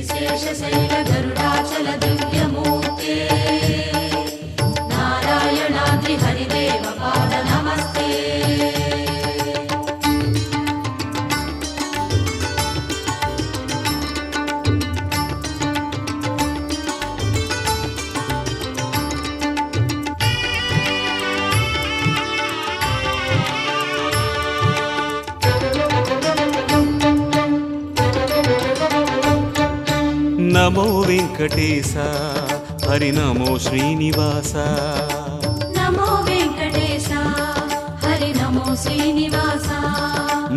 श्रीशैल गरुडाचल दिव्यमूर्ते नारायणाद्रि हरिदेव पाद नमस्ते। नमो वेंकटेश हरि नमो श्रीनिवास नमो वेंकटेश हरि नमो श्रीनिवास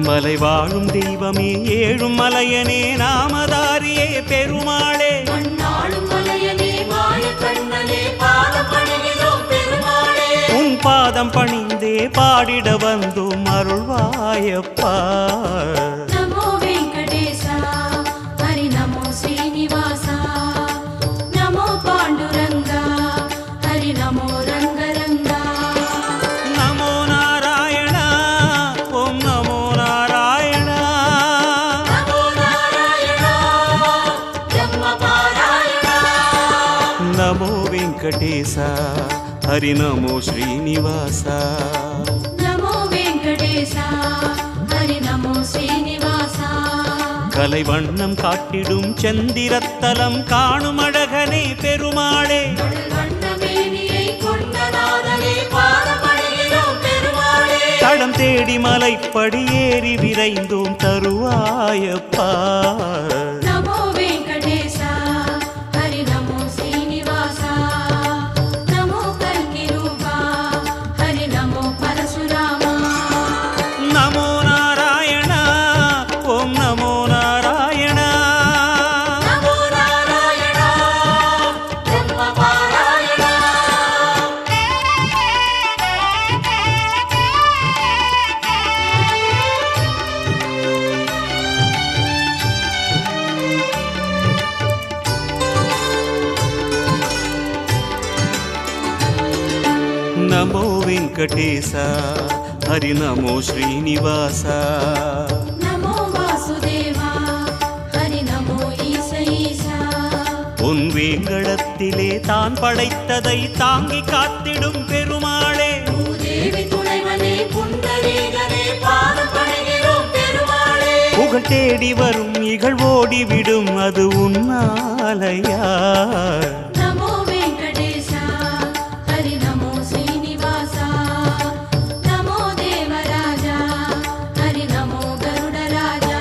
मலை வாழும் தெய்வமே ஏழும் மலையனே நாமதாரியே பெருமாளே மண்ணாளும் மலையனே மாய கண்ணனே பாதம் பணிகிறோம் பெருமாளே உன் பாதம் பணிந்தே பாடிட வந்தோம் அருள்வாயப்பா। नमो वेंकटेश हरि नमो श्रीनिवास नमो पांडुरंगा हरि नमो रंगरंगा नमो नारायण ओम नमो नारायण नमो नारायण ब्रह्मपारायण नमो वेंकटेश हरि नमो श्रीनिवास नमो वेंकटेश हरि नमो श्रीनिवास கலை வண்ணம் காட்டிடும் சந்திரத்தலம் காணும் அழகனே பெருமாளே கடல் வண்ணமேனியை கொண்ட நாதனே பாதம் பணிகிறோம் பெருமாளே தடம் தேடி மலைப்படி ஏறி விரைந்தோம் தருவாயப்பா। नमो वेंकटेश हरि नमो श्रीनिवास नमो कल्कि रूपा हरि नमो परशुरामा नमो नारायण ओम नमो नारायण नमो नारायण ब्रह्मपारायण नमो वेंकटेश हरि नमो श्रीनिवास नमो वासुदेवा हरि नमो ईश ईशा உன் வேங்கடத்திலே தான் படைத்ததை தாங்கி காத்திடும் பெருமாளே பூதேவி துணைவனே புண்டரீகனே பாதம் பணிகிறோம் பெருமாளே புகழ் தேடி வரும் இகழ்வோடிவிடும் அது உன்னாலையா। नमो वेंकटेश हरि नमो श्रीनिवास नमो देवराजा हरि नमो गरुडराजा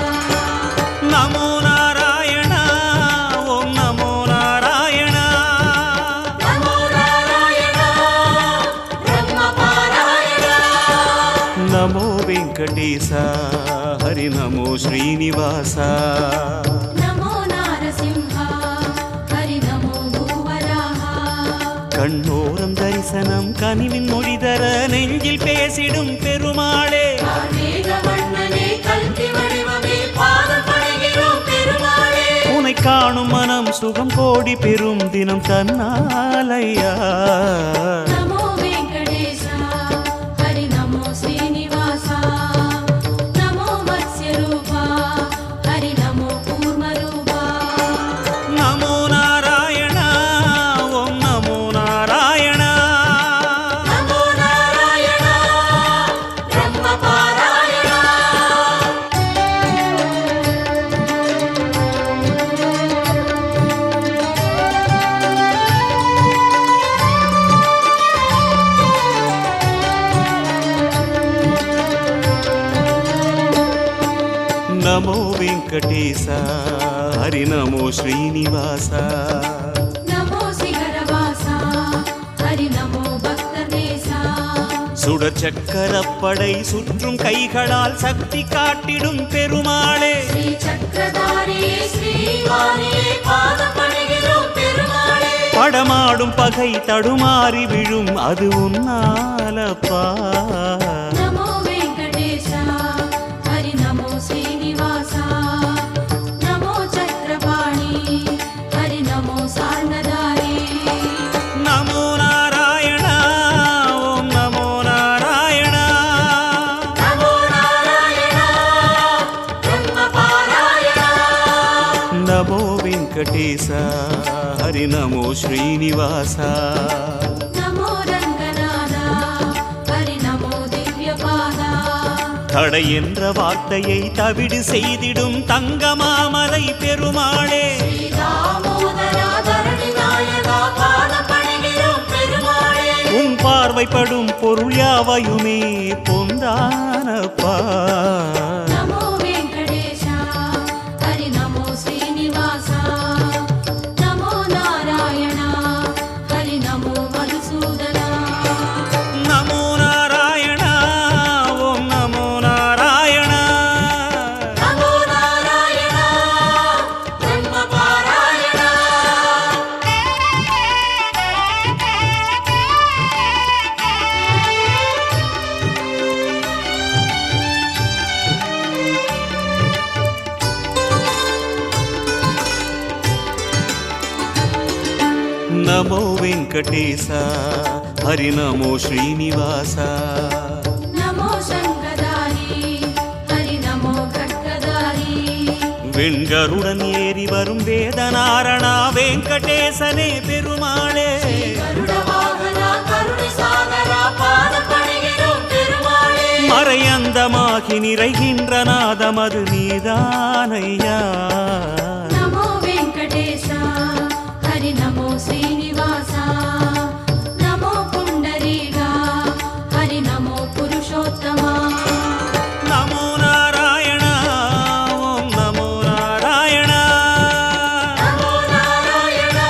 नमो नारायण ओम नमो नारायण नमो नारायण ब्रह्मपारायण नमो वेंकटेश हरि नमो श्रीनिवास नमो नारसिंह हरि नमो भूवराः கண்ணோரம் தரிசனம் கனிவின் மொழிதர நெஞ்சில் பேசிடும் பெருமாளே வேகவண்ணனே கல்கி வடிவமே பாதம் பணிகிறோம் பெருமாளே உனை காணும் மனம் சுகம் கோடி பெறும் தினம் தன்னாலையா। नमो वेंकटेश हरि नमो श्रीनिवास नमो मत्स्यरूपा हरि नमो कूर्मरूपा नमो नारायण ओम नमो नारायण नमो नारायण ब्रह्मपारायण नमो वेंकटेश हरि नमो श्रीनिवास नमो शिखरवासा हरि नमो भक्तनेसा சுடர் சக்கரப்படை சுற்றும் கைகளால் சக்தி காட்டிடும் பெருமாளே श्री चक्रधारिये श्रीवारिये पादं पणिगिरोम पेरुमाळे படமாடும் பகை தடுமாறி விழும் அது உன்னாலப்பா। नमो वेंकटेश हरि नमो श्रीनिवास नमो चक्रपाणि हरि नमो सार्णधारी नमो नारायण ओम नमो नारायण नमो नारायण ब्रह्मपारायण नमो వెంకటేశ హరి నమో శ్రీనివాస நமோ ரங்கநாதா ஹரி நமோ திவ்யபாதா தடை என்ற வார்த்தையை தவிடு செய்திடும் தங்கமாமலை பெருமாளே ஸ்ரீதாமோதரா தரணி நாயகா பாதம் பணிகிறோம் பெருமாளே உன் பார்வைப்படும் பொருள் யாவையுமே பொந்தானப்பா நமோ வெங்கடேஷா ஹரி நமோ ஸ்ரீனிவாசா நமோ நாராயணா ஹரி நமோ மதுசூதனா நமோ நாராயண ஓம் நமோ நாராயண நமோ நாராயணா பிரம்ம பாராயணா నమో వెంకటేశ హరి నమో శ్రీనివాస நமோ சங்கதாரி ஹரி நமோ கட்கதாரி வெண்கருடன் ஏறி வரும் வேதநாரணா வெங்கடேசனே பெருமாளே கருட வாகனா கருணை சாகரா பாதம் பணிகிறோம் பெருமாளே மறையந்தமாகி நிறைகின்ற நாதமது நீதானையா நமோ வெங்கடேஷா ஹரி நமோ ஸ்ரீனிவாசா நமோ புண்டரீகா ஹரி நமோ புருஷோத்தமா நமோ நாராயண ஓம் நமோ நாராயண நமோ நாராயணா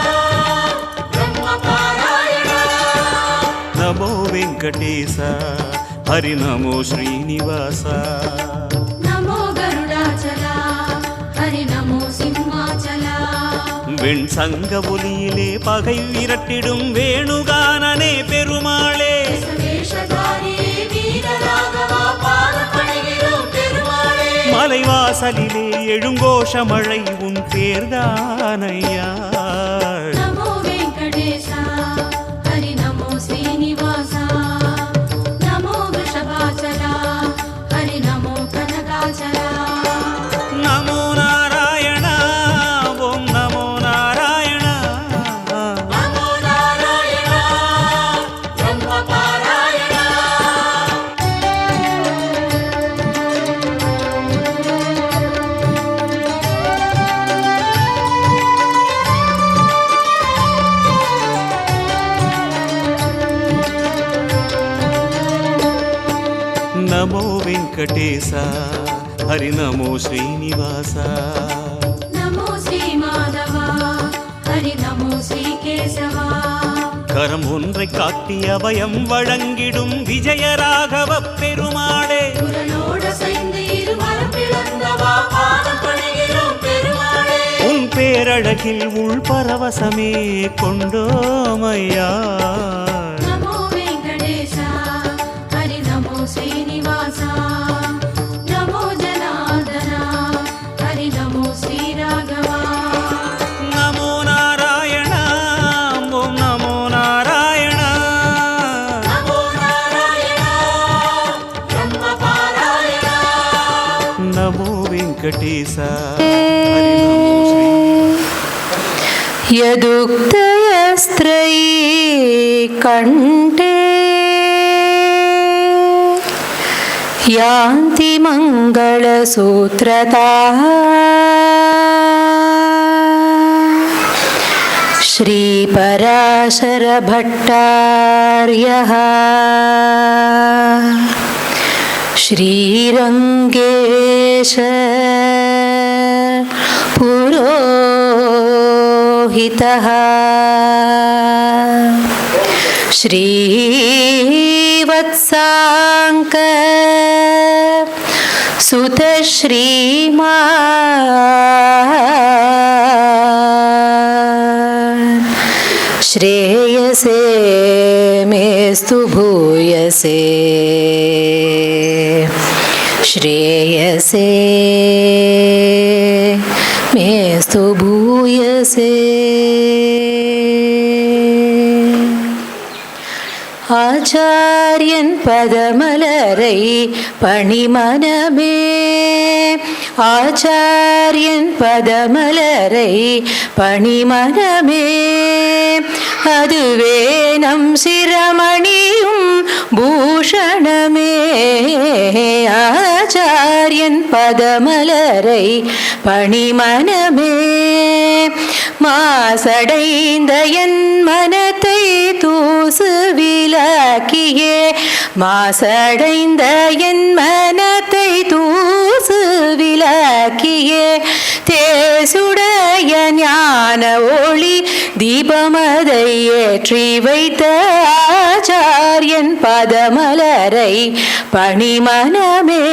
பிரம்ம பாராயணா நமோ வெங்கடேశ ஹரி நமோ శ్రీనివాస நமோ கருடாச்சலா ஹரி நமோ சிம்மாச்சலா வெண் சங்க ஒலியிலே பகை விரட்டிடும் வேணுகானனே பெருமாளே வேஷதாரி வீரராகவா பாதம் பணிகிறோம் பெருமாளே மலைவாசலிலே எழுங்கோஷ மழை உன் பேர்தானையா நமோ வெங்கடேஷா ஹரி நமோ ஸ்ரீனிவாசா நமோ விஷபாச்சலா ஹரி நமோ கனகாச்சலா நமோ நாராயண ஓம் நமோ நாராயண நமோ நாராயணா பிரம்ம பாராயணா నమో వెంకటేశ హరి నమో శ్రీనివాస நமோ ஸ்ரீ மாதவா ஹரி நமோ ஸ்ரீ கேசவா கரம் ஒன்றை காட்டி அபயம் வழங்கிடும் விஜயராகவ பெருமாளே குரலோட சைந்து இருமரம் பிளந்தவா பாதம் பணிகிறோம் பெருமாளே உன் பேரழகில் உள் பரவசமே கொண்டோமையா நமோ வெங்கடேஷா ஹரி நமோ ஸ்ரீனிவாசா நமோ ஜனார்தனா ஹரி நமோ ஸ்ரீராகவா நமோ நாராயண ஓம் நமோ நாராயண நமோ நாராயணா பிரம்ம பாராயணா நமோ వెంకటేశ హరి నమో శ్రీ यदुक्तयस्त्रयी कण्ठे यान्ति मङ्गलसूत्रताः श्रीपराशरभट्टार्यः श्रीरङ्गेश पुरोहितः श्रीवत्साङ्क सुतश्रीमान् श्रेयसे मेस्तु भूयसे श्रेयसे मेस्तु भूयसे ஆச்சாரியன் பதமலரை பணிமனமே ஆச்சாரியன் பதமலரை பணிமனமே அதுவே நம் சிரமணியும் பூஷணமே ஆச்சாரியன் பதமலரை பணிமனமே மாசடைந்த என் மனத்தை தூசு விலக்கியே மாசடைந்த என் மனத்தை தூசு விலக்கியே தேசுடைய ஞான ஒளி தீபமதை ஏற்றி வைத்த ஆச்சாரியன் பதமலரை பணிமனமே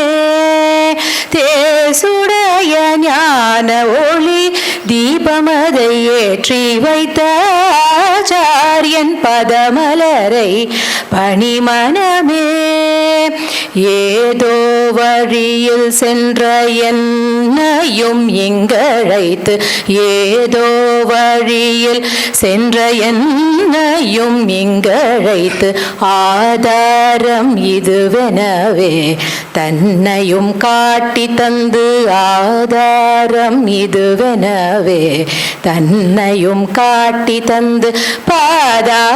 தேசுடைய ஞான ஒளி தீபமதை ஏற்றி வைத்த ஆச்சாரியன் பதமலரை பணிமனமே ஏதோ வழியில் சென்ற என்னையும் இங்கழைத்து ஏதோ வழியில் சென்ற என்னையும் இங்கழைத்து ஆதாரம் இதுவெனவே தன்னையும் காட்டி தந்து ஆதாரம் இதுவெனவே தன்னையும் காட்டி தந்து பாதாரவிந்தமதில்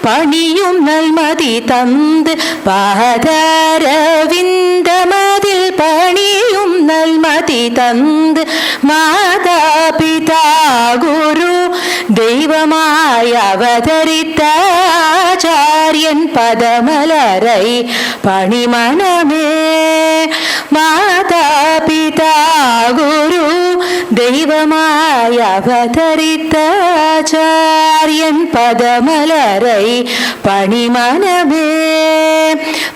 பணியும் நல்மதி தந்து பாதாரவிந்தமதில் பணியும் நல்மதி தந்து மாதா பிதா குரு தெய்வமாய் அவதரித்த ஆச்சாரியன் பதமலரை பணிமனமே மாதா பிதா குரு தெய்வமாய் அவதரித்த ஆச்சாரியன் பதமலரை பணிமனமே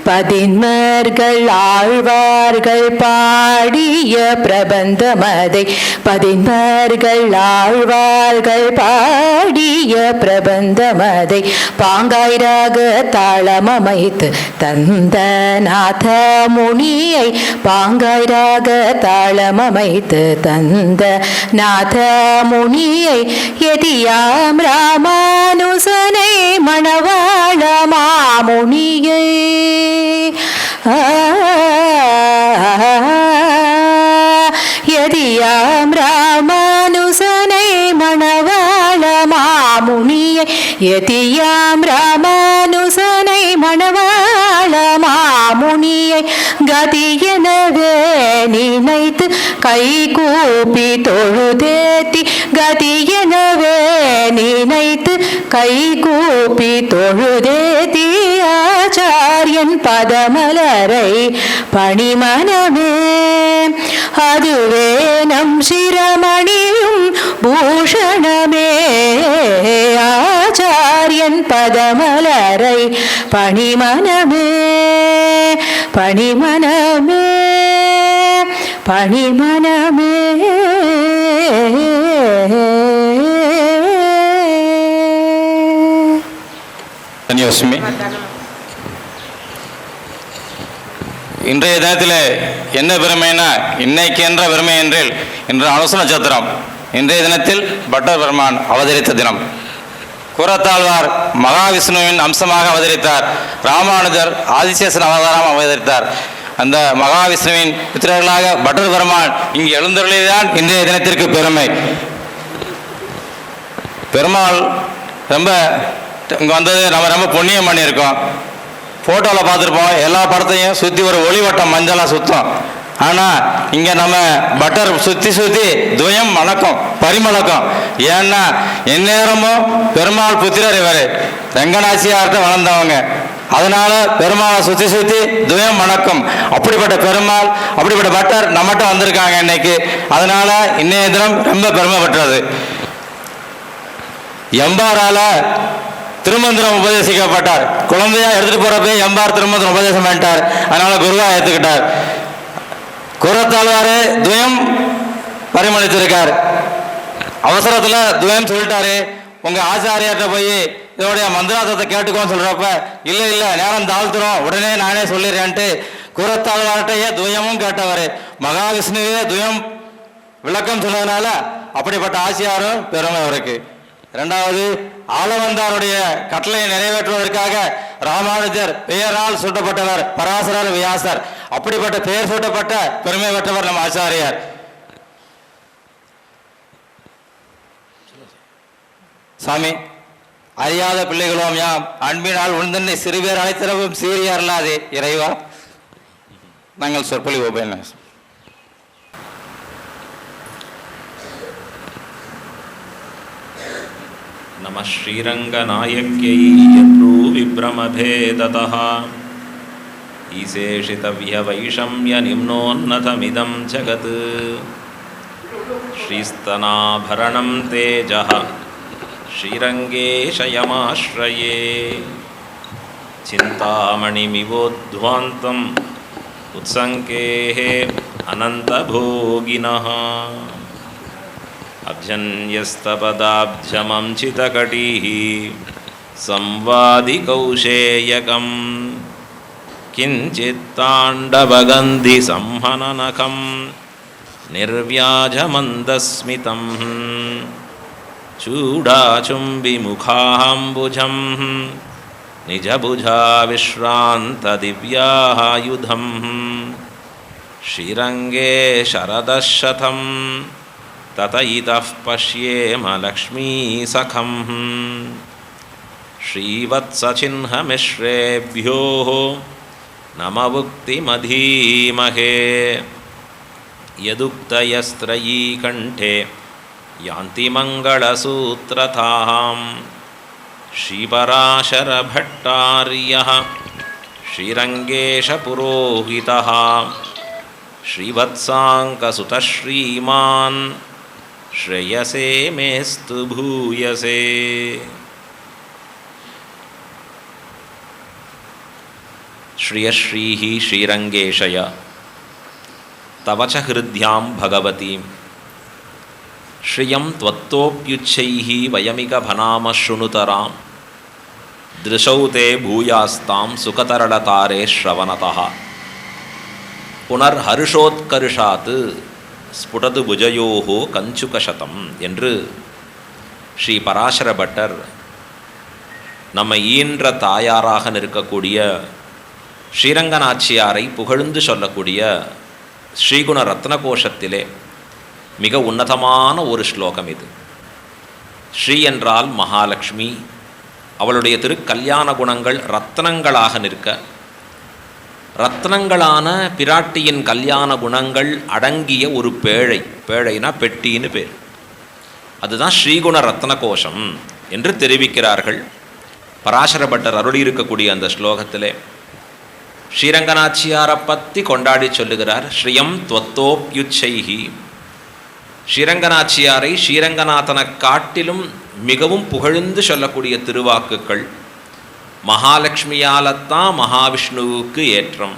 பதின்மர்கள் ஆழ்வார்கள் பாடிய பிரபந்தமதை பதின்மர்கள் ஆழ்வார்கள் பாடிய பிரபந்தமதை பாங்காயிராக தாளமமைத்து தந்த நாத முனியை பாங்காயிராக தாளமமைத்து தந்த நாத முனியை எதியாம் ராமானுசனை மணவாள மாமுனியை யதியாம் ராமானுசனை மணவாள மாமுனியை யதியாம் ராமானுசனை மணவாள மாமுனியை கதியெனவே நினைத்து கை கூப்பி தொழுதேத்தி கதியெனவே நினைத்து கை கூப்பி தொழுதேத்தி ஆச்சாரியன் பதமலரை பணிமனமே அதுவே நம் சிரமணியும் பூஷணமே ஆச்சாரியன் பதமலரை பணிமனமே பணிமனமே பணிமனமே தன்யோஸ்மி. இன்றைய தினத்தில் என்ன பெருமைனா இன்னைக்கு என்ற பெருமை என்றில் இன்று அனுச நட்சத்திரம். இன்றைய தினத்தில் பட்டர் பெருமான் அவதரித்த தினம். கூரத்தாழ்வார் மகாவிஷ்ணுவின் அம்சமாக அவதரித்தார். ராமானுஜர் ஆதிசேஷன் அவதாரம் அவதரித்தார். அந்த மகாவிஷ்ணுவின் புத்திரர்களாக பட்டர் பெருமான் இங்கு எழுந்தருளியதான் இன்றைய தினத்திற்கு பெருமை. பெருமாள் ரொம்ப இங்கே வந்தது நம்ம ரொம்ப புண்ணியம் பண்ணியிருக்கோம். ஃபோட்டோவில் பார்த்துருப்போம், எல்லா படத்தையும் சுற்றி ஒரு ஒளிவட்டம் மஞ்சளாக சுத்தம். ஆனால் இங்கே நம்ம பட்டர் சுற்றி சுற்றி துவயம் மணக்கம் பரிமளக்கம். ஏன்னா எந்நேரமும் பெருமாள் புத்திரர் இவர் ரெங்கநாச்சியார்கிட்ட வளர்ந்தவங்க. அதனால பெருமாளை சுற்றி சுற்றி துவயம் மணக்கம். அப்படிப்பட்ட பெருமாள் அப்படிப்பட்ட பட்டர் நம்மகிட்ட வந்திருக்காங்க இன்னைக்கு. அதனால இன்னைய தினம் ரொம்ப பெருமை பெற்றது. எம்பாரால திருமந்திரம் உபதேசிக்கப்பட்டார். குழந்தையா எடுத்துட்டு போறப்ப எம்பார் திருமந்திரம் உபதேசம் பண்ணிட்டார். அதனால குருவா ஏற்றுக்கிட்டார். கூரத்தாழ்வாரு துவயம் பரிமளித்திருக்கார். அவசரத்துல துவயம் சொல்லிட்டாரு. உங்க ஆச்சாரியார்கிட்ட போய் இதோடைய மந்திரார்த்தத்தை கேட்டுக்கோன்னு சொல்றப்ப இல்ல இல்ல நேரம் தாழ்த்துறோம் உடனே நானே சொல்லிடுறேன்ட்டு கூரத்தாழ்வார்கிட்டயே துவயமும் கேட்டவர். மகாவிஷ்ணுவே துவயம் விளக்கம் சொன்னதுனால அப்படிப்பட்ட ஆசியாரும் பெருமை அவருக்கு. இரண்டாவது, ஆளவந்தாருடைய கட்டளையை நிறைவேற்றுவதற்காக ராமானுஜர் பெயரால் சூட்டப்பட்டவர் பராசரர் வியாசர். அப்படிப்பட்ட பெயர் சூட்டப்பட்ட பெருமை பெற்றவர் நம்ம ஆச்சாரியார். சாமி, அறியாத பிள்ளைகளும் யாம் அன்பினால் உந்தன்னை சிறுபேர் அழைத்திரவும் சீரியாரலாதே இறைவா. நாங்கள் சொற்பொழி உபயோக நம ஸ்ரீரங்கநாயக்யை யத்ரூ விப்ரமபேததः ஈசேஷிதவ்யவைஷம்ய நிம்னோன்னதமிதம் ஜகத் ஸ்ரீஸ்தனாபரணம் தேஜः ஸ்ரீரங்கே சயமாஸ்ரயே சிந்தாமணிமிவோத்வாந்தம் உத்சங்கேः அனந்தபோகினः அப்ஜன்யஸ்தபதாப்ஜமஞ்சிதகடீः संवादिकौशेयकम् किञ्चित्ताण्डवगन्धि संहननकम् निर्व्याजमन्दस्मितं चूडाचुम्बिमुखाम्बुजं निजभुजा विश्रान्तदिव्यायुधं श्रीरङ्गे शरदशतं तत इतः पश्येम लक्ष्मीसखं श्रीवत्सचिह्नमिश्रेभ्यो नमवुक्तिमधीमहे यदुक्तयस्त्रयी कण्ठे यान्ति मङ्गलसूत्रतां श्रीपराशरभट्टार्यः श्रीरङ्गेशपुरोहितः श्रीवत्साङ्कसुतः श्रीमान् श्रेयसे मेस्तु भूयसे. श्रियश्रीः श्रीरङ्गेशय तव च हृद्यां भगवतीं श्रियं त्वत्तोऽप्युच्चैः वयमिगभनामः शृणुतरां दृशौ ते भूयास्तां सुखतरलतारे श्रवणतः पुनर्हर्षोत्कर्षात् ஸ்புடது புஜயோஹோ கஞ்சுகசதம் என்று ஸ்ரீ பராசர பட்டர் நம்மை ஈன்ற தாயாராக நிற்கக்கூடிய ஸ்ரீரங்கநாச்சியாரை புகழ்ந்து சொல்லக்கூடிய ஸ்ரீகுண ரத்னகோஷத்திலே மிக உன்னதமான ஒரு ஸ்லோகம் இது. ஸ்ரீ என்றால் மகாலட்சுமி, அவளுடைய திருக்கல்யாண குணங்கள் ரத்னங்களாக நிற்க, ரத்னங்களான பிராட்டியின் கல்யாண குணங்கள் அடங்கிய ஒரு பேழை, பேழைனா பெட்டின்னு பேர், அதுதான் ஸ்ரீகுண ரத்னகோஷம் என்று தெரிவிக்கிறார்கள் பராசர பட்டர் அருளி இருக்கக்கூடிய அந்த ஸ்லோகத்திலே. ஸ்ரீரங்கநாச்சியாரை பற்றி கொண்டாடி சொல்லுகிறார். ஸ்ரீயம் துவத்தோப்யுச்சைஹி, ஸ்ரீரங்கநாச்சியாரை ஸ்ரீரங்கநாதனை காட்டிலும் மிகவும் புகழ்ந்து சொல்லக்கூடிய திருவாக்குக்கள். மகாலட்சுமியால்தான் மகாவிஷ்ணுவுக்கு ஏற்றம்,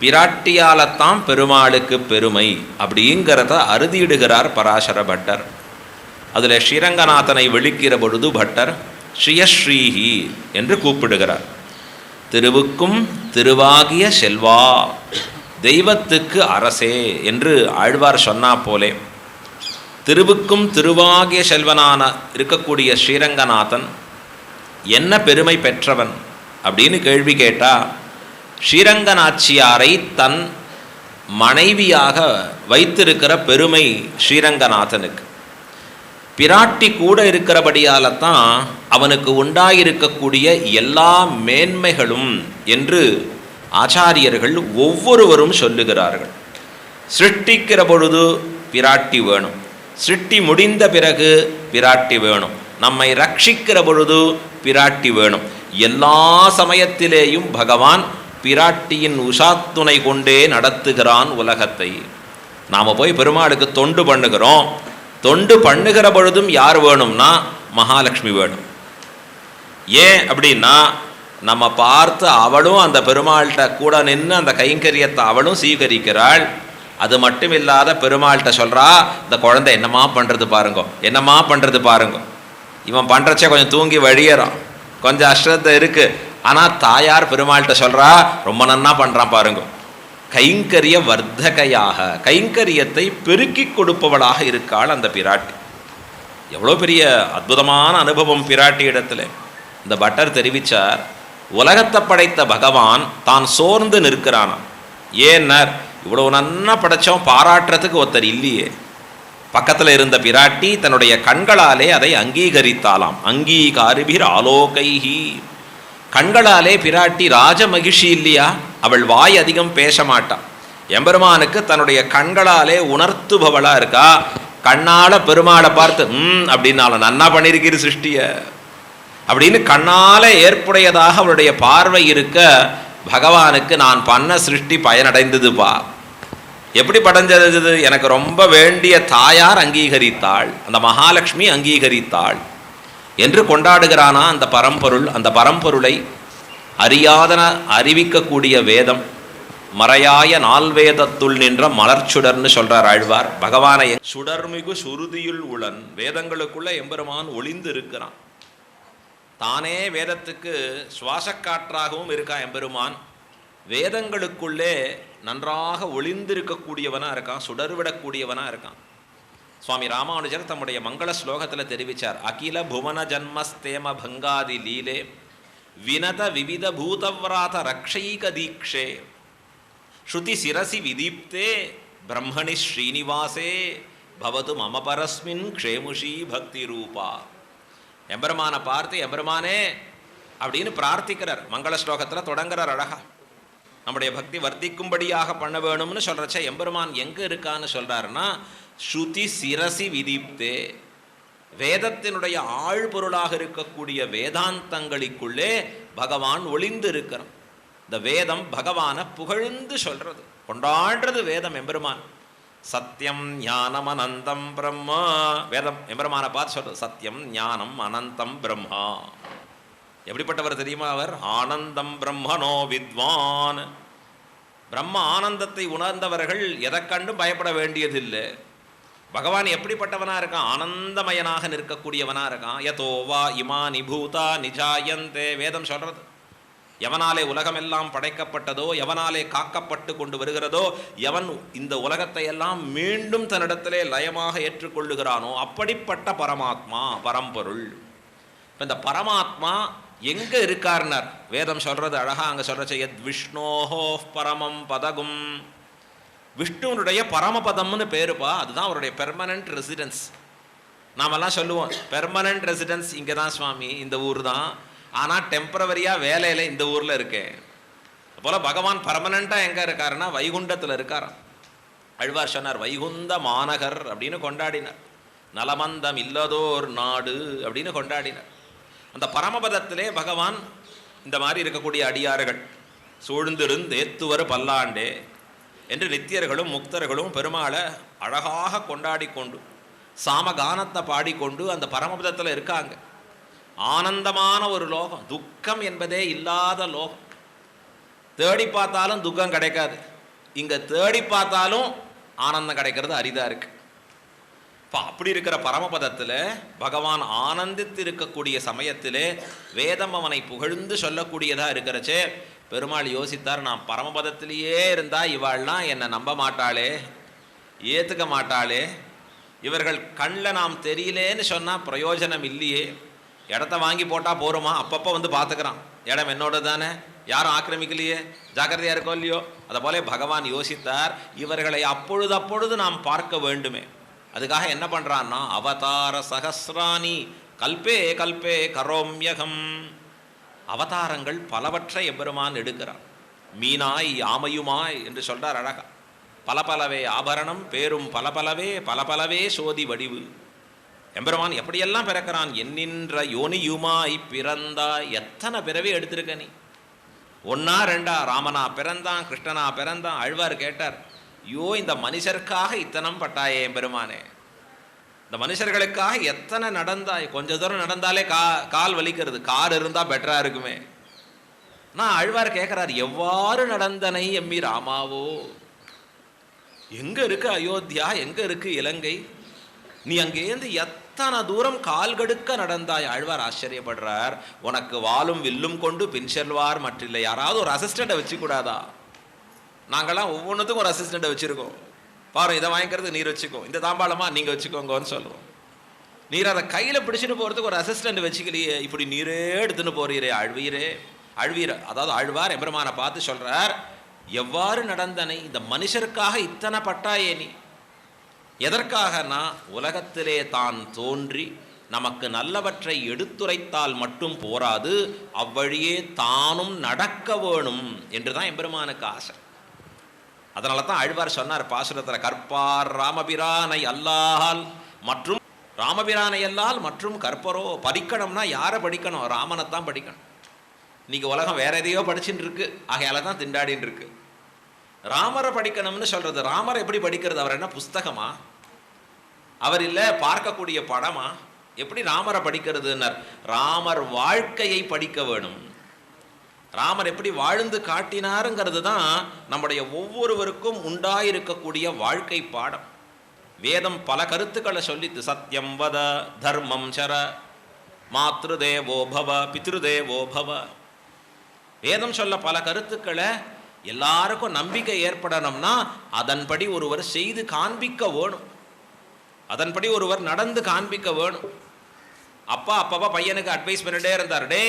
பிராட்டியால்தான் பெருமாளுக்கு பெருமை அப்படிங்கிறத அறுதியிடுகிறார் பராசர பட்டர். அதில் ஸ்ரீரங்கநாதனை விழிக்கிற பொழுது பட்டர் ஸ்ரீயஸ்ரீஹி என்று கூப்பிடுகிறார். திருவுக்கும் திருவாகிய செல்வா, தெய்வத்துக்கு அரசே என்று ஆழ்வார் சொன்னா போலே திருவுக்கும் திருவாகிய செல்வனான இருக்கக்கூடிய ஸ்ரீரங்கநாதன் என்ன பெருமை பெற்றவன் அப்படின்னு கேள்வி கேட்டால், ஸ்ரீரங்கநாச்சியாரை தன் மனைவியாக வைத்திருக்கிற பெருமை ஸ்ரீரங்கநாதனுக்கு. பிராட்டி கூட இருக்கிறபடியால் தான் அவனுக்கு உண்டாயிருக்கக்கூடிய எல்லா மேன்மைகளும் என்று ஆச்சாரியர்கள் ஒவ்வொருவரும் சொல்லுகிறார்கள். சிருஷ்டிக்கிற பொழுது பிராட்டி வேணும், சிருஷ்டி முடிந்த பிறகு பிராட்டி வேணும், நம்மை ரட்சிக்கிற பொழுது பிராட்டி வேணும். எல்லா சமயத்திலேயும் பகவான் பிராட்டியின் உஷாத்துணை கொண்டே நடத்துகிறான் உலகத்தை. நாம் போய் பெருமாளுக்கு தொண்டு பண்ணுகிறோம், தொண்டு பண்ணுகிற பொழுதும் யார் வேணும்னா மகாலட்சுமி வேணும். ஏன் அப்படின்னா நம்ம பார்த்து அவளும் அந்த பெருமாள்கிட்ட கூட நின்று அந்த கைங்கரியத்தை அவளும் சீகரிக்கிறாள். அது மட்டும் இல்லாத பெருமாள்கிட்ட சொல்கிறா, இந்த குழந்தை என்னம்மா பண்ணுறது பாருங்க, என்னம்மா பண்ணுறது பாருங்க, இவன் பண்ணுறச்சே கொஞ்சம் தூங்கி வழியறான், கொஞ்சம் அஸ்ரத்தை இருக்குது, ஆனால் தாயார் பெருமாள்கிட்ட சொல்கிறா ரொம்ப நன்னா பண்ணுறான் பாருங்க. கைங்கரிய வர்த்தகையாக, கைங்கரியத்தை பெருக்கி கொடுப்பவளாக இருக்காள் அந்த பிராட்டி. எவ்வளோ பெரிய அற்புதமான அனுபவம் பிராட்டி இடத்துல. இந்த பட்டர் தெரிவித்தார், உலகத்தை படைத்த பகவான் தான் சோர்ந்து நிற்கிறானா, ஏன்னார், இவ்வளவு நன்னா படைச்சோம், பாராட்டுறதுக்கு ஒருத்தர் இல்லையே. பக்கத்தில் இருந்த பிராட்டி தன்னுடைய கண்களாலே அதை அங்கீகரித்தாலாம். அங்கீகாரிபிர் ஆலோகைஹி. கண்களாலே பிராட்டி ராஜ மகிழ்ச்சி இல்லையா, அவள் வாய் அதிகம் பேச மாட்டான். எம்பெருமானுக்கு தன்னுடைய கண்களாலே உணர்த்துபவளா இருக்கா. கண்ணால பெருமாளை பார்த்து அப்படின்னாலும் நன்னா பண்ணியிருக்கிற சிருஷ்டிய அப்படின்னு கண்ணால ஏற்புடையதாக அவளுடைய பார்வை இருக்க, பகவானுக்கு நான் பண்ண சிருஷ்டி பயனடைந்ததுப்பா. எப்படி படைஞ்சது? எனக்கு ரொம்ப வேண்டிய தாயார் அங்கீகரித்தாள், அந்த மகாலட்சுமி அங்கீகரித்தாள் என்று கொண்டாடுகிறானா அந்த பரம்பொருள். அந்த பரம்பொருளை அறியாதன அறிவிக்கக்கூடிய வேதம், மறையாய நால்வேதத்துள் நின்ற மலர்ச்சுடர்னு சொல்றார் ஆழ்வார். பகவானை சுடர்மிகு சுருதியுள் உளன், வேதங்களுக்குள்ள எம்பெருமான் ஒளிந்து இருக்கிறான். தானே வேதத்துக்கு சுவாசக்காற்றாகவும் இருக்கான் எம்பெருமான். வேதங்களுக்குள்ளே நன்றாக ஒளிந்திருக்கக்கூடியவனா இருக்கான், சுடர்விடக்கூடியவனா இருக்கான். சுவாமி ராமானுஜர் தம்முடைய மங்கள ஸ்லோகத்தில் தெரிவித்தார், அகில புவன ஜன்மஸ்தேம பங்காதி லீலே வினத விவித பூதவ்ராத ரக்ஷைக தீக்ஷே ஸ்ருதி சிரசி விதீப்தே பிரம்மணி ஸ்ரீனிவாசே பவது மம பரஸ்மின் க்ஷேமுஷி பக்தி ரூபா. எம்பெருமானை பார்த்து எம்பெருமானே அப்படின்னு பிரார்த்திக்கிறார். மங்கள ஸ்லோகத்தில் தொடங்குறார் அழகா. நம்முடைய பக்தி வர்த்திக்கும்படியாக பண்ண வேணும்னு சொல்றச்ச எம்பெருமான் எங்க இருக்கான்னு சொல்றாருன்னா, ஸ்ருதி சிரசி விதீப்தே, வேதத்தினுடைய ஆழ்பொருளாக இருக்கக்கூடிய வேதாந்தங்களுக்குள்ளே பகவான் ஒளிந்து இருக்கிறான். இந்த வேதம் பகவானை புகழ்ந்து சொல்றது, கொண்டாடுறது வேதம் எம்பெருமான். சத்தியம் ஞானம் அனந்தம் பிரம்மா, வேதம் எம்பெருமானை பார்த்து சொல்றது சத்தியம் ஞானம் அனந்தம் பிரம்மா. எப்படிப்பட்டவர் தெரியுமா அவர்? ஆனந்தம் பிரம்மனோ வித்வான். பிரம்ம ஆனந்தத்தை உணர்ந்தவர்கள் எதை கண்டும் பயப்பட வேண்டியதில்லை. பகவான் எப்படிப்பட்டவனா இருக்கான்? ஆனந்தமயனாக நிற்கக்கூடியவனா இருக்கான். யதோ வா இமானி பூதா நிஜாயந்தே, வேதம் சொல்றது. எவனாலே உலகமெல்லாம் படைக்கப்பட்டதோ, எவனாலே காக்கப்பட்டு கொண்டு வருகிறதோ, எவன் இந்த உலகத்தை எல்லாம் மீண்டும் தன்னிடத்திலே லயமாக ஏற்றுக்கொள்ளுகிறானோ அப்படிப்பட்ட பரமாத்மா, பரம்பொருள். இந்த பரமாத்மா எங்க இருக்கார்னார் வேதம் சொல்றது அழகா. அங்க சொல்றச்ச யத் விஷ்ணோஹோ பரமம் பதகும், விஷ்ணுனுடைய பரமபதம்னு பேருப்பா. அதுதான் அவருடைய பெர்மனன்ட் ரெசிடென்ஸ். நாமெல்லாம் சொல்லுவோம் பெர்மனன்ட் ரெசிடென்ஸ் இங்கே தான் சுவாமி, இந்த ஊர் தான், ஆனால் டெம்பரவரியாக வேலையில் இந்த ஊரில் இருக்கேன். அதுபோல் பகவான் பர்மனண்ட்டாக எங்கே இருக்காருன்னா வைகுண்டத்தில் இருக்காராம். அழ்வார் சொன்னார் வைகுந்த மாநகர் அப்படின்னு கொண்டாடினார். நலமந்தம் இல்லதோர் நாடு அப்படின்னு கொண்டாடினார். அந்த பரமபதத்திலே பகவான் இந்த மாதிரி இருக்கக்கூடிய அடியார்கள் சூழ்ந்திருந்து ஏத்துவர் பல்லாண்டே என்று நித்தியர்களும் முக்தர்களும் பெருமாளை அழகாக கொண்டாடி கொண்டு சாமகானத்தை பாடிக்கொண்டு அந்த பரமபதத்தில் இருக்காங்க. ஆனந்தமான ஒரு லோகம், துக்கம் என்பதே இல்லாத லோகம். தேடி பார்த்தாலும் துக்கம் கிடைக்காது, இங்கே தேடி பார்த்தாலும் ஆனந்தம் கிடைக்கிறது அரிதாக இருக்கு. இப்போ அப்படி இருக்கிற பரமபதத்தில் பகவான் ஆனந்தித்து இருக்கக்கூடிய சமயத்திலே வேதம் அவனை புகழ்ந்து சொல்லக்கூடியதாக இருக்கிறச்சே பெருமாள் யோசித்தார், நான் பரமபதத்திலேயே இருந்தால் இவாள்லாம் என்னை நம்ப மாட்டாளே, ஏற்றுக்க மாட்டாளே, இவர்கள் கண்ணில் நாம் தெரியலேன்னு சொன்னால் பிரயோஜனம் இல்லையே, இடத்த வாங்கி போட்டால் போகிறோமா, அப்பப்போ வந்து பார்த்துக்கிறான், இடம் என்னோட தானே, யாரும் ஆக்கிரமிக்கலையே, ஜாக்கிரதையாக இருக்கோ இல்லையோ. அதை போல பகவான் யோசித்தார், இவர்களை அப்பொழுது நாம் பார்க்க வேண்டுமே. அதுக்காக என்ன பண்ணுறான்னா அவதார சகசிராணி கல்பே கல்பே கரோம்யகம், அவதாரங்கள் பலவற்றை எம்பெருமான் எடுக்கிறான். மீனாய் ஆமையுமாய் என்று சொல்றார் அழகா. பலபலவே ஆபரணம் பேரும் பலபலவே பலபலவே சோதி வடிவு. எம்பெருமான் எப்படியெல்லாம் பிறக்கிறான், எண்ணின்ற யோனியுமாய் பிறந்தாய். எத்தனை பிறவி எடுத்திருக்க நீ, ஒன்னா ரெண்டா, ராமனா பிறந்தான், கிருஷ்ணனா பிறந்தான். ஆழ்வார் கேட்டார், ஐயோ இந்த மனுஷருக்காக இத்தனம் பட்டாயே எம்பெருமானே, இந்த மனுஷர்களுக்காக எத்தனை நடந்தாய், கொஞ்ச தூரம் நடந்தாலே கால் வலிக்கிறது, கார் இருந்தால் பெட்டரா இருக்குமே. நான் ஆழ்வார் கேட்கிறார், எவ்வாறு நடந்தனை எம்மி ராமாவோ, எங்க இருக்கு அயோத்தியா, எங்க இருக்கு இலங்கை, நீ அங்கேருந்து எத்தனை தூரம் கால் கடுக்க நடந்தாய். ஆழ்வார் ஆச்சரியப்படுறார், உனக்கு வாளும் வில்லும் கொண்டு பின் செல்வார் மற்றில்லை. யாராவது ஒரு அசிஸ்டண்ட்டை வச்சுக்கூடாதா? நாங்கள்லாம் ஒவ்வொன்றுத்துக்கும் ஒரு அசிஸ்டண்ட்டை வச்சுருக்கோம். பாரு, இதை வாங்கிக்கிறது நீர் வச்சுக்கோ, இந்த தாம்பாளமா நீங்கள் வச்சுக்கோங்கன்னு சொல்லுவோம். நீர் அதை கையில் பிடிச்சிட்டு போகிறதுக்கு ஒரு அசிஸ்டண்ட் வச்சுக்கலையே, இப்படி நீரே எடுத்துன்னு போறீரே அழ்வீரே. அழ்வீர அதாவது ஆழ்வார் எம்பெருமானை பார்த்து சொல்கிறார், எவ்வாறு நடந்தனை? இந்த மனுஷருக்காக இத்தனை பட்டாயே நீ எதற்காகனா உலகத்திலே தான் தோன்றி நமக்கு நல்லவற்றை எடுத்துரைத்தால் மட்டும் போராது, அவ்வழியே தானும் நடக்க வேணும் என்றுதான் எம்பெருமானுக்கு ஆசை. அதனால தான் ஆழ்வார் சொன்னார் பாசுரத்தில், கற்பார் ராமபிரானை அல்லால் மற்றும் ராமபிரானை அல்லால் மற்றும் கற்பரோ. படிக்கணும்னா யாரை படிக்கணும்? ராமனைத்தான் படிக்கணும். இன்னைக்கு உலகம் வேற எதையோ படிச்சுட்டு இருக்கு, ஆகையால தான் திண்டாடின்னு இருக்கு. ராமரை படிக்கணும்னு சொல்றது. ராமரை எப்படி படிக்கிறது? அவர் என்ன புஸ்தகமா? அவர் இல்லை பார்க்கக்கூடிய படமா? எப்படி ராமரை படிக்கிறதுன்னர்? ராமர் வாழ்க்கையை படிக்க வேணும். ராமர் எப்படி வாழ்ந்து காட்டினாருங்கிறது தான் நம்முடைய ஒவ்வொருவருக்கும் உண்டாயிருக்கக்கூடிய வாழ்க்கை பாடம். வேதம் பல கருத்துக்களை சொல்லித்து. சத்தியம் வத, தர்மம் சர, மாத்ருதேவோ பவ, பித்ருதேவோ பவ. வேதம் சொல்ல பல கருத்துக்களை எல்லாருக்கும் நம்பிக்கை ஏற்படணும்னா அதன்படி ஒருவர் செய்து காண்பிக்க வேணும், அதன்படி ஒருவர் நடந்து காண்பிக்க வேணும். அப்பா அப்பப்பா பையனுக்கு அட்வைஸ் பண்ணிட்டே இருந்தார், டே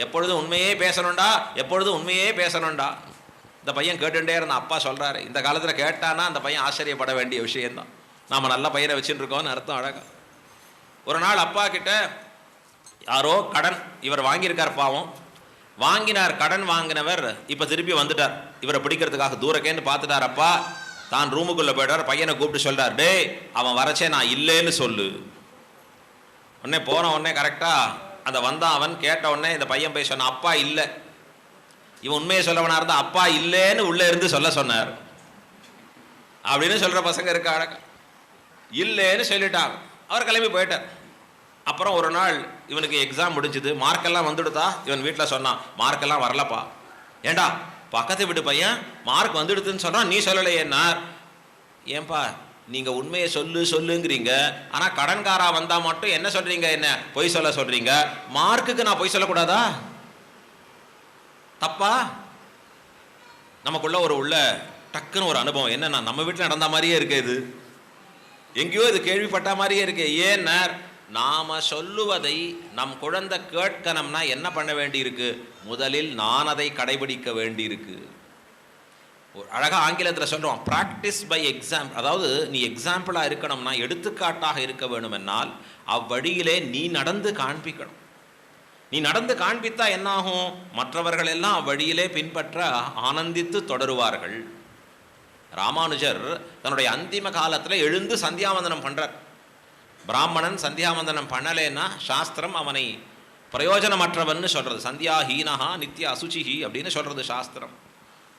எப்பொழுதும் உண்மையே பேசணும்டா, எப்பொழுதும் உண்மையே பேசணும்டா. இந்த பையன் கேட்டுட்டே இருந்தான். அப்பா சொல்கிறாரு, இந்த காலத்தில் கேட்டானா அந்த பையன் ஆச்சரியப்பட வேண்டிய விஷயந்தான். நாம் நல்ல பையனை வச்சுட்டு இருக்கோம்னு அர்த்தம். அழகா ஒரு நாள் அப்பா கிட்ட யாரோ கடன் இவர் வாங்கியிருக்கார், பாவம் வாங்கினார். கடன் வாங்கினவர் இப்போ திருப்பி வந்துட்டார். இவரை பிடிக்கிறதுக்காக தூரக்கேன்னு பார்த்துட்டார். அப்பா தான் ரூமுக்குள்ளே போய்ட்டார். பையனை கூப்பிட்டு சொல்கிறார், டே அவன் வரச்சே நான் இல்லைன்னு சொல்லு. உடனே போன உடனே கரெக்டாக அந்த வந்தான். அவன் கேட்ட உடனே இந்த பையன் போய் சொன்னான், அப்பா இல்லை. இவன் உண்மையை சொல்லவனா இருந்தால் அப்பா இல்லைன்னு உள்ளே இருந்து சொல்ல சொன்னார் அப்படின்னு சொல்கிற பசங்க இருக்க. அழகா இல்லைன்னு சொல்லிட்டான். அவர் கிளம்பி போயிட்டார். அப்புறம் ஒரு நாள் இவனுக்கு எக்ஸாம் முடிஞ்சுது, மார்க்கெல்லாம் வந்துடுதா. இவன் வீட்டில் சொன்னான், மார்க்கெல்லாம் வரலப்பா. ஏண்டா பக்கத்து வீட்டு பையன் மார்க் வந்துடுதுன்னு சொன்னான், நீ சொல்லலையேன்னா. ஏன்பா நீங்கள் உண்மையை சொல்லுங்கிறீங்க, ஆனால் கடன்காரா வந்தால் மட்டும் என்ன சொல்கிறீங்க? என்ன பொய் சொல்ல சொல்கிறீங்க? மார்க்குக்கு நான் பொய் சொல்லக்கூடாதா? தப்பா? நமக்குள்ள உள்ள டக்குன்னு ஒரு அனுபவம் என்னன்னா, நம்ம வீட்டில் நடந்த மாதிரியே இருக்கு, இது எங்கேயோ இது கேள்விப்பட்ட மாதிரியே இருக்கு. ஏன்னா நாம சொல்லுவதை நம் குழந்தை கேட்கணும்னா என்ன பண்ண வேண்டியிருக்கு? முதலில் நான் அதை கடைபிடிக்க வேண்டியிருக்கு. ஒரு அழகா ஆங்கிலத்தில் சொல்றோம், பிராக்டிஸ் பை எக்ஸாம்பிள். அதாவது நீ எக்ஸாம்பிளாக இருக்கணும்னா, எடுத்துக்காட்டாக இருக்க வேணுமென்னால் அவ்வழியிலே நீ நடந்து காண்பிக்கணும். நீ நடந்து காண்பித்தா என்னாகும்? மற்றவர்கள் எல்லாம் அவ்வழியிலே பின்பற்ற ஆனந்தித்து தொடருவார்கள். ராமானுஜர் தன்னுடைய அந்திம காலத்தில் எழுந்து சந்தியாவந்தனம் பண்றார். பிராமணன் சந்தியாவந்தனம் பண்ணலேன்னா சாஸ்திரம் அவனை பிரயோஜனமற்றவன்னு சொல்றது. சந்தியாஹீனஹா நித்திய அசுச்சிஹி அப்படின்னு சொல்றது சாஸ்திரம்.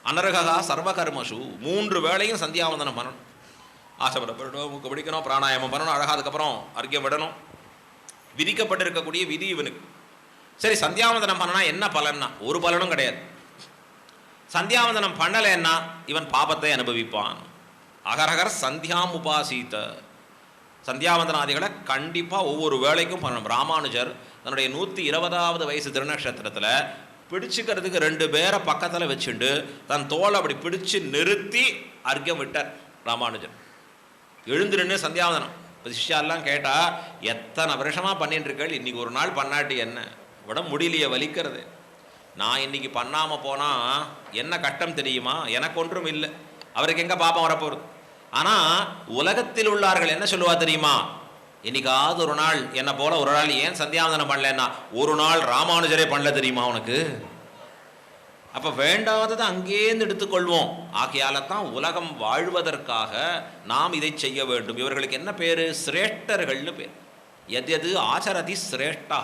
அனர்ஹா சர்வகர்மசு, 3 வேளையும் சந்தியாவந்தனம் பண்ணணும். ஆசைப்படப்படணும், மூக்கு பிடிக்கணும், பிராணாயாமம் பண்ணணும், அழகா அதுக்கப்புறம் அர்க்கியம் விடணும். விதிக்கப்பட்டிருக்கக்கூடிய விதி இவனுக்கு. சரி, சந்தியாவந்தனம் பண்ணனா என்ன பலன்னா? ஒரு பலனும் கிடையாது. சந்தியாவந்தனம் பண்ணலைன்னா இவன் பாபத்தை அனுபவிப்பான். அகரகர் சந்தியாம் உபாசீத, சந்தியாவந்தனாதிகளை கண்டிப்பாக ஒவ்வொரு வேளைக்கும் பண்ணணும். ராமானுஜர் தன்னுடைய 120வது வயசு திருநக்ஷத்திரத்தில் பிடிச்சிக்கிறதுக்கு 2 பேரை பக்கத்தில் வச்சுட்டு தன் தோலை அப்படி பிடிச்சு நிறுத்தி அர்க்கியம் விட்டார் ராமானுஜர். எழுந்து நின்று சந்தியாவந்தனம். இப்போ சிஷ்யாலாம் கேட்டால், எத்தனை வருஷமாக பண்ணிட்டு இருக்கள், இன்னைக்கு ஒரு நாள் பண்ணாட்டி என்ன? விட முடியலையே, வலிக்கிறது. நான் இன்னைக்கு பண்ணாமல் போனால் என்ன கட்டம் தெரியுமா? எனக்கு ஒன்றும் இல்லை, அவருக்கு எங்கே பாப்பம் வரப்போகுது. ஆனால் உலகத்தில் உள்ளார்கள் என்ன சொல்லுவா தெரியுமா? இன்னைக்காவது ஒரு நாள் என்னை போல ஒரு நாள் ஏன் சந்தியாவந்தனம் பண்ணலன்னா, ஒரு நாள் ராமானுஜரே பண்ணல தெரியுமா உனக்கு? அப்போ வேண்டாததை அங்கேருந்து எடுத்துக்கொள்வோம். ஆகையால தான் உலகம் வாழ்வதற்காக நாம் இதை செய்ய வேண்டும். இவர்களுக்கு என்ன பேர்? சிரேஷ்டர்கள்னு பேர். எது ஆச்சரதி சிரேஷ்டா.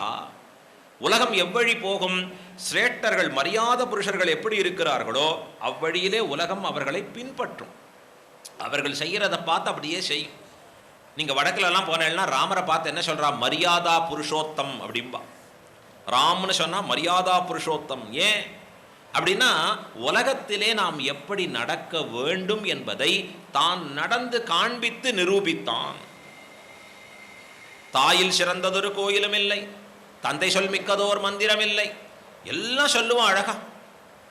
உலகம் எவ்வழி போகும்? சிரேஷ்டர்கள், மரியாத புருஷர்கள் எப்படி இருக்கிறார்களோ அவ்வழியிலே உலகம் அவர்களை பின்பற்றும். அவர்கள் செய்கிறத பார்த்து அப்படியே செய்யும். நீங்கள் வடக்குலலாம் போனேன்னா ராமரை பார்த்து என்ன சொல்கிறா? மரியாதா புருஷோத்தம் அப்படின்பா. ராம்னு சொன்னால் மரியாதா புருஷோத்தம். ஏன் அப்படின்னா, உலகத்திலே நாம் எப்படி நடக்க வேண்டும் என்பதை தான் நடந்து காண்பித்து நிரூபித்தான். தாயில் சிறந்ததொரு கோயிலும் இல்லை, தந்தை சொல் மிக்கதோர் மந்திரம் இல்லை, எல்லாம் சொல்லுவான் அழகா.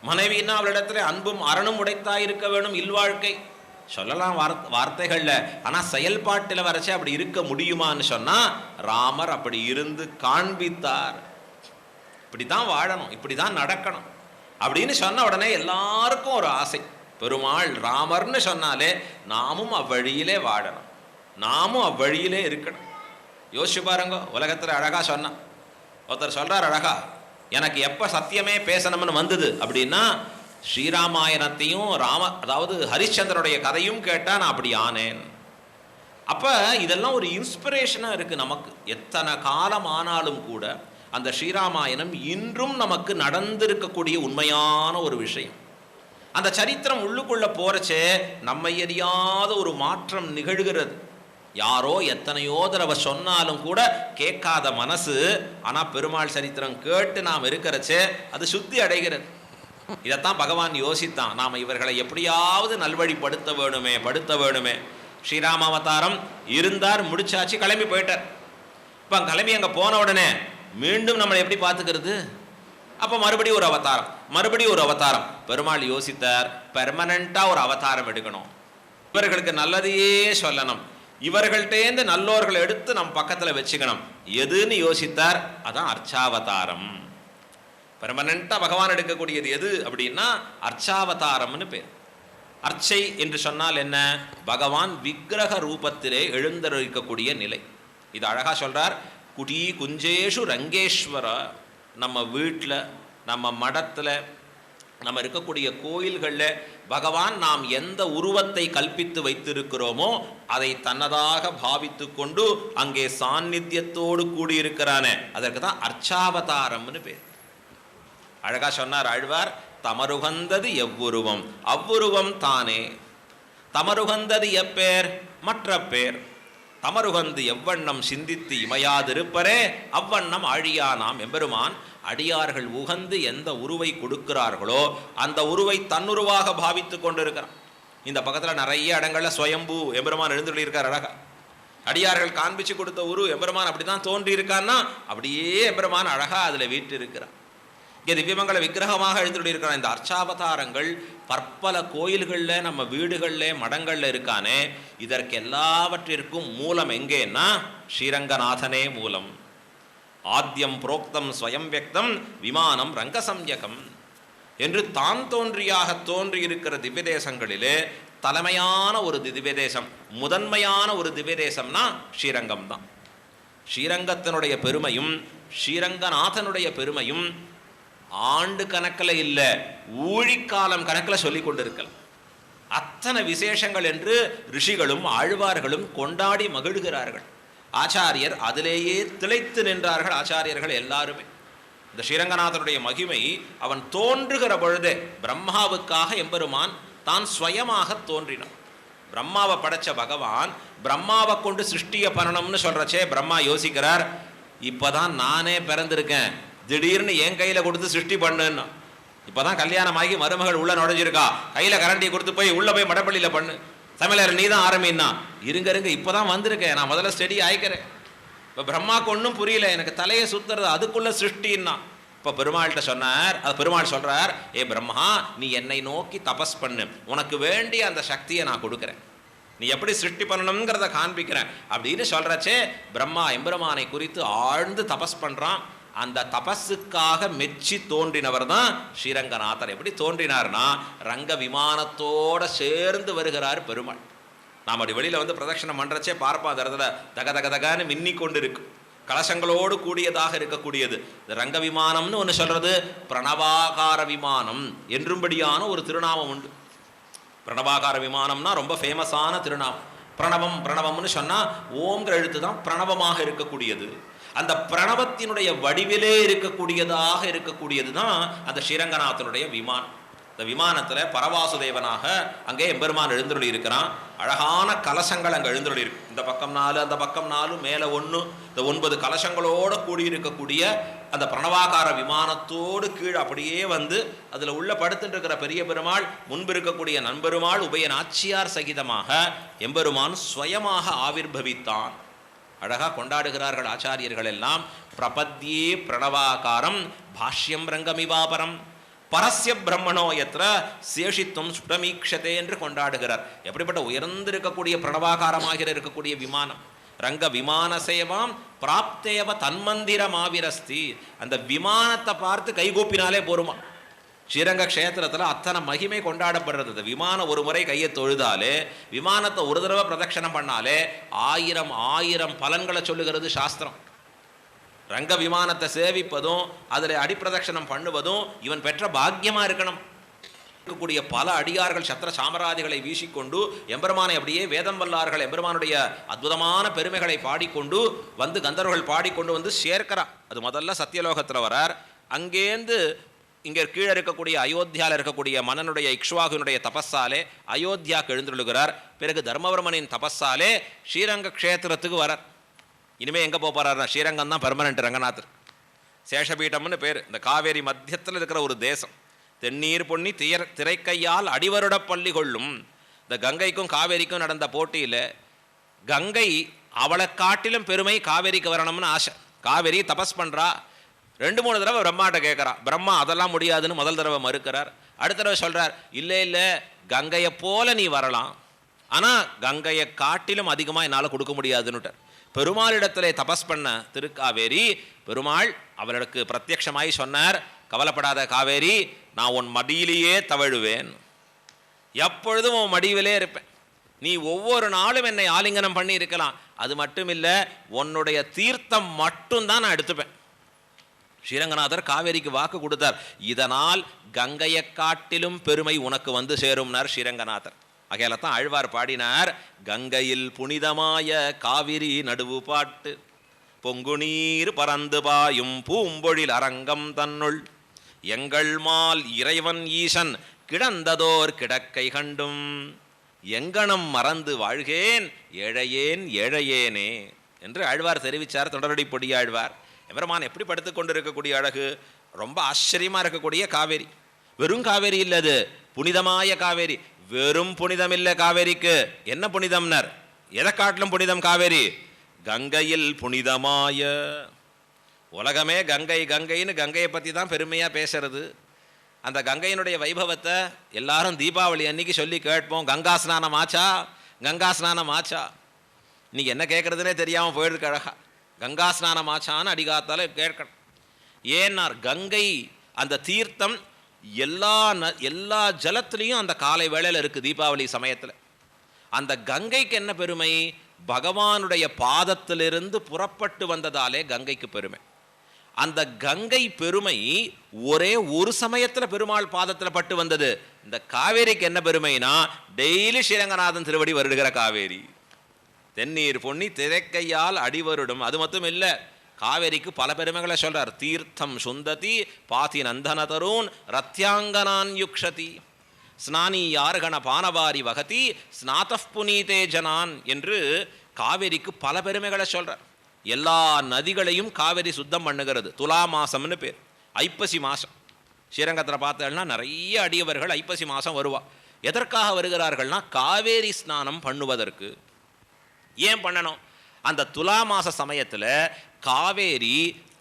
மனைவின்னா அவளிடத்துல அன்பும் அரணும் உடைத்தாயிருக்க வேணும், இல்வாழ்க்கை சொல்லலாம் வார்த்தைகள்ல. ஆனால் செயல்பாட்டில் வரைச்சு அப்படி இருக்க முடியுமான்னு சொன்னால் ராமர் அப்படி இருந்து காண்பித்தார். இப்படி தான் வாழணும், இப்படி தான் நடக்கணும் அப்படின்னு சொன்ன உடனே எல்லாருக்கும் ஒரு ஆசை. பெருமாள் ராமர்னு சொன்னாலே நாமும் அவ்வழியிலே வாழணும், நாமும் அவ்வழியிலே இருக்கணும். யோசிச்சு பாருங்க. உலகத்தில் அழகா சொன்னான் ஒருத்தர், சொல்றார் அழகா, எனக்கு எப்போ சத்தியமே பேசணும்னு வந்தது அப்படின்னா ஸ்ரீராமாயணத்தையும் அதாவது ஹரிச்சந்திரனுடைய கதையும் கேட்டால் நான் அப்படி ஆனேன். அப்போ இதெல்லாம் ஒரு இன்ஸ்பிரேஷனாக இருக்குது நமக்கு. எத்தனை காலம் ஆனாலும் கூட அந்த ஸ்ரீராமாயணம் இன்றும் நமக்கு நடந்திருக்கக்கூடிய உண்மையான ஒரு விஷயம். அந்த சரித்திரம் உள்ளுக்குள்ளே போகிறச்சே நம்மை அறியாத ஒரு மாற்றம் நிகழ்கிறது. யாரோ எத்தனையோ தடவை சொன்னாலும் கூட கேட்காத மனசு, ஆனால் பெருமாள் சரித்திரம் கேட்டு நாம் இருக்கிறச்சே அது சுத்தி அடைகிறது. இதைத்தான் பகவான் யோசித்தான், நாம் இவர்களை எப்படியாவது நல்வழிப்படுத்த வேணுமே. ஸ்ரீராம அவதாரம் இருந்தார், முடிச்சாச்சு, கிளம்பி போயிட்டார். இப்போ கிளம்பி அங்கே போன உடனே மீண்டும் நம்மளை எப்படி பார்த்துக்கிறது? அப்போ மறுபடியும் ஒரு அவதாரம். பெருமாள் யோசித்தார், பெர்மனண்ட்டாக ஒரு அவதாரம் எடுக்கணும், இவர்களுக்கு நல்லதையே சொல்லணும், இவர்கள்டேந்து நல்லோர்களை எடுத்து நம்ம பக்கத்தில் வச்சுக்கணும். எதுன்னு யோசித்தார், அதான் அர்ச்சாவதாரம். பெர்மனண்ட்டாக பகவான் எடுக்கக்கூடியது எது அப்படின்னா அர்ச்சாவதாரம்னு பேர். அர்ச்சை என்று சொன்னால் என்ன? பகவான் விக்கிரக ரூபத்திலே எழுந்தருளிக்கக்கூடிய நிலை. இது அழகா சொல்றார், குடி குஞ்சேஷு ரங்கேஸ்வர. நம்ம வீட்டில், நம்ம மடத்தில், நம்ம இருக்கக்கூடிய கோயில்களில் பகவான் நாம் எந்த உருவத்தை கல்பித்து வைத்திருக்கிறோமோ அதை தன்னதாக பாவித்து கொண்டு அங்கே சாநித்தியத்தோடு கூடியிருக்கிறானே, அதற்கு தான் அர்ச்சாவதாரம்னு பேர். அழகா சொன்னார் ஆழ்வார், தமருகந்தது எவ்வுருவம் அவ்வுருவம் தானே. தமருகந்தது எப்பேர் மற்ற பேர். தமருகந்து எவ்வண்ணம் சிந்தித்து இமையாதிருப்பரே அவ்வண்ணம் ஆழியானாம் எம்பெருமான். அடியார்கள் உகந்து எந்த உருவை கொடுக்கிறார்களோ அந்த உருவை தன்னுருவாக பாவித்து கொண்டிருக்கிறான். இந்த பக்கத்தில் நிறைய இடங்கள்ல சுயம்பு எம்பெருமான் எழுந்துள்ளிருக்கார். அழகா அடியார்கள் காண்பிச்சு கொடுத்த உரு எம்பெருமான் அப்படிதான் தோன்றி இருக்கான்னா அப்படியே எம்பெருமான் அழகா அதில் வீட்டு இருக்கிறார். இங்கே திவ்யமங்கல விக்கிரகமாக எழுந்துள்ளிருக்கிற இந்த அர்ச்சாவதாரங்கள் பற்பல கோயில்களில், நம்ம வீடுகளில், மடங்களில் இருக்கானே, இதற்கு எல்லாவற்றிற்கும் மூலம் எங்கேன்னா ஸ்ரீரங்கநாதனே மூலம். ஆத்யம் புரோக்தம் ஸ்வயம் வியக்தம் விமானம் ரங்கசம்யகம் என்று தான் தோன்றியாக தோன்றியிருக்கிற திவ்ய தேசங்களிலே தலைமையான ஒரு திவ்ய தேசம், முதன்மையான ஒரு திவ்ய தேசம்னா ஸ்ரீரங்கம் தான். ஸ்ரீரங்கத்தினுடைய பெருமையும் ஸ்ரீரங்கநாதனுடைய பெருமையும் ஆண்டு கணக்கில் இல்லை, ஊழிக்காலம் கணக்கில் சொல்லி கொண்டிருக்கலாம். அத்தனை விசேஷங்கள் என்று ரிஷிகளும் ஆழ்வார்களும் கொண்டாடி மகிழ்கிறார்கள். ஆச்சாரியர் அதிலேயே திளைத்து நின்றார்கள். ஆச்சாரியர்கள் எல்லாருமே இந்த ஸ்ரீரங்கநாதனுடைய மகிமை, அவன் தோன்றுகிற பொழுதே பிரம்மாவுக்காக எம்பெருமான் தான் ஸ்வயமாக தோன்றினான். பிரம்மாவை படைச்ச பகவான் பிரம்மாவை கொண்டு சிருஷ்டிய பண்ணணும்னு சொல்றச்சே பிரம்மா யோசிக்கிறார், இப்பதான் நானே பிறந்திருக்கேன், திடீர்னு என் கையில் கொடுத்து சிருஷ்டி பண்ணுன்னா. இப்போதான் கல்யாணமாகி மருமகள் உள்ள நுழைஞ்சிருக்கா, கையில் கரண்டியை கொடுத்து போய் உள்ள போய் மடப்பள்ளியில் பண்ணு, சமையலர் நீ தான் ஆரம்பின்னா. இருங்க இப்போதான் வந்திருக்கேன், நான் முதல்ல ஸ்டடி ஆயிக்கிறேன். இப்போ பிரம்மாவுக்கு ஒன்றும் புரியல, எனக்கு தலையை சுத்துறது, அதுக்குள்ள சிருஷ்டின்னா. இப்போ பெருமாள்கிட்ட சொன்னார், அது பெருமாள் சொல்றார், ஏ பிரம்மா, நீ என்னை நோக்கி தபஸ் பண்ணு, உனக்கு வேண்டிய அந்த சக்தியை நான் கொடுக்குறேன், நீ எப்படி சிருஷ்டி பண்ணணுங்கிறத காண்பிக்கிறேன் அப்படின்னு சொல்றச்சே பிரம்மா எம்பெருமானை குறித்து ஆழ்ந்து தபஸ் பண்றான். அந்த தபஸுக்காக மெச்சி தோன்றினவர் தான் ஸ்ரீரங்கநாதர். எப்படி தோன்றினார்னா ரங்க விமானத்தோட சேர்ந்து வருகிறார் பெருமாள். நாம் அப்படி வெளியில் வந்து பிரதட்சணம் பண்ணுறச்சே பார்ப்போம், அந்த இடத்துல தக தக தகன்னு மின்னி கொண்டு இருக்கும், கலசங்களோடு கூடியதாக இருக்கக்கூடியது. ரங்க விமானம்னு ஒன்று சொல்றது, பிரணவாகார விமானம் என்றும்படியான ஒரு திருநாமம் உண்டு. பிரணவாகார விமானம்னா ரொம்ப ஃபேமஸான திருநாமம். பிரணவம்னு சொன்னால் ஓங்கிற எழுத்து தான் பிரணவமாக இருக்கக்கூடியது. அந்த பிரணவத்தினுடைய வடிவிலே இருக்கக்கூடியது தான் அந்த ஸ்ரீரங்கநாதனுடைய விமானம். இந்த விமானத்தில் பரவாசுதேவனாக அங்கே எம்பெருமான் எழுந்தருளி இருக்கிறான். அழகான கலசங்கள் அங்கே எழுந்தருளி இருக்கு. இந்த பக்கம் 4, அந்த பக்கம் 4, மேலே 1, இந்த 9 கலசங்களோடு கூடியிருக்கக்கூடிய அந்த பிரணவாகார விமானத்தோடு கீழே அப்படியே வந்து அதில் உள்ள படுத்துட்டு இருக்கிற பெரிய பெருமாள், முன்பு இருக்கக்கூடிய நண்பெருமாள், உபய நாச்சியார் சகிதமாக எம்பெருமான் ஸ்வயமாக ஆவிர்பவித்தான். அழகாக கொண்டாடுகிறார்கள் ஆச்சாரியர்கள் எல்லாம். பிரபத்யே பிரணவாகாரம் பாஷ்யம் ரங்கமிவாபரம் பரஸ்ய பிரம்மணோ எத்திர சேஷித்துவம் சுடமீக்ஷதே என்று கொண்டாடுகிறார். எப்படிப்பட்ட உயர்ந்திருக்கக்கூடிய பிரணவாகாரமாக இருக்கக்கூடிய விமானம். ரங்க விமான சேவாம் பிராப்தேவ தன்மந்திரம் ஆவிரஸ்தி. அந்த விமானத்தை பார்த்து கைகூப்பினாலே போருமா. ஸ்ரீரங்க க்ஷேத்திரத்தில் அத்தனை மகிமை கொண்டாடப்படுறது. விமானம் ஒரு முறை கையை தொழுதாலே, விமானத்தை ஒரு தடவை பிரதட்சணம் பண்ணாலே 1000 பலன்களை சொல்லுகிறது சாஸ்திரம். ரங்க விமானத்தை சேவிப்பதும் அதில் அடிப்பிரதட்சணம் பண்ணுவதும் இவன் பெற்ற பாக்கியமாக இருக்கணும். இருக்கக்கூடிய பல அடியார்கள் சத்திர சாமராதிகளை வீசிக்கொண்டு எம்பெருமானை அப்படியே வேதம் வல்லார்கள் எம்பெருமானுடைய அற்புதமான பெருமைகளை பாடிக்கொண்டு வந்து கந்தர்வர்கள் பாடிக்கொண்டு வந்து சேர்க்கிறா. அது முதல்ல சத்தியலோகத்தில் வரார். அங்கேருந்து இங்கே கீழே இருக்கக்கூடிய அயோத்தியாவில் இருக்கக்கூடிய மன்னனுடைய இக்ஷ்வாகுனுடைய தபஸாலே அயோத்தியாவுக்கு எழுந்துள்ளுகிறார். பிறகு தர்மவர்மனின் தபஸாலே ஸ்ரீரங்க க்ஷேத்திரத்துக்கு வரார். இனிமேல் எங்கே போகிறாருன்னா ஸ்ரீரங்கம் தான் பெர்மனண்ட் ரங்கநாதர். சேஷபீட்டம்னு பேர். இந்த காவேரி மத்தியத்தில் இருக்கிற ஒரு தேசம். தென்னீர் பொன்னி திரைக்கையால் அடிவருட பள்ளி கொள்ளும். இந்த கங்கைக்கும் காவேரிக்கும் நடந்த போட்டியில் கங்கை அவளை காட்டிலும் பெருமை காவேரிக்கு வரணும்னு ஆசை. காவேரி தபஸ் பண்ணுறா. 2-3 தடவை பிரம்மாட்ட கேட்குறா. பிரம்மா அதெல்லாம் முடியாதுன்னு முதல் தடவை மறுக்கிறார். அடுத்த தடவை சொல்கிறார், இல்லை கங்கையை போல நீ வரலாம், ஆனால் கங்கையை காட்டிலும் அதிகமாக என்னால் கொடுக்க முடியாதுன்னுட்டார். பெருமாளிடத்திலே தபஸ் பண்ண திருக்காவேரி பெருமாள் அவளுக்கு பிரத்யட்சமாய் சொன்னார், கவலைப்படாத காவேரி, நான் உன் மடியிலேயே தவழுவேன், எப்பொழுதும் உன் மடியிலே இருப்பேன், நீ ஒவ்வொரு நாளும் என்னை ஆலிங்கனம் பண்ணி இருக்கலாம், அது மட்டும் இல்லை உன்னுடைய தீர்த்தம் மட்டும்தான் நான் எடுத்துப்பேன். ஸ்ரீரங்கநாதர் காவேரிக்கு வாக்கு கொடுத்தார். இதனால் கங்கையை காட்டிலும் பெருமை உனக்கு வந்து சேரும்னார் ஸ்ரீரங்கநாதர். அகையில தான் ஆழ்வார் பாடினார், கங்கையில் புனிதமாய காவிரி நடுவு பாட்டு பொங்குநீர் பறந்து பாயும் பூம்பொழில் அரங்கம் தன்னுள் எங்கள் மால் இறைவன் ஈசன் கிடந்ததோர் கிடக்கை கண்டும் எங்கனம் மறந்து வாழ்கேன் ஏழையேன் ஏழையேனே என்று ஆழ்வார் தெரிவித்தார். தொடரடி பொடியாழ்வார். எவரமான் எப்படி படுத்து கொண்டு இருக்கக்கூடிய அழகு, ரொம்ப ஆச்சரியமாக இருக்கக்கூடிய காவேரி. வெறும் காவேரி இல்லது, புனிதமாய காவேரி. வெறும் புனிதம் இல்லை காவேரிக்கு. என்ன புனிதம்னர்? எதை காட்டிலும் புனிதம் காவேரி? கங்கையில் புனிதமாய. உலகமே கங்கை கங்கைன்னு கங்கையை பற்றி தான் பெருமையாக பேசுறது. அந்த கங்கையினுடைய வைபவத்தை எல்லாரும் தீபாவளி அன்னைக்கு சொல்லி கேட்போம். கங்கா ஸ்நானம் ஆச்சா, கங்கா ஸ்நானம் ஆச்சா. இன்னைக்கு என்ன கேட்குறதுனே தெரியாமல் போயிருக்கு அழகா. கங்கா ஸ்நானம் ஆச்சான்னு அடிகாத்தால கேட்கணும். ஏன்னார் கங்கை அந்த தீர்த்தம் எல்லா ஜலத்துலேயும் அந்த காலை வேளையில் இருக்குது. தீபாவளி சமயத்தில் அந்த கங்கைக்கு என்ன பெருமை? பகவானுடைய பாதத்திலிருந்து புறப்பட்டு வந்ததாலே கங்கைக்கு பெருமை. அந்த கங்கை பெருமை ஒரே ஒரு சமயத்தில் பெருமாள் பாதத்தில் பட்டு வந்தது. இந்த காவேரிக்கு என்ன பெருமைனா, டெய்லி ஸ்ரீரங்கநாதன் திருவடி வருடுகிற காவேரி. தென்னீர் பொன்னி திரைக்கையால் அடிவருடும். அது மட்டும் இல்லை, காவேரிக்கு பல பெருமைகளை சொல்றார். தீர்த்தம் சுந்ததி பாதி நந்தன தருண் ரத்யாங்கனான் யுக்ஷதி ஸ்நானி யார்கண பானவாரி வகதி ஸ்நாத புனீதே ஜனான் என்று காவேரிக்கு பல பெருமைகளை சொல்றார். எல்லா நதிகளையும் காவேரி சுத்தம் பண்ணுகிறது. துலா மாசம்னு பேர். ஐப்பசி மாதம் ஸ்ரீரங்கத்தில் பார்த்தேன்னா நிறைய அடியவர்கள் ஐப்பசி மாதம் வருவா. எதற்காக வருகிறார்கள்னா காவேரி ஸ்நானம் பண்ணுவதற்கு. ஏன் பண்ணணும்? அந்த துலா மாச சமயத்தில் காவேரி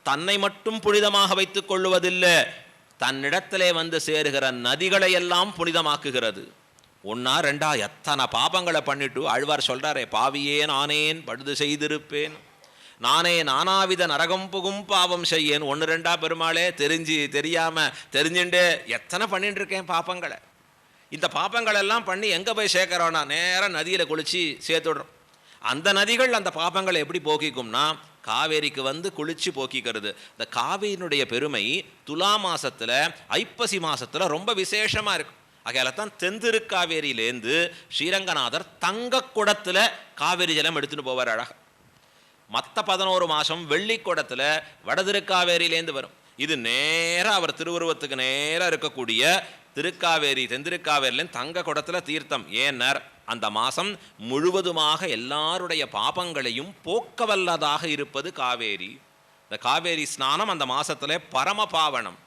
தன்னை மட்டும் புனிதமாக வைத்துக் கொள்ளுவதில்லை, தன்னிடத்திலே வந்து சேருகிற நதிகளை எல்லாம் புனிதமாக்குகிறது. 1 2 எத்தனை பாபங்களை பண்ணிட்டு ஆழ்வார் சொல்றாரே, பாவியே நானேன் படுது செய்திருப்பேன், நானே நானாவித நரகம் புகும் பாவம் செய்யேன். 1 2 பெருமாளே, தெரியாமல் தெரிஞ்சுட்டு எத்தனை பண்ணிட்டு இருக்கேன் பாப்பங்களை. இந்த பாப்பங்களெல்லாம் பண்ணி எங்கே போய் சேர்க்குறோன்னா நேராக நதியில் குளித்து சேர்த்துடுறோம். அந்த நதிகள் அந்த பாப்பங்களை எப்படி போக்கிக்கும்னா காவேரிக்கு வந்து குளிச்சு போக்கிக்கிறது. இந்த காவேரியினுடைய பெருமை துலா மாசத்தில் ஐப்பசி மாசத்தில் ரொம்ப விசேஷமாக இருக்கும். ஆகையால தான் தென்திருக்காவேரியிலேருந்து ஸ்ரீரங்கநாதர் தங்க குடத்தில் காவேரி ஜலம் எடுத்துகிட்டு போவார் அழகாக. மற்ற 11 மாதம் வெள்ளி குடத்தில் வடதிருக்காவேரியிலேருந்து வரும். இது நேராக அவர் திருவுருவத்துக்கு நேராக இருக்கக்கூடிய திருக்காவேரி தென்திருக்காவேரிலேருந்து தங்க குடத்தில் தீர்த்தம். ஏன்னர் அந்த மாதம் முழுவதுமாக எல்லாருடைய பாபங்களையும் போக்க வல்லதாக இருப்பது காவேரி. இந்த காவேரி ஸ்நானம் அந்த மாதத்தில் பரம பாவனம்.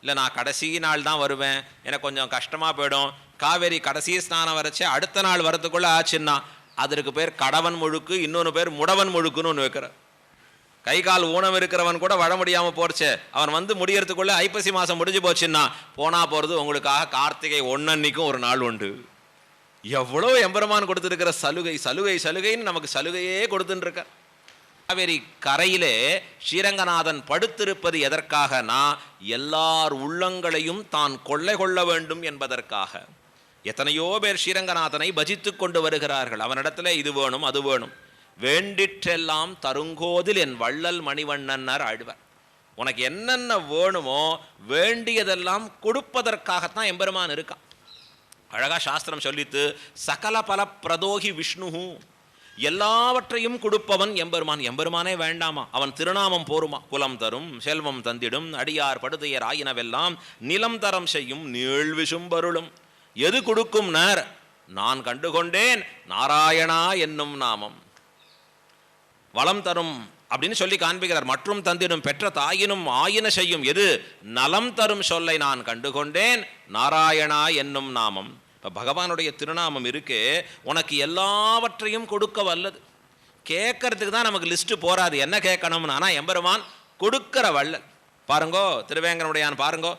இல்லை நான் கடைசி நாள் தான் வருவேன், எனக்கு கொஞ்சம் கஷ்டமாக போயிடும், காவேரி கடைசி ஸ்நானம் வரைச்சே அடுத்த நாள் வரத்துக்குள்ளே ஆச்சுன்னா அதற்கு பேர் கடவன் முழுக்கு, இன்னொன்று பேர் முடவன் முழுக்குன்னு ஒன்று வைக்கிறார். கை கால் ஊனம் இருக்கிறவன் கூட வர முடியாமல் போச்சு, அவன் வந்து முடியறதுக்குள்ளே ஐப்பசி மாதம் முடிஞ்சு போச்சுன்னா போனா போகிறது உங்களுக்காக கார்த்திகை 1 அன்னைக்கும் ஒரு நாள் உண்டு. எவ்வளோ எம்பெருமான் கொடுத்துருக்கிற சலுகைன்னு நமக்கு சலுகையே கொடுத்துட்டுருக்க. காவேரி கரையிலே ஸ்ரீரங்கநாதன் படுத்திருப்பது எதற்காகனா எல்லார் உள்ளங்களையும் தான் கொள்ளை கொள்ள வேண்டும் என்பதற்காக. எத்தனையோ பேர் ஸ்ரீரங்கநாதனை பஜித்து கொண்டு வருகிறார்கள். அவனிடத்துல இது வேணும் அது வேணும். வேண்டிற்றெல்லாம் தருங்கோதில் என் வள்ளல் மணிவண்ணன்னர் ஆழ்வார். உனக்கு என்னென்ன வேணுமோ வேண்டியதெல்லாம் கொடுப்பதற்காகத்தான் எம்பெருமான் இருக்கான். அழகா சாஸ்திரம் சொல்லித்து சகல பல பிரதோகி விஷ்ணு, எல்லாவற்றையும் கொடுப்பவன் எம்பெருமான். எம்பெருமானே வேண்டாமா, அவன் திருநாமம் போருமா. குலம் தரும் செல்வம் தந்திடும் அடியார் படுதையர் ஆயினவெல்லாம் நிலம் தரம் செய்யும் நீள் விசும்பருளும். எது கொடுக்கும் நேர் நான் கண்டுகொண்டேன் நாராயணா என்னும் நாமம். வளம் தரும் அப்படின்னு சொல்லி காண்பிக்கிறார். மற்றும் தந்திடும் பெற்ற தாயினும் ஆயின செய்யும் எது நலம் தரும் சொல்லை நான் கண்டுகொண்டேன் நாராயணா என்னும் நாமம். இப்போ பகவானுடைய திருநாமம் இருக்கு, உனக்கு எல்லாவற்றையும் கொடுக்க வல்லது. கேட்கறதுக்கு தான் நமக்கு லிஸ்ட்டு போராது, என்ன கேட்கணும்னு. ஆனால் எம்பெருமான் கொடுக்கிற வல்லல். பாருங்கோ திருவேங்கனுடையான் பாருங்கோ,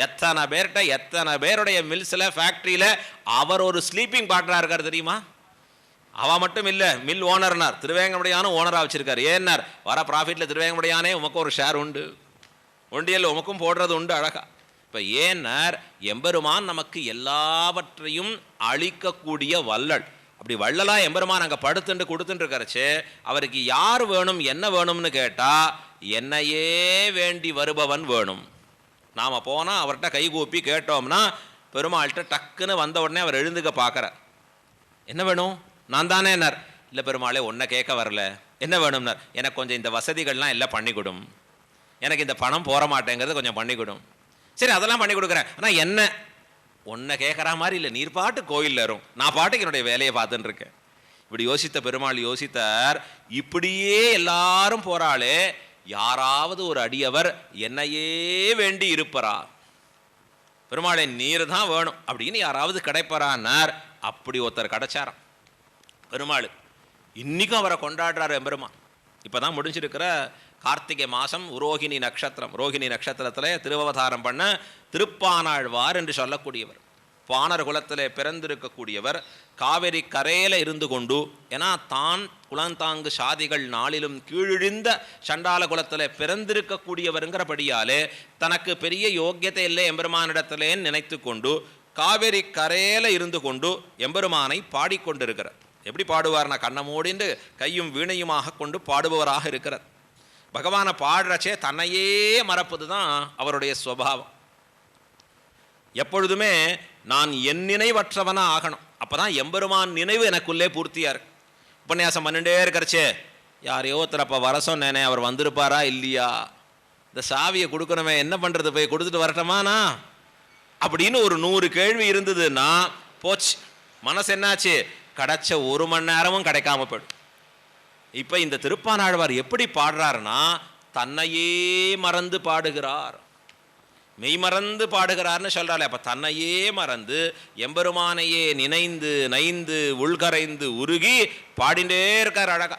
எத்தனை பேர்கிட்ட எத்தனை பேருடைய மில்ஸில் ஃபேக்ட்ரியில் அவர் ஒரு ஸ்லீப்பிங் பார்ட்னராக இருக்கார் தெரியுமா. அவன் மட்டும் இல்லை, மில் ஓனர்னார் திருவேங்கமுடையானும் ஓனராக வச்சிருக்காரு. ஏன்னார் வர ப்ராஃபிட்டில் திருவேங்கமுடையானே உமக்கும் ஒரு ஷேர் உண்டு, ஒண்டியல் உமக்கும் போடுறது உண்டு அழகா. இப்போ ஏன்னார் எம்பெருமான் நமக்கு எல்லாவற்றையும் அழிக்கக்கூடிய வள்ளல். அப்படி வள்ளலாக எம்பெருமான் அங்கே படுத்துட்டு கொடுத்துட்டு இருக்கிறச்சு அவருக்கு யார் வேணும் என்ன வேணும்னு கேட்டால் என்னையே வேண்டி வருபவன் வேணும். நாம் போனால் அவர்கிட்ட கைகூப்பி கேட்டோம்னா பெருமாள்கிட்ட டக்குன்னு வந்த உடனே அவர் எழுந்துக்க பார்க்குறார். என்ன வேணும்? நான் தானே என்னார். இல்லை பெருமாளே ஒன்றை கேட்க வரல, என்ன வேணும்னார். எனக்கு கொஞ்சம் இந்த வசதிகள்லாம் எல்லாம் பண்ணிக்கொடும், எனக்கு இந்த பணம் போற மாட்டேங்கிறது கொஞ்சம் பண்ணிக்கொடும். சரி அதெல்லாம் பண்ணி கொடுக்குறேன், ஆனால் என்ன ஒன்றை கேட்குற மாதிரி இல்லை, நீர் பாட்டு கோயிலில் வரும், நான் பாட்டுக்கு என்னுடைய வேலையை பார்த்துன்னு இருக்கேன். இப்படி யோசித்த பெருமாள் யோசித்தார், இப்படியே எல்லாரும் போறாளே யாராவது ஒரு அடியவர் என்னையே வேண்டி இருப்பரா, பெருமாளை நீர் தான் வேணும் அப்படின்னு யாராவது கிடைப்பறான்னார். அப்படி ஒருத்தர் கிடைச்சாராம் பெருமாள். இன்றைக்கும் அவரை கொண்டாடுறார் எம்பெருமான். இப்போ தான் முடிஞ்சிருக்கிற கார்த்திகை மாதம் ரோகிணி நட்சத்திரம். ரோகிணி நட்சத்திரத்தில் திருவவதாரம் பண்ண திருப்பானாழ்வார் என்று சொல்லக்கூடியவர், பாணர் குலத்தில் பிறந்திருக்கக்கூடியவர், காவிரி கரையில் இருந்து கொண்டு, ஏன்னா தான் குலந்தாங்கு சாதிகள் நாளிலும் கீழிழிந்த சண்டால குலத்தில் பிறந்திருக்கக்கூடியவருங்கிறபடியாலே தனக்கு பெரிய யோக்கியத்தை இல்லை எம்பெருமானிடத்திலேன்னு நினைத்து கொண்டு காவிரி கரையில் இருந்து கொண்டு எம்பெருமானை பாடிக்கொண்டிருக்கிறார். எப்படி பாடுவார்னா கண்ணை மூடிண்டு கையும் வீணையுமாக கொண்டு பாடுபவராக இருக்கிறார். பகவானை பாடுறச்சே தன்னையே மறப்பது தான் அவருடைய சுபாவம். எப்பொழுதுமே நான் என் நினைவற்றவனா ஆகணும், அப்போ தான் எம்பெருமான் நினைவு எனக்குள்ளே பூர்த்தியாக இருக்கு. உபன்யாசம் பண்ணிட்டே இருக்கிறச்சே யாரையோ ஒருத்தர் அப்போ வர சொன்னேனே அவர் வந்திருப்பாரா இல்லையா, இந்த சாவியை கொடுக்கணுமே என்ன பண்ணுறது, போய் கொடுத்துட்டு வரட்டோமாண்ணா அப்படின்னு ஒரு 100 கேள்வி இருந்ததுன்னா போச்சு, மனசு என்னாச்சு, கிடைச்ச 1 மணி நேரமும் கிடைக்காம போயிடும். இப்போ இந்த திருப்பானாழ்வார் எப்படி பாடுறாருன்னா தன்னையே மறந்து பாடுகிறார், மெய் மறந்து பாடுகிறார்னு சொல்கிறாள். அப்போ தன்னையே மறந்து எம்பெருமானையே நினைந்து நைந்து உள்கரைந்து உருகி பாடிண்டே இருக்கார் அழகா.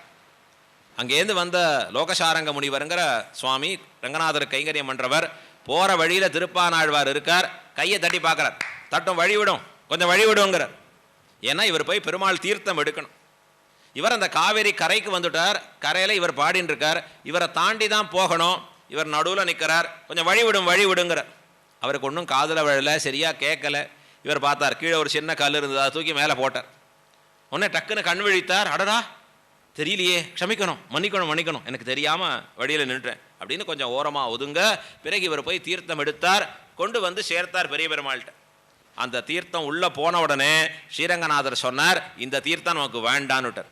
அங்கேருந்து வந்த லோகசாரங்க முனிவருங்கிற சுவாமி ரங்கநாதர் கைங்கரியம் பண்ணுறவர் போகிற வழியில் திருப்பானாழ்வார் இருக்கார், கையை தட்டி பார்க்குறார், தட்டும் வழிவிடும் கொஞ்சம் வழிவிடுங்கிறார். ஏன்னா இவர் போய் பெருமாள் தீர்த்தம் எடுக்கணும். இவர் அந்த காவேரி கரைக்கு வந்துட்டார், கரையில் இவர் பாடின்னு இருக்கார், இவரை தாண்டி தான் போகணும், இவர் நடுவில் நிற்கிறார், கொஞ்சம் வழி விடுங்கிறார். அவருக்கு ஒன்றும் காதில் விழலை, சரியாக கேட்கல. இவர் பார்த்தார், கீழே ஒரு சின்ன கல் இருந்தது, அதை தூக்கி மேலே போட்டார். உடனே டக்குன்னு கண் விழித்தார், அடடா தெரியலையே, க்ஷமிக்கணும் மன்னிக்கணும், எனக்கு தெரியாமல் வழியில் நின்றுட்டேன் அப்படின்னு கொஞ்சம் ஓரமாக ஒதுங்க. பிறகு இவர் போய் தீர்த்தம் எடுத்தார், கொண்டு வந்து சேர்த்தார் பெரிய பெருமாள்கிட்ட. அந்த தீர்த்தம் உள்ளே போன உடனே ஸ்ரீரங்கநாதர் சொன்னார், இந்த தீர்த்தம் நமக்கு வேண்டான்னுட்டார்.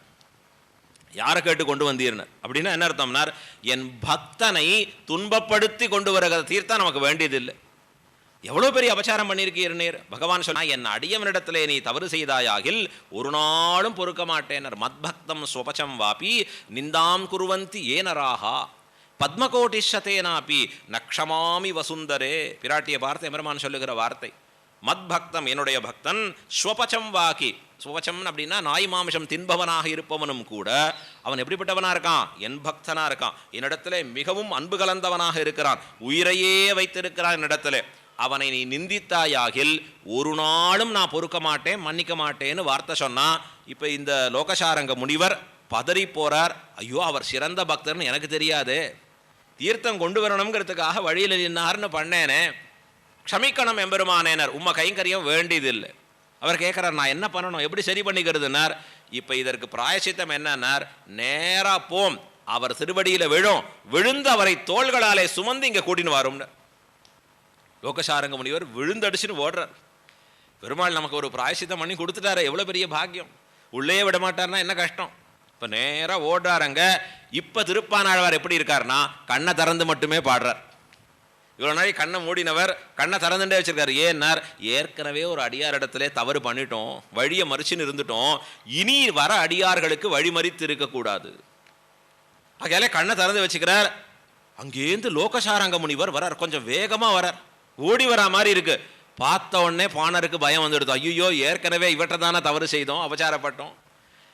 யாரை கேட்டு கொண்டு வந்தீர்னர் அப்படின்னா என்ன அர்த்தம்னார், என் பக்தனை துன்பப்படுத்தி கொண்டு வருகிற தீர்த்தம் நமக்கு வேண்டியதில்லை. எவ்வளோ பெரிய அபச்சாரம் பண்ணியிருக்கீர் நீர். பகவான் சொன்னா, என் அடியவனிடத்திலே நீ தவறு செய்தாயாகில் ஒரு நாளும் பொறுக்க மாட்டேனர். மத்பக்தம் ஸ்வபச்சம் வாபி நிந்தாம் குருவந்தி ஏனராகா பத்மகோட்டிஷதேனாபி நக்ஷமாமி வசுந்தரே. பிராட்டிய வார்த்தை எம்பெருமான் சொல்லுகிற வார்த்தை. மத்பக்தம் என்னுடைய பக்தன், ஸ்வபச்சம் வாக்கி, ஸ்வபச்சம் அப்படின்னா நாய் மாமிசம் தின்பவனாக இருப்பவனும் கூட அவன் எப்படிப்பட்டவனாக இருக்கான், என் பக்தனாக இருக்கான், என்னிடத்துல மிகவும் அன்பு கலந்தவனாக இருக்கிறான், உயிரையே வைத்திருக்கிறான் என்னிடத்துல. அவனை நீ நிந்தித்தாயாகில் ஒரு நாளும் நான் பொறுக்க மாட்டேன் மன்னிக்க மாட்டேன்னு வார்த்தை சொன்னான். இப்போ இந்த லோகசாரங்க முனிவர் பதறி போறார். ஐயோ, அவர் சிறந்த பக்தர்னு எனக்கு தெரியாதே, தீர்த்தம் கொண்டு வரணுங்கிறதுக்காக வழியில் நின்னார்னு பண்ணேனே, க்ஷமிக்கணும் எம்பெருமானேனர், உம்மை கைங்கரியம் வேண்டியதில்லை. அவர் கேட்குறார், நான் என்ன பண்ணணும், எப்படி சரி பண்ணிக்கிறதுனார். இப்போ இதற்கு பிராயசித்தம் என்னன்னார், நேராக போம், அவர் திருவடியில் விழுந்து அவரை தோள்களாலே சுமந்து இங்கே கூட்டின்னு வரும். லோகசாரங்க முனிவர் விழுந்தடிச்சுன்னு ஓடுறார். பெருமாள் நமக்கு ஒரு பிராயசித்தம் பண்ணி கொடுத்துட்டாரு, எவ்வளோ பெரிய பாக்கியம். உள்ளே விட மாட்டார்னா என்ன கஷ்டம். இப்போ நேராக ஓடுறாருங்க. இப்போ திருப்பானாழ்வார் எப்படி இருக்காருன்னா கண்ணை திறந்து மட்டுமே பாடுறார். இவ்வளோ நாள் கண்ணை மூடினவர் கண்ணை திறந்துட்டே வச்சிருக்காரு. ஏன்னார், ஏற்கனவே ஒரு அடியார் இடத்துல தவறு பண்ணிட்டோம், வழியை மறிச்சுன்னு இருந்துட்டோம், இனி வர அடியார்களுக்கு வழிமறித்து இருக்கக்கூடாது. ஆகையால கண்ணை திறந்து வச்சுக்கிறார். அங்கேருந்து லோகசாரங்க முனிவர் வரார், கொஞ்சம் வேகமாக வரார், ஓடி வரா மாதிரி இருக்கு. பார்த்த உடனே பாணருக்கு பயம் வந்துடுது. ஐயோ, ஏற்கனவே இவற்றை தானே தவறு செய்தோம், அபச்சாரப்பட்டோம்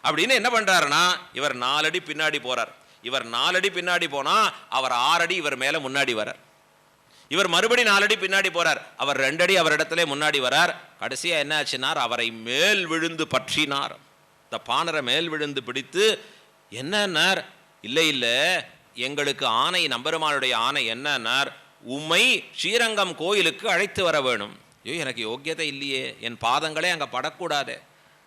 அப்படின்னு என்ன பண்ணுறாருன்னா, இவர் 4 அடி பின்னாடி போகிறார். இவர் 4 அடி பின்னாடி போனால் அவர் 6 அடி இவர் மேலே முன்னாடி வரார். இவர் மறுபடி 4 அடி பின்னாடி போகிறார். அவர் 2 அடி அவர் இடத்துல முன்னாடி வரார். கடைசியாக என்ன ஆச்சுனார், அவரை மேல் விழுந்து பற்றினார். இந்த பாணரை மேல் விழுந்து பிடித்து என்னன்னார், இல்லை இல்லை, எங்களுக்கு ஆணை, நம்பெருமானுடைய ஆணை என்னன்னார், உம்மை ஸ்ரீரங்கம் கோயிலுக்கு அழைத்து வர வேணும். ஐயோ, எனக்கு யோக்கியதை இல்லையே, என் பாதங்களே அங்கே படக்கூடாது.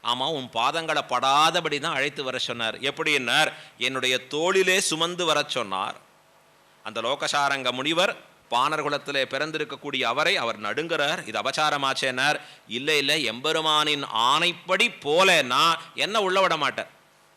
ஆமாம், உன் பாதங்களை படாதபடி தான் அழைத்து வர சொன்னார். எப்படின்னார், என்னுடைய தோளிலே சுமந்து வர சொன்னார். அந்த லோகசாரங்க முனிவர் பாணர் குலத்திலே பிறந்திருக்கக்கூடிய அவரை அவர் நடுங்கிறார். இது அபச்சாரமாச்சேனார். இல்லை இல்லை, எம்பெருமானின் ஆணைப்படி போலன்னா என்ன உள்ள விட மாட்டார்,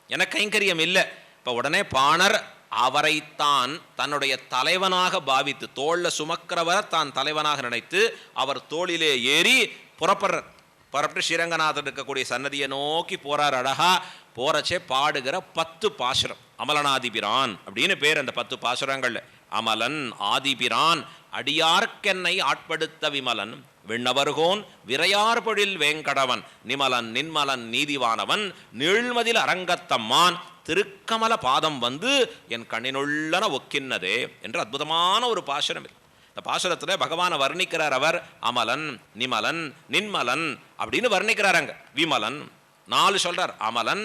எனக்கு கைங்கரியம் இல்லை. இப்போ உடனே பாணர் அவரைத்தான் தன்னுடைய தலைவனாக பாவித்து, தோளில் சுமக்கிறவரை தான் தலைவனாக நினைத்து அவர் தோளிலே ஏறி புறப்பட்டு ஸ்ரீரங்கநாதர் இருக்கக்கூடிய சன்னதியை நோக்கி போறார். அழகா போறச்சே பாடுகிற 10 பாசுரம், அமலனாதிபிரான் அப்படின்னு பேர். அந்த 10 பாசுரங்கள், அமலன் ஆதிபிரான் அடியார்க்கென்னை ஆட்படுத்த விமலன், விண்ணவர்கோன் விரையார் பொழில் வேங்கடவன், நிமலன் நின்மலன் நீதிவானவன், நீழ்மதில் அரங்கத்தம்மான், திருக்கமல பாதம் வந்து என் கண்ணினுள்ளன ஒக்கின்னதே என்று அற்புதமான ஒரு பாசுரம். இந்த பாசுரத்தில் பகவானை வர்ணிக்கிறார். அவர் அமலன் நிமலன் நின்மலன் அப்படின்னு வர்ணிக்கிறார். அங்க விமலன் 4 சொல்றார், அமலன்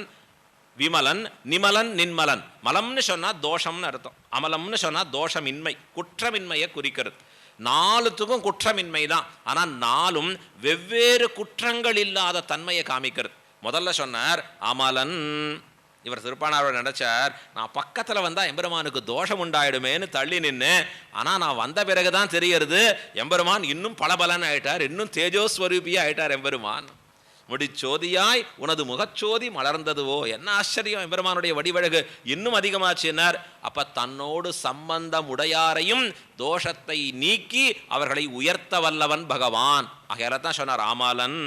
விமலன் நிமலன் நின்மலன். மலம்னு சொன்னா தோஷம்னு அர்த்தம், அமலம்னு சொன்னா தோஷமின்மை, குற்றமின்மையை குறிக்கிறது. 4த்துக்கும் குற்றமின்மை தான், ஆனால் 4ம் வெவ்வேறு குற்றங்கள் இல்லாத தன்மையை காமிக்கிறது. முதல்ல சொன்னார் அமலன், இவர் திருப்பானாழ்வார் நினைச்சார், நான் பக்கத்தில் வந்தால் எம்பெருமானுக்கு தோஷம் உண்டாயிடுமேன்னு தள்ளி நின்று, ஆனால் நான் வந்த பிறகு தான் தெரியறது எம்பெருமான் இன்னும் பலபலன் ஆயிட்டார், இன்னும் தேஜோஸ்வரூபியாக ஆயிட்டார் எம்பெருமான். முடிச்சோதியாய் உனது முகச்சோதி மலர்ந்ததுவோ, என்ன ஆச்சரியம், எம்பெருமானுடைய வடிவழகு இன்னும் அதிகமாச்சினார். அப்போ தன்னோடு சம்பந்தம் உடையாரையும் தோஷத்தை நீக்கி அவர்களை உயர்த்த வல்லவன் பகவான். ஆகையால தான் சொன்னார் அமலன்.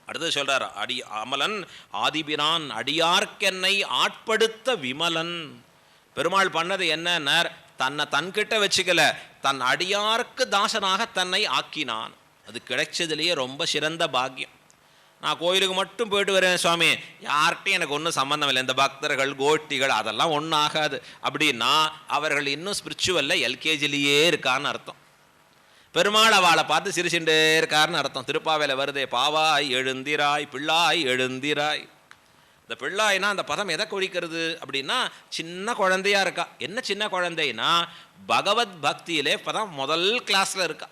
அடுத்து சொல்றார், அமலன் ஆதிபிரான் அடியார்க்கென்னை ஆட்படுத்த விமலன். பெருமாள் பண்ணது என்னன்னார், தன்னை தன்கிட்ட வச்சுக்கல, தன் அடியார்க்கு தாசனாக தன்னை ஆக்கினான். அது கிடைச்சதுலேயே ரொம்ப சிறந்த பாக்கியம். நான் கோயிலுக்கு மட்டும் போயிட்டு வரேன் சுவாமி, யார்கிட்டையும் எனக்கு ஒன்றும் சம்மந்தம் இல்லை, இந்த பக்தர்கள் கோஷ்டிகள் அதெல்லாம் ஒன்றும் ஆகாது அப்படின்னா அவர்கள் இன்னும் ஸ்பிரிச்சுவலில் எல்கேஜிலேயே இருக்கான்னு அர்த்தம். பெருமாள் அவளை பார்த்து சிரிச்சுட்டே இருக்காருன்னு அர்த்தம். திருப்பாவையில் வருதே, பாவாய் எழுந்திராய் பிள்ளாய் எழுந்திராய். இந்த பிள்ளாய்னா அந்த பதம் எதை குறிக்கிறது அப்படின்னா, சின்ன குழந்தையா இருக்கா. என்ன சின்ன குழந்தைன்னா, பகவத் பக்தியிலே பதம் முதல் கிளாஸில் இருக்கா.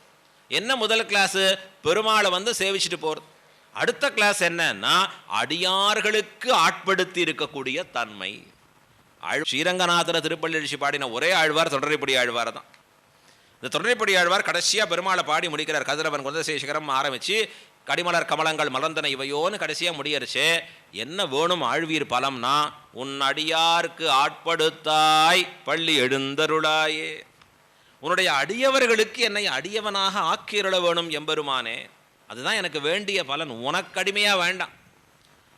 என்ன முதல் கிளாஸு? பெருமாளை வந்து சேவிச்சுட்டு போகிறது. அடுத்த கிளாஸ் என்னன்னா, அடியார்களுக்கு ஆட்படுத்தி இருக்கக்கூடிய தன்மை. ஸ்ரீரங்கநாதர திருப்பள்ளி எழுச்சி பாடின ஒரே ஆழ்வார் தொடரைப்படி ஆழ்வார் தான். இந்த தொடரைப்படி ஆழ்வார் கடைசியாக பெருமாளை பாடி முடிக்கிறார். கதிரவன் குந்தசேகரம் ஆரம்பித்து கடிமலர் கமலங்கள் மலர்ந்தன இவையோன்னு கடைசியாக முடியரிச்சு. என்ன வேணும் ஆழ்வீர் பலம்னா, உன் அடியார்க்கு ஆட்படுத்தாய் பள்ளி எழுந்தருளாயே, உன்னுடைய அடியவர்களுக்கு என்னை அடியவனாக ஆக்கிரள வேணும் எம்பெருமானே, அதுதான் எனக்கு வேண்டிய பலன், உனக்கு அடிமையாக வேண்டாம்.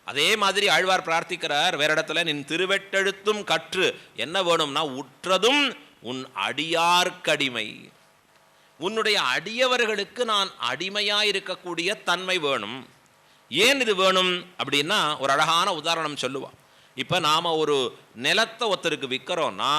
அதே மாதிரி ஆழ்வார் பிரார்த்திக்கிறார் வேற இடத்துல, நின் திருவெட்டெழுத்தும் கற்று என்ன வேணும்னா, உற்றதும் உன் அடியார்க்கடிமை, உன்னுடைய அடியவர்களுக்கு நான் அடிமையாக இருக்கக்கூடிய தன்மை வேணும். ஏன் இது வேணும் அப்படின்னா, ஒரு அழகான உதாரணம் சொல்லுவான். இப்போ நாம் ஒரு நிலத்தை ஒருத்தருக்கு விற்கிறோன்னா,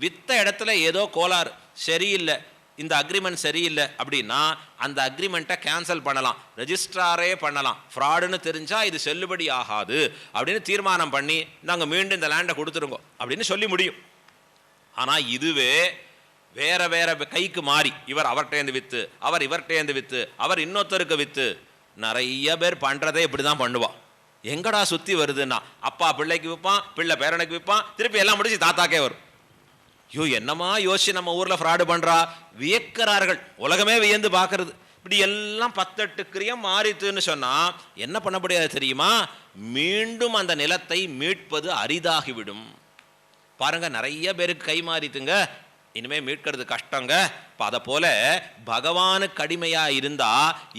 விற்ற இடத்துல ஏதோ கோளாறு சரியில்லை, இந்த அக்ரிமெண்ட் சரியில்லை அப்படின்னா அந்த அக்ரிமெண்ட்டை கேன்சல் பண்ணலாம், ரெஜிஸ்ட்ராரே பண்ணலாம். ஃப்ராடுன்னு தெரிஞ்சால் இது செல்லுபடி ஆகாது அப்படின்னு தீர்மானம் பண்ணி நாங்கள் மீண்டும் இந்த லேண்டை கொடுத்துருங்கோ அப்படின்னு சொல்லி முடியும். ஆனால் இதுவே வேற வேற கைக்கு மாறி இவர் அவர்கிட்டேருந்து விற்று, அவர் இவர்கிட்டேருந்து விற்று, அவர் இன்னொருத்தருக்கு விற்று, நிறைய பேர் பண்ணுறதே இப்படி தான் பண்ணுவான். எங்கடா சுற்றி வருதுன்னா அப்பா பிள்ளைக்கு விற்பான், பிள்ளை பேரனுக்கு விற்பான், திருப்பி எல்லாம் முடிச்சு தாத்தாக்கே வரும். ஐயோ என்னமா யோசிச்சு நம்ம ஊரில் ஃப்ராடு பண்ணுறா, வியக்கிறார்கள், உலகமே வியந்து பார்க்கறது. இப்படி எல்லாம் 10-8 கிரியம் மாறித்துன்னு சொன்னால் என்ன பண்ண முடியாது தெரியுமா? மீண்டும் அந்த நிலத்தை மீட்பது அரிதாகிவிடும். பாருங்க, நிறைய பேருக்கு கை மாறித்துங்க, இனிமேல் மீட்கிறது கஷ்டங்க. இப்போ அதை போல பகவானுக்கு அடிமையாக இருந்தா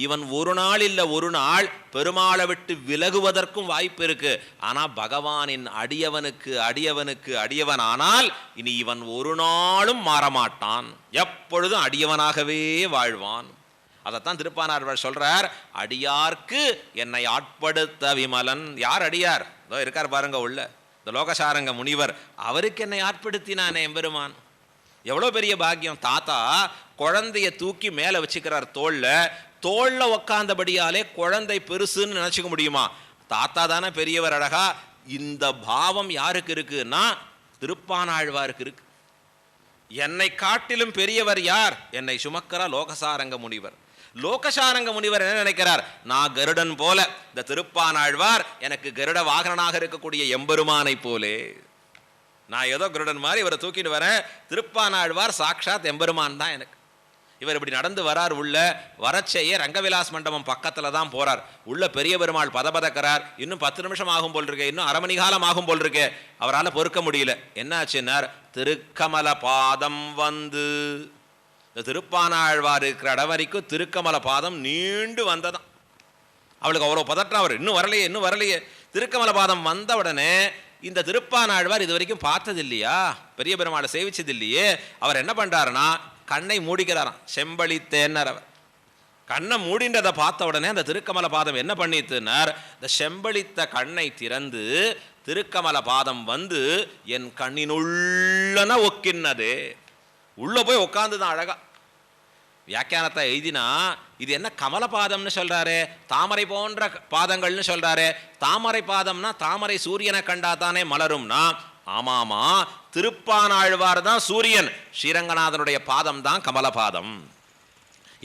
இவன் ஒரு நாள் இல்லை ஒரு நாள் பெருமாளை விட்டு விலகுவதற்கும் வாய்ப்பு இருக்கு. ஆனால் பகவானின் அடியவன் ஆனால் இனி இவன் ஒரு நாளும் மாறமாட்டான், எப்பொழுதும் அடியவனாகவே வாழ்வான். அதைத்தான் திருப்பானாழ்வார் சொல்றார், அடியார்க்கு என்னை ஆட்படுத்த விமலன். யார் அடியார்? இதோ இருக்கார் பாருங்க உள்ள, இந்த லோகசாரங்க முனிவர், அவருக்கு என்னை ஆட்படுத்தினானே எம்பெருமான். எவ்வளோ பெரிய பாக்கியம். தாத்தா குழந்தைய தூக்கி மேலே வச்சுக்கிறார் தோளில் உக்காந்தபடியாலே குழந்தை பெருசுன்னு நினச்சிக்க முடியுமா? தாத்தா தானே பெரியவர். அழகா இந்த பாவம் யாருக்கு இருக்குன்னா திருப்பானாழ்வாருக்கு இருக்கு. என்னை காட்டிலும் பெரியவர் யார்? என்னை சுமக்கிறா லோகசாரங்க முனிவர். லோகசாரங்க முனிவர் என்ன நினைக்கிறார்? நான் கருடன் போல, இந்த திருப்பானாழ்வார் எனக்கு கருட வாகனனாக இருக்கக்கூடிய எம்பெருமானை போலே. நான் ஏதோ கருடன் மாதிரி இவரை தூக்கிட்டு வரேன், திருப்பானாழ்வார் சாக்ஷாத் எம்பெருமான் தான் எனக்கு. இவர் இப்படி நடந்து வரார். உள்ள வரச்செய்ய ரங்கவிலாஸ் மண்டபம் பக்கத்தில் தான் போறார். உள்ள பெரிய பெருமாள் பதபதக்கிறார். இன்னும் 10 நிமிஷம் ஆகும் போல் இருக்கு, இன்னும் 1/2 மணி காலம் ஆகும் போல் இருக்கு. அவரால் பொறுக்க முடியல. என்ன ஆச்சுன்னார், திருக்கமல பாதம் வந்து, இந்த திருப்பானாழ்வார் இருக்கிற இடம் வரைக்கும் திருக்கமல பாதம் நீண்டு வந்ததான். அவளுக்கு அவ்வளோ பதற்றம். அவர் இன்னும் வரலையே. திருக்கமல பாதம் வந்த உடனே இந்த திருப்பானாழ்வார் இது வரைக்கும் பார்த்தது இல்லையா, பெரிய பெருமாளை சேவிச்சது இல்லையே. அவர் என்ன பண்றாருன்னா கண்ணை மூடிக்கிறாராம். செம்பளித்தேன்னர் அவர். கண்ணை மூடின்றதை பார்த்த உடனே அந்த திருக்கமல பாதம் என்ன பண்ணித்துனார், இந்த செம்பளித்த கண்ணை திறந்து திருக்கமல பாதம் வந்து என் கண்ணினுள்ளன ஒக்கின்னது. உள்ள போய் உட்காந்துதான் அழகா. வியாக்கியானத்தை எழுதினா இது என்ன கமலபாதம்னு சொல்றாரு, தாமரை போன்ற பாதங்கள்னு சொல்றாரு. தாமரை பாதம்னா தாமரை சூரியனை கண்டா தானே மலரும்னா, ஆமாமா திருப்பானாழ்வார் தான் சூரியன், ஸ்ரீரங்கநாதனுடைய பாதம் தான் கமலபாதம்.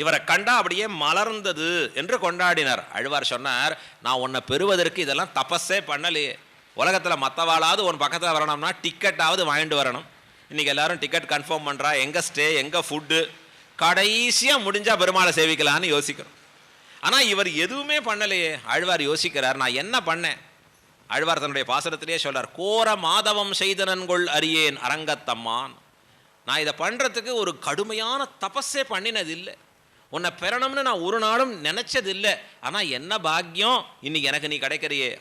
இவரை கண்டா அப்படியே மலர்ந்தது என்று கொண்டாடினார். ஆழ்வார் சொன்னார், நான் உன்னை பெறுவதற்கு இதெல்லாம் தபஸே பண்ணலையே. உலகத்தில் மற்றவாளாவது உன் பக்கத்தில் வரணும்னா டிக்கெட்டாவது வாங்கிட்டு வரணும். இன்னைக்கு எல்லாரும் டிக்கெட் கன்ஃபார்ம் பண்ணுறா, எங்கே ஸ்டே, எங்கே ஃபுட்டு, கடைசியாக முடிஞ்சா பெருமாளை சேவிக்கலான்னு யோசிக்கிறோம். ஆனால் இவர் எதுவுமே பண்ணலையே. ஆழ்வார் யோசிக்கிறார், நான் என்ன பண்ணேன்? ஆழ்வார் தன்னுடைய பாசனத்திலேயே சொல்றார், கோர மாதவம் செய்தனன்கொள் அறியேன் அரங்கத்தம்மான். நான் இதை பண்ணுறதுக்கு ஒரு கடுமையான தபஸே பண்ணினதில்லை, உன்னை பெறணும்னு நான் ஒரு நாளும் நினச்சதில்லை. ஆனால் என்ன பாக்கியம் இன்னைக்கு எனக்கு நீ கிடைக்கிறியே.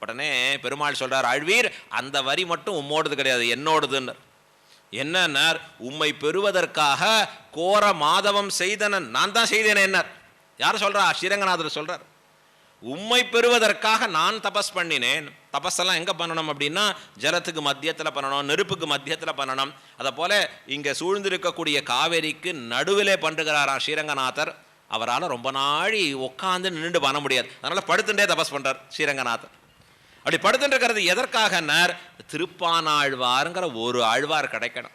உடனே பெருமாள் சொல்கிறார், ஆழ்வீர் அந்த வரி மட்டும் உம்மோடது கிடையாது, என்னோடதுன்னு. என்னன்னார், உம்மை பெறுவதற்காக கோர மாதவம் செய்தனன், நான் தான் செய்தேன். என்ன யார் சொல்கிறா? ஸ்ரீரங்கநாதர் சொல்கிறார், உம்மை பெறுவதற்காக நான் தபஸ் பண்ணினேன். தபஸெல்லாம் எங்கே பண்ணணும் அப்படின்னா ஜலத்துக்கு மத்தியத்தில் பண்ணணும், நெருப்புக்கு மத்தியத்தில் பண்ணணும். அதை போல் இங்கே சூழ்ந்திருக்கக்கூடிய காவேரிக்கு நடுவிலே பண்ணுகிறாராம் ஸ்ரீரங்கநாதர். அவரால் ரொம்ப நாழி உட்காந்து நின்று பண்ண முடியாது, அதனால் படுத்துட்டே தபஸ் பண்ணுறார் ஸ்ரீரங்கநாதர். அப்படி படுத்துட்டு இருக்கிறது எதற்காகன்னார், திருப்பானாழ்வாருங்கிற ஒரு ஆழ்வார் கிடைக்கணும்.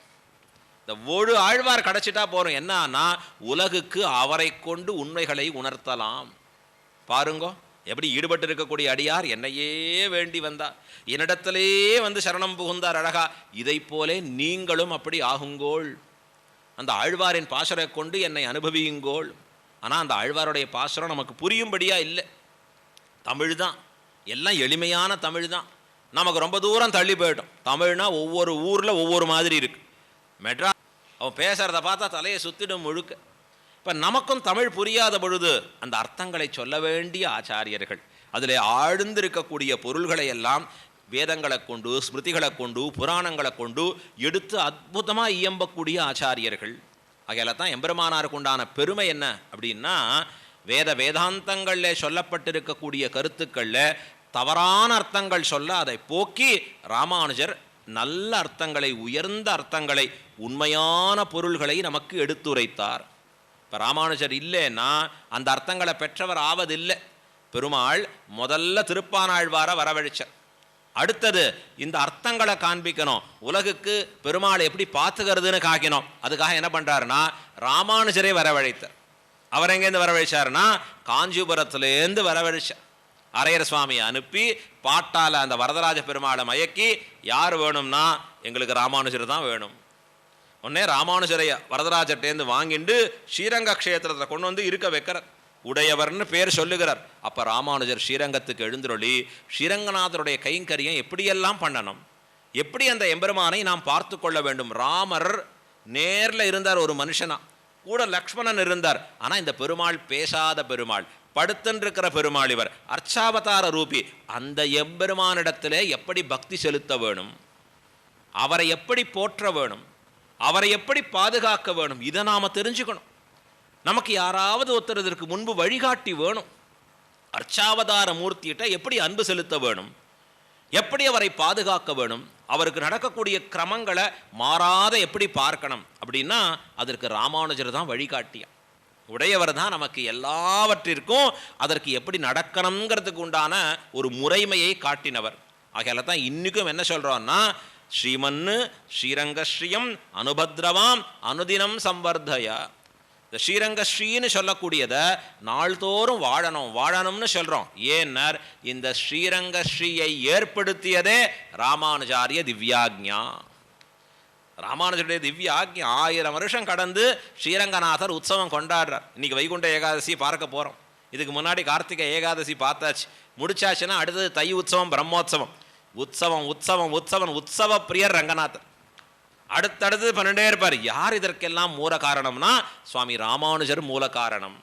இந்த ஒரு ஆழ்வார் கிடைச்சிட்டா போகிறோம். என்னன்னா உலகுக்கு அவரை கொண்டு உண்மைகளை உணர்த்தலாம். பாருங்கோ எப்படி ஈடுபட்டு இருக்கக்கூடிய அடியார் என்னையே வேண்டி வந்தார், என்னிடத்திலே வந்து சரணம் புகுந்தார் அழகா. இதை போலே நீங்களும் அப்படி ஆகுங்கோள், அந்த ஆழ்வாரின் பாசுரை கொண்டு என்னை அனுபவியுங்கோள். ஆனால் அந்த ஆழ்வாருடைய பாசுரம் நமக்கு புரியும்படியா இல்லை. தமிழ் தான், எல்லாம் எளிமையான தமிழ் தான். நமக்கு ரொம்ப தூரம் தள்ளி போயிட்டோம். தமிழ்னா ஒவ்வொரு ஊரில் ஒவ்வொரு மாதிரி இருக்கு. மெட்ராஸ் அவன் பேசுகிறத பார்த்தா தலையை சுற்றிடும் முழுக்க. இப்போ நமக்கும் தமிழ் புரியாத பொழுது அந்த அர்த்தங்களை சொல்ல வேண்டிய ஆச்சாரியர்கள், அதில் ஆழ்ந்திருக்கக்கூடிய பொருள்களை எல்லாம் வேதங்களை கொண்டு, ஸ்மிருதிகளை கொண்டு, புராணங்களை கொண்டு எடுத்து அற்புதமாக இயம்பக்கூடிய ஆச்சாரியர்கள். ஆகையால தான் எம்பெருமானாருக்கு உண்டான பெருமை என்ன அப்படின்னா, வேதாந்தங்களில் சொல்லப்பட்டிருக்கக்கூடிய கருத்துக்களில் தவறான அர்த்தங்கள் சொல்ல அதை போக்கி ராமானுஜர் நல்ல அர்த்தங்களை, உயர்ந்த அர்த்தங்களை, உண்மையான பொருள்களை நமக்கு எடுத்துரைத்தார். இப்போ ராமானுஜர் இல்லைன்னா அந்த அர்த்தங்களை பெற்றவர் ஆவதில்லை. பெருமாள் முதல்ல திருப்பானாழ்வாரை வரவழைச்சார். அடுத்தது இந்த அர்த்தங்களை காண்பிக்கணும், உலகுக்கு பெருமாளை எப்படி பார்த்துக்கிறதுன்னு காக்கணும். அதுக்காக என்ன பண்ணுறாருன்னா ராமானுஜரை வரவழைத்தார். அவர் எங்கேருந்து வரவழைச்சாருன்னா காஞ்சிபுரத்துலேருந்து வரவழைச்சார். அரையர் சுவாமியை அனுப்பி பாட்டால் அந்த வரதராஜ பெருமாளை மயக்கி, யார் வேணும்னா எங்களுக்கு ராமானுஜர் தான் வேணும். உடனே ராமானுஜரை வரதராஜர்டேந்து வாங்கிட்டு ஸ்ரீரங்க க்ஷேத்திரத்தில் கொண்டு வந்து இருக்க வைக்கிறார். உடையவர்னு பேர் சொல்லுகிறார். அப்போ ராமானுஜர் ஸ்ரீரங்கத்துக்கு எழுந்துருளி ஸ்ரீரங்கநாதருடைய கைங்கரியம் எப்படியெல்லாம் பண்ணணும், எப்படி அந்த எம்பெருமானை நாம் பார்த்து கொள்ள வேண்டும். ராமர் நேரில் இருந்தார் ஒரு மனுஷனா, கூட லக்ஷ்மணன் இருந்தார். ஆனால் இந்த பெருமாள் பேசாத பெருமாள், படுத்துன்றிருக்கிற பெருமாள், இவர் அர்ச்சாவதார ரூபி. அந்த எம்பெருமானிடத்தில் எப்படி பக்தி செலுத்த வேணும், அவரை எப்படி போற்ற வேணும், அவரை எப்படி பாதுகாக்க வேணும், இதை நாம் தெரிஞ்சுக்கணும். நமக்கு யாராவது ஒருத்தர் இதற்கு முன்பு வழிகாட்டி வேணும். அர்ச்சாவதார மூர்த்தியிட்ட எப்படி அன்பு செலுத்த வேணும், எப்படி அவரை பாதுகாக்க வேணும், அவருக்கு நடக்கக்கூடிய கிரமங்களை மாறாத எப்படி பார்க்கணும் அப்படின்னா அதற்கு ராமானுஜர் தான் வழிகாட்டியா. உடையவர் தான் நமக்கு எல்லாவற்றிற்கும் அதற்கு எப்படி நடக்கணுங்கிறதுக்கு உண்டான ஒரு முறைமையை காட்டினவர். ஆகையால தான் இன்றைக்கும் என்ன சொல்கிறோன்னா, ஸ்ரீமன்னு ஸ்ரீரங்கஸ்ரீயம் அனுபத்ரவாம் அனுதினம் சம்வர்தயா. இந்த ஸ்ரீரங்கஸ்ரீன்னு சொல்லக்கூடியதை நாள்தோறும் வாழணும்னு சொல்கிறோம். ஏன்னர் இந்த ஸ்ரீரங்கஸ்ரீயை ஏற்படுத்தியதே ராமானுஜாரிய திவ்யாக்ஞா. ராமானுஜருடைய திவ்ய ஆக்ஞா 1000 வருஷம் கடந்து ஸ்ரீரங்கநாதர் உற்சவம் கொண்டாடுறார். இன்றைக்கி வைகுண்ட ஏகாதசி பார்க்க போகிறோம். இதுக்கு முன்னாடி கார்த்திகை ஏகாதசி பார்த்தாச்சு, முடிச்சாச்சுன்னா அடுத்தது தை உற்சவம், பிரம்மோற்சவம். உற்சவ பிரியர் ரங்கநாதர். அடுத்தடுத்து 12 இருப்பார். யார் இதற்கெல்லாம் மூல காரணம்னா சுவாமி ராமானுஜர் மூல காரணம்.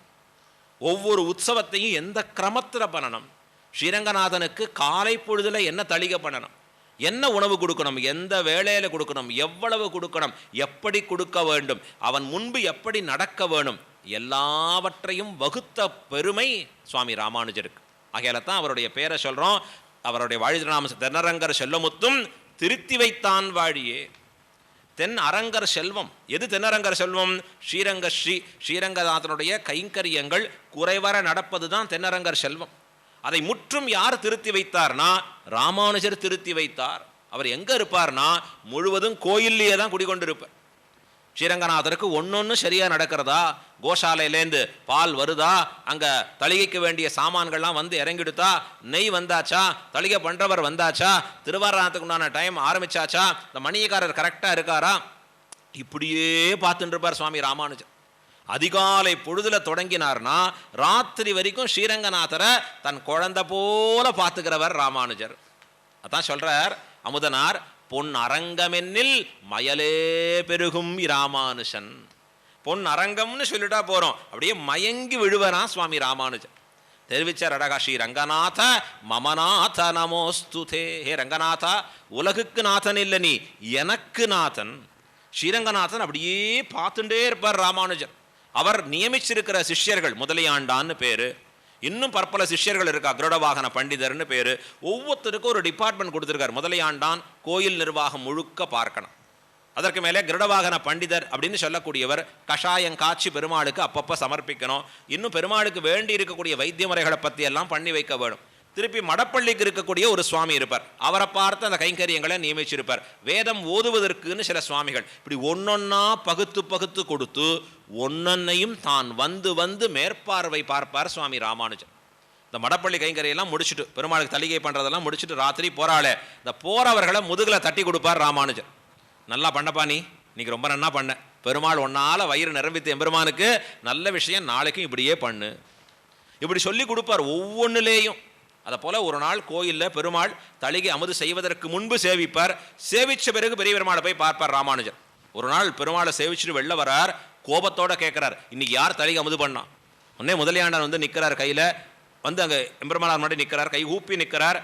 ஒவ்வொரு உற்சவத்தையும் எந்த கிரமத்தில் பண்ணணும், ஸ்ரீரங்கநாதனுக்கு காலை பொழுதுல என்ன தளிகை பண்ணணும், என்ன உணவு கொடுக்கணும், எந்த வேளையில் கொடுக்கணும், எவ்வளவு கொடுக்கணும், எப்படி கொடுக்க வேண்டும், அவன் முன்பு எப்படி நடக்க வேணும், எல்லாவற்றையும் வகுத்த பெருமை சுவாமி ராமானுஜருக்கு. ஆகையால தான் அவருடைய பேரை சொல்கிறோம். அவருடைய வாழிதிருநாம தென்னரங்கர் செல்லமுத்தும் திருத்தி வைத்தான் வாழியே. தென் அரங்கர் செல்வம். எது தென்னரங்கர் செல்வம்? ஸ்ரீரங்கநாதனுடைய கைங்கரியங்கள் குறைவர நடப்பது தான் தென்னரங்கர் செல்வம். அதை முற்றும் யார் திருத்தி வைத்தார்னா ராமானுஜர் திருத்தி வைத்தார். அவர் எங்கே இருப்பார்னா முழுவதும் கோயில்லையே தான் குடிக்கொண்டிருப்பார். ஸ்ரீரங்கநாதருக்கு ஒன்னொன்று சரியாக நடக்கிறதா, கோஷாலையிலேருந்து பால் வருதா, அங்கே தளிகைக்கு வேண்டிய சாமான்கள்லாம் வந்து இறங்கிடுதா, நெய் வந்தாச்சா, தளிகை பண்ணுறவர் வந்தாச்சா, திருவாரணத்துக்கு உண்டான டைம் ஆரம்பிச்சாச்சா, இந்த மணியக்காரர் கரெக்டாக இருக்காரா, இப்படியே பார்த்துட்டு இருப்பார் சுவாமி ராமானுஜர். அதிகாலை பொழுதுல தொடங்கினார்னா ராத்திரி வரைக்கும் ஸ்ரீரங்கநாதரை தன் குழந்தை போல பார்த்துக்கிறவர் ராமானுஜர். அதான் சொல்றார் அமுதனார், பொன் அரங்கமென்னில் மயலே பெருகும் இராமானுஷன். பொன் அரங்கம்னு சொல்லிட்டா போறோம், அப்படியே மயங்கி விழுவனா சுவாமி ராமானுஜர். தெரிவிச்சார் அழகா, ஸ்ரீ ரங்கநாத மமநாத நமோஸ்துதே. ஹே ரங்கநாதா, உலகுக்கு நாதன் இல்லை, நீ எனக்கு நாதன். ஸ்ரீரங்கநாதன் அப்படியே பார்த்துட்டே இருப்பார் ராமானுஜர். அவர் நியமிச்சிருக்கிற சிஷ்யர்கள் முதலியாண்டான்னு பேரு, இன்னும் பற்பல சிஷ்யர்கள் இருக்கா, கருடவாகன பண்டிதர்னு பேரு. ஒவ்வொருத்தருக்கும் ஒரு டிபார்ட்மெண்ட் கொடுத்துருக்கார். முதலியாண்டான் கோயில் நிர்வாகம் முழுக்க பார்க்கணும். அதற்கு மேலே கருடவாகன பண்டிதர் அப்படின்னு சொல்லக்கூடியவர் கஷாயம் காய்ச்சி பெருமாளுக்கு அப்பப்போ சமர்ப்பிக்கணும். இன்னும் பெருமாளுக்கு வேண்டி இருக்கக்கூடிய வைத்திய முறைகளை பற்றி எல்லாம் பண்ணி வைக்க வேணும். திருப்பி மடப்பள்ளிக்கு இருக்கக்கூடிய ஒரு சுவாமி இருப்பார், அவரை பார்த்து அந்த கைங்கரியங்களை நியமிச்சிருப்பார். வேதம் ஓதுவதற்குன்னு சில சுவாமிகள். இப்படி ஒன்னொன்னா பகுத்து கொடுத்து ஒன்னொன்னையும் தான் வந்து மேற்பார்வை பார்ப்பார் சுவாமி ராமானுஜர். இந்த மடப்பள்ளி கைங்கரியெல்லாம் முடிச்சுட்டு பெருமாளுக்கு தளிகை பண்ணுறதெல்லாம் முடிச்சுட்டு ராத்திரி போகிறாளே, இந்த போகிறவர்களை முதுகில் தட்டி கொடுப்பார் ராமானுஜர். நல்லா பண்ணப்பா, நீ இன்னைக்கு ரொம்ப நன்னா பண்ண, பெருமாள் ஒன்னால் வயிறு நிரம்பித்த எம்பெருமானுக்கு நல்ல விஷயம், நாளைக்கும் இப்படியே பண்ணு, இப்படி சொல்லி கொடுப்பார் ஒவ்வொன்றுலேயும். அதை போல் ஒரு நாள் கோயிலில் பெருமாள் தளிகை அமுது செய்வதற்கு முன்பு சேவிப்பார். சேவித்த பிறகு பெரிய பெருமாளை போய் பார்ப்பார் ராமானுஜர். ஒரு நாள் பெருமாளை சேவிச்சுட்டு வெளில வரார், கோபத்தோடு கேட்குறார், இன்னைக்கு யார் தளிகை அமுது பண்ணான்? உடனே முதலியாண்டான் வந்து நிற்கிறார், கையில் வந்து அங்கே எம்பெருமானார் முன்னாடி நிற்கிறார், கை ஊப்பி நிற்கிறார்.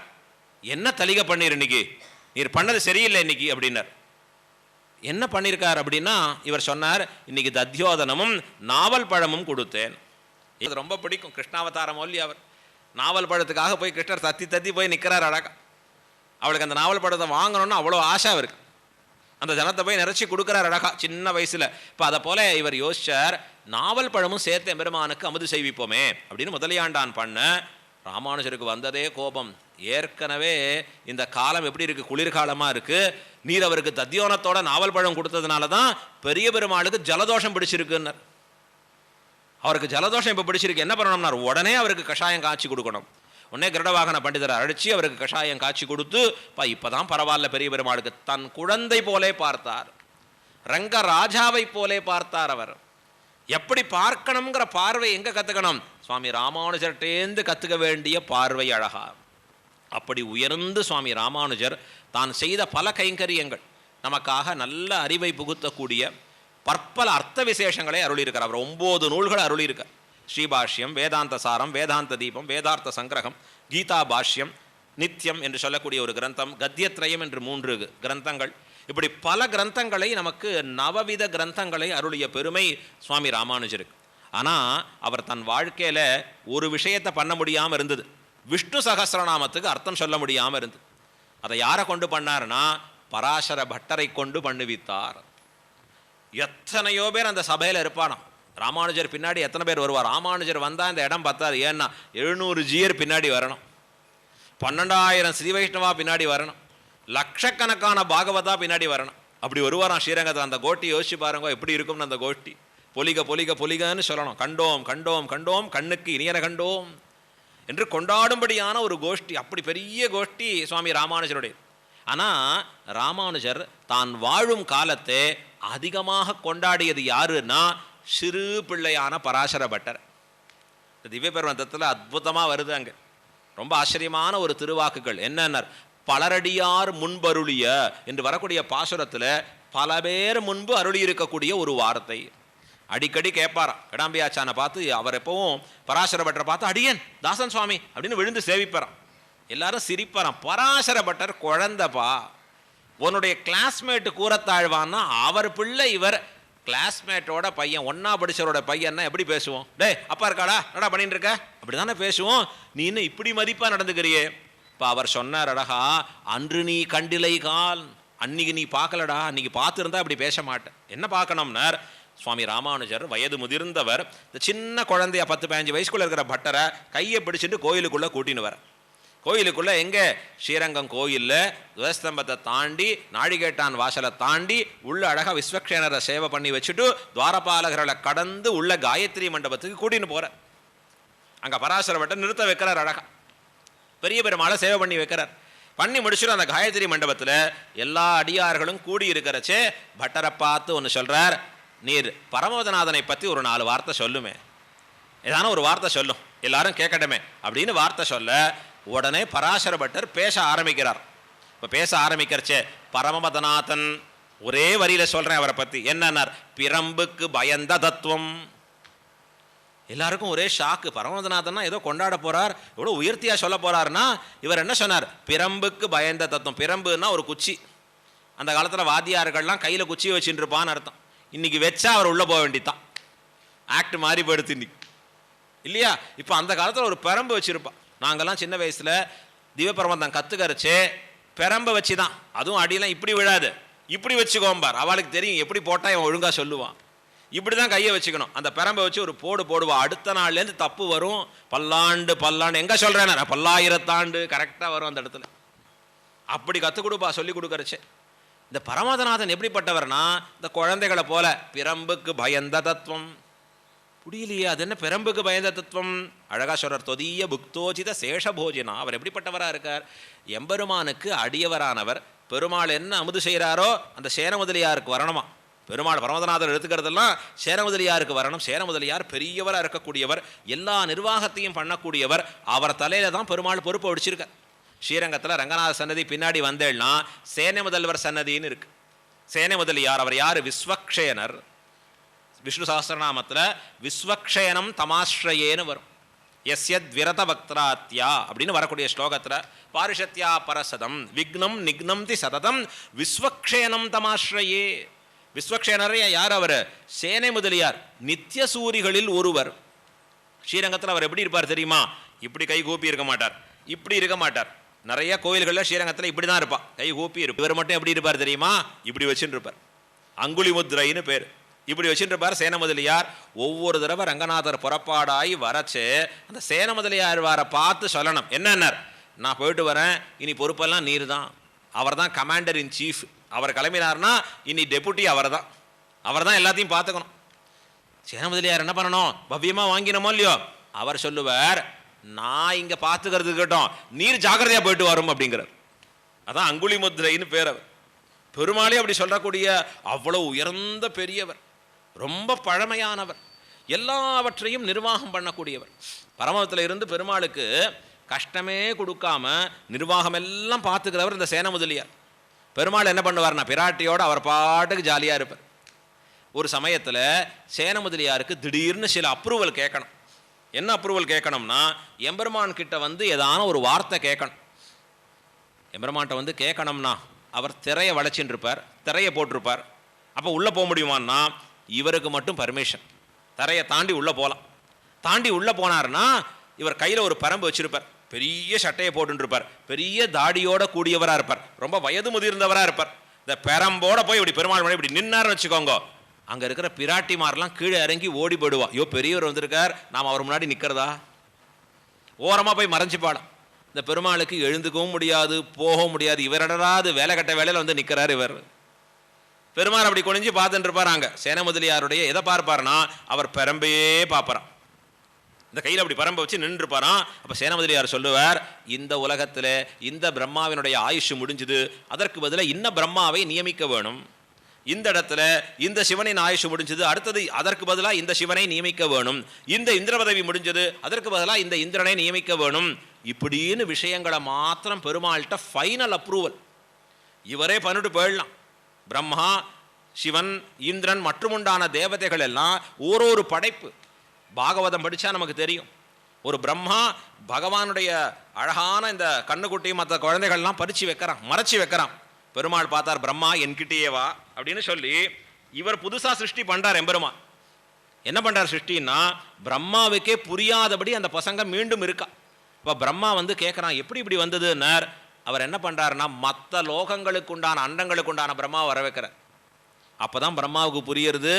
என்ன தளிகை பண்ணீர் இன்னைக்கு? நீர் பண்ணது சரியில்லை இன்னைக்கு அப்படின்னார். என்ன பண்ணியிருக்கார் அப்படின்னா இவர் சொன்னார், இன்னைக்கு தத்யோதனமும் நாவல் பழமும் கொடுத்தேன். இது ரொம்ப பிடிக்கும், கிருஷ்ணாவதாரம் ஒல்லி அவர். நாவல் பழத்துக்காக போய் கிருஷ்ணர் தத்தி போய் நிற்கிறார் அழகா. அவளுக்கு அந்த நாவல் படத்தை வாங்கணும்னு அவ்வளோ ஆசை அவருக்கு. அந்த ஜனத்தை போய் நிறைச்சி கொடுக்குறார் அழகா சின்ன வயசில். இப்போ அதை போல இவர் யோசிச்சார், நாவல் பழமும் சேர்த்து எம்பெருமானுக்கு அமுது செய்விப்போமே அப்படின்னு முதலியாண்டான் பண்ண. ராமானுஜருக்கு வந்ததே கோபம். ஏற்கனவே இந்த காலம் எப்படி இருக்குது, குளிர்காலமாக இருக்குது. நீர் அவருக்கு தத்தியோனத்தோட நாவல் பழம் கொடுத்ததுனால தான் பெரிய பெருமாளுக்கு ஜலதோஷம் பிடிச்சிருக்குன்னார். அவருக்கு ஜலதோஷம் இப்போ பிடிச்சிருக்கு, என்ன பண்ணணும்னார், உடனே அவருக்கு கஷாயம் காய்ச்சி கொடுக்கணும். உடனே கருடவாகன பண்டிதரை அழைச்சி அவருக்கு கஷாயம் காய்ச்சி கொடுத்து, இப்போதான் பரவாயில்ல பெரிய பெருமாளுக்கு. தன் குழந்தை போலே பார்த்தார், ரங்க ராஜாவை போலே பார்த்தார். அவர் எப்படி பார்க்கணுங்கிற பார்வை எங்கே கற்றுக்கணும், சுவாமி ராமானுஜர்கிட்டேந்து கற்றுக்க வேண்டிய பார்வை அழகா. அப்படி உயர்ந்து சுவாமி ராமானுஜர் தான் செய்த பல கைங்கரியங்கள் நமக்காக நல்ல அறிவை புகுத்தக்கூடிய பற்பல அர்த்த விசேஷங்களை அருளியிருக்கார். அவர் 9 நூல்கள் அருளியிருக்கார். ஸ்ரீபாஷ்யம், வேதாந்த சாரம், வேதாந்த தீபம், வேதார்த்த சங்கிரகம், கீதா பாஷ்யம், நித்தியம் என்று சொல்லக்கூடிய ஒரு கிரந்தம், கத்தியத்ரயம் என்று 3 கிரந்தங்கள். இப்படி பல கிரந்தங்களை நமக்கு நவவித கிரந்தங்களை அருளிய பெருமை சுவாமி ராமானுஜருக்கு. ஆனால் அவர் தன் வாழ்க்கையில் ஒரு விஷயத்தை பண்ண முடியாமல் இருந்தது. விஷ்ணு சகஸ்ரநாமத்துக்கு அர்த்தம் சொல்ல முடியாமல் இருந்தது. அதை யாரை கொண்டு பண்ணார்னா பராசர பட்டரை கொண்டு பண்ணுவித்தார். எத்தனையோ பேர் அந்த சபையில் இருப்பானாம். ராமானுஜர் பின்னாடி எத்தனை பேர் வருவார். ராமானுஜர் வந்தால் இந்த இடம் பத்தாது. ஏன்னா 700 ஜீயர் பின்னாடி வரணும், 12,000 ஸ்ரீ வைஷ்ணவா பின்னாடி வரணும், லட்சக்கணக்கான பாகவதா பின்னாடி வரணும். அப்படி வருவாராம் ஸ்ரீரங்கத்தில். அந்த கோஷ்டி யோசிச்சு பாருங்க எப்படி இருக்கும்னு. அந்த கோஷ்டி பொலிக பொலிக பொலிகன்னு சொல்லணும். கண்டோம் கண்டோம் கண்டோம் கண்ணுக்கு இனியன கண்டோம் என்று கொண்டாடும்படியான ஒரு கோஷ்டி. அப்படி பெரிய கோஷ்டி சுவாமி ராமானுஜருடைய. ஆனால் ராமானுஜர் தான் வாழும் காலத்தை அதிகமாக கொண்டாடியது யாருன்னா சிறு பிள்ளையான பராசர பட்டர். திவ்ய பிரபந்தத்தில் அற்புதமாக வருது. அங்கே ரொம்ப ஆச்சரியமான ஒரு திருவாக்குகள் என்னன்னார், பலரடியார் முன்பருளிய என்று வரக்கூடிய பாசுரத்தில் பல பேர் முன்பு அருளி இருக்கக்கூடிய ஒரு வார்த்தை. அடிக்கடி கேட்பாராம் கடம்பியாச்சானை பார்த்து. அவர் எப்பவும் பராசர பட்டரை பார்த்து அடியன் தாசன் சுவாமி அப்படின்னு விழுந்து சேவிப்பாராம். எல்லாரும் சிரிப்பாராம். பராசர பட்டர் குழந்தப்பா, உன்னுடைய கிளாஸ்மேட்டு கூறத்தாழ்வான்னா அவர் பிள்ளை இவர். கிளாஸ்மேட்டோட பையன், ஒன்னா படிச்சவரோட பையன்னா எப்படி பேசுவோம், டே அப்பா இருக்காடா என்னடா பண்ணிட்டு இருக்க, அப்படி தானே பேசுவோம். நீ இன்னும் இப்படி மதிப்பாக நடந்துக்கிறியே. இப்போ அவர் சொன்னார் அழகா, அன்று நீ கண்டிலை கால், அன்னைக்கு நீ பார்க்கலடா, அன்னைக்கு பார்த்துருந்தா அப்படி பேச மாட்டேன். என்ன பார்க்கணும்னார், சுவாமி ராமானுஜர் வயது முதிர்ந்தவர். இந்த சின்ன குழந்தைய 10-15 வயசுக்குள்ளே இருக்கிற பட்டரை கையை பிடிச்சிட்டு கோயிலுக்குள்ளே கூட்டின்னு வர. கோயிலுக்குள்ளே எங்கே, ஸ்ரீரங்கம் கோயிலில் துவஸ்தம்பத்தை தாண்டி நாழிகேட்டான் வாசலை தாண்டி உள்ள அழகாக விஸ்வக்ஷேனரை சேவை பண்ணி வச்சுட்டு துவாரபாலகர்களை கடந்து உள்ள காயத்ரி மண்டபத்துக்கு கூட்டின்னு போகிற. அங்கே பராசர பட்டர் நிறுத்த வைக்கிறார். அழகா பெரிய பெருமாளை சேவை பண்ணி வைக்கிறார். பண்ணி முடிச்சுட்டு அந்த காயத்ரி மண்டபத்தில் எல்லா அடியார்களும் கூடி இருக்கிறச்சே பட்டரை பார்த்து ஒன்று சொல்கிறார், நீர் பரமோதநாதனை பற்றி ஒரு 4 வார்த்தை சொல்லுமே, ஏதான ஒரு வார்த்தை சொல்லும் எல்லாரும் கேட்கட்டுமே அப்படின்னு வார்த்தை சொல்ல உடனே பராசர பட்டர் பேச ஆரம்பிக்கிறார். இப்போ பேச ஆரம்பிக்கிறச்சே பரமபதநாதன் ஒரே வரியில் சொல்கிறேன் அவரை பற்றி. என்னன்னார், பிரம்புக்கு பயந்த தத்துவம். எல்லாருக்கும் ஒரே ஷாக்கு. பரமபதநாதன்னா ஏதோ கொண்டாட போகிறார், எவ்வளோ உயர்த்தியாக சொல்ல போகிறாருன்னா இவர் என்ன சொன்னார், பிரம்புக்கு பயந்த தத்துவம். பிரம்புன்னா ஒரு குச்சி. அந்த காலத்தில் வாத்தியார்கள்லாம் கையில் குச்சியை வச்சுட்டு இருப்பான்னு அர்த்தம். இன்றைக்கி வச்சா அவர் உள்ளே போக வேண்டியதான். ஆக்ட் மாறி போயிடுத்து இன்னைக்கு இல்லையா. இப்போ அந்த காலத்தில் ஒரு பிரம்பு வச்சுருப்பான். நாங்கள்லாம் சின்ன வயசில் திவ்யபிரபந்தம் கற்றுக்கரைச்சே பிரம்பை வச்சு தான், அதுவும் அடியெல்லாம் இப்படி விழாது, இப்படி வச்சுக்கோம்பார். அவளுக்கு தெரியும் எப்படி போட்டால் இவன் ஒழுங்காக சொல்லுவான். இப்படி தான் கையை வச்சுக்கணும். அந்த பிரம்பை வச்சு ஒரு போடுவான். அடுத்த நாள்லேருந்து தப்பு வரும். பல்லாண்டு எங்கே சொல்கிறேன், பல்லாயிரத்தாண்டு கரெக்டாக வரும் அந்த இடத்துல. அப்படி கற்றுக் கொடுப்பா சொல்லி கொடுக்கறச்சே. இந்த பரமதநாதன் எப்படிப்பட்டவர்னா இந்த குழந்தைகளை போல பிரம்புக்கு பயந்த தத்துவம். புரியலையே அது என்ன பிரம்புக்கு பயந்த தத்துவம். அழகா சொல்றார், தொதிய புக்தோஜித சேஷபோஜினா. அவர் எப்படிப்பட்டவராக இருக்கார், எம்பெருமானுக்கு அடியவரானவர். பெருமாள் என்ன அமுது செய்கிறாரோ அந்த சேன முதலியாருக்கு வரணுமா. பெருமாள் பரமதநாதர் எடுத்துக்கிறதெல்லாம் சேன முதலியாருக்கு வரணும். சேன முதலியார் பெரியவராக இருக்கக்கூடியவர், எல்லா நிர்வாகத்தையும் பண்ணக்கூடியவர். அவர் தலையில தான் பெருமாள் பொறுப்பை வடிச்சிருக்கார். ஸ்ரீரங்கத்தில் ரங்கநாத சன்னதி பின்னாடி வந்தேன்னா சேனை முதல்வர் சன்னதின்னு இருக்கு. சேனை முதலியார் அவர் யார், விஸ்வக்ஷேனர். விஷ்ணு சஹஸ்ரநாமத்தில் விஸ்வக்ஷயனம் தமாஸ்ரயேன்னு வரும். எஸ்யத் விரத பக்தராத்யா அப்படின்னு வரக்கூடிய ஸ்லோகத்தில் பாரிஷத்யா பரசதம் விக்னம் நிக்னம் தி சததம் விஸ்வக்ஷயனம் தமாஸ்ரயே. விஸ்வக்ஷேனரே யார், அவர் சேனை முதலியார், நித்திய சூரிகளில் ஒருவர். ஸ்ரீரங்கத்தில் அவர் எப்படி இருப்பார் தெரியுமா, இப்படி கை கூப்பி இருக்க மாட்டார், இப்படி இருக்க மாட்டார், நிறைய கோயில்களில் ஸ்ரீரங்கத்தில் இப்படி தான் இருப்பான், கை கூப்பி இருப்பார். இவர் மட்டும் எப்படி இருப்பார் தெரியுமா? இப்படி வச்சுட்டு இருப்பார். அங்குலி முத்ரைன்னு பேர். இப்படி வச்சுட்டு இருப்பார் சேன முதலியார். ஒவ்வொரு தடவை ரங்கநாதர் புறப்பாடாகி வரச்சு அந்த சேன முதலியார் வாரை பார்த்து சொல்லணும், என்னன்னார், நான் போயிட்டு வரேன், இனி பொறுப்பெல்லாம் நீர் தான், அவர் தான் கமாண்டர் இன் சீஃப், அவர் கிளம்பினார்னா இனி டெபுட்டி அவர் தான் எல்லாத்தையும் பார்த்துக்கணும். சேன முதலியார் என்ன பண்ணணும்? பவ்யமாக வாங்கினோமோ இல்லையோ, அவர் சொல்லுவார், நான் இங்கே பார்த்துக்கிறது கேட்டோம், நீர் ஜாக்கிரதையாக போயிட்டு வரும் அப்படிங்கிறார். அதான் அங்குலி முத்ரைன்னு பேர். அவர் பெருமாளே அப்படி சொல்லக்கூடிய அவ்வளவு உயர்ந்த பெரியவர், ரொம்ப பழமையானவர், எல்லாவற்றையும் நிர்வாகம் பண்ணக்கூடியவர். பரமத்தில் இருந்து பெருமாளுக்கு கஷ்டமே கொடுக்காம நிர்வாகம் எல்லாம் பார்த்துக்கிறவர் இந்த சேன முதலியார். பெருமாள் என்ன பண்ணுவார்னா பிராட்டியோடு அவர் பாட்டுக்கு ஜாலியாக இருப்பார். ஒரு சமயத்தில் சேன முதலியாருக்கு திடீர்னு சில அப்ரூவல் கேட்கணும். என்ன அப்ரூவல் கேட்கணும்னா, எம்பெருமான் கிட்ட வந்து ஏதான ஒரு வார்த்தை கேட்கணும். எம்பெருமான்கிட்ட வந்து கேட்கணும்னா அவர் திரையை வளைச்சின்னு இருப்பார், திரையை போட்டிருப்பார். அப்போ உள்ளே போக முடியுமான்னா இவருக்கு மட்டும் பர்மிஷன், திரையை தாண்டி உள்ளே போகலாம். தாண்டி உள்ளே போனார்னா இவர் கையில் ஒரு பரம்பு வச்சுருப்பார், பெரிய சட்டையை போட்டுருப்பார், பெரிய தாடியோட கூடியவராக இருப்பார், ரொம்ப வயது முதிர்ந்தவராக இருப்பார். இந்த பெரம்போட போய் இப்படி பெருமாள் மணி இப்படி நின்னார்னு வச்சுக்கோங்க, அங்கே இருக்கிற பிராட்டிமாரெலாம் கீழே இறங்கி ஓடி போடுவா. ஐயோ பெரியவர் வந்திருக்கார், நாம் அவர் முன்னாடி நிற்கிறதா? ஓரமாக போய் மறைஞ்சு பாடும். இந்த பெருமாளுக்கு எழுந்துக்கவும் முடியாது, போகவும் முடியாது. இவரடாது வேலை கட்ட வேலையில் வந்து நிற்கிறார் இவர். பெருமாள் அப்படி குனிஞ்சு பார்த்துட்டு இருப்பார். அங்கே சேன முதலியாருடைய எதை பார்ப்பார்னா அவர் பெரம்பையே பார்ப்பாராம். இந்த கையில் அப்படி பரம்பை வச்சு நின்றுப்பாராம். அப்போ சேன முதலியார் சொல்லுவார், இந்த உலகத்தில் இந்த பிரம்மாவினுடைய ஆயுஷ் முடிஞ்சுது, அதற்கு பதிலாக இன்ன பிரம்மாவை நியமிக்க வேணும். இந்த இடத்துல இந்த சிவனின் ஆயுஷ் முடிஞ்சது, அடுத்தது அதற்கு பதிலாக இந்த சிவனை நியமிக்க வேணும். இந்த இந்திர பதவி முடிஞ்சது, அதற்கு பதிலாக இந்த இந்திரனை நியமிக்க வேணும். இப்படின்னு விஷயங்களை மாத்திரம் பெருமாள்கிட்ட ஃபைனல் அப்ரூவல் இவரே பண்ணிட்டு போயிடலாம். பிரம்மா, சிவன், இந்திரன் மற்றும் உண்டான தேவதைகள் எல்லாம் ஒரு படைப்பு. பாகவதம் படித்தா நமக்கு தெரியும். ஒரு பிரம்மா பகவானுடைய அழகான இந்த கண்ணுக்குட்டியும் மற்ற குழந்தைகள்லாம் பறித்து வைக்கிறான், மறைச்சி வைக்கிறான். பெருமாள் பார்த்தார், பிரம்மா என்கிட்டயே வா அப்படின்னு சொல்லி இவர் புதுசாக சிருஷ்டி பண்ணுறார். எம்பெருமான் என்ன பண்ணுறார் சிருஷ்டின்னா, பிரம்மாவுக்கே புரியாதபடி அந்த பசங்க மீண்டும் இருக்கா. இப்போ பிரம்மா வந்து கேட்குறான், எப்படி இப்படி வந்ததுன்னார். அவர் என்ன பண்ணுறாருன்னா, மற்ற லோகங்களுக்கு உண்டான அண்டங்களுக்கு உண்டான பிரம்மாவை வர வைக்கிறார். அப்போ தான் பிரம்மாவுக்கு புரியுறது,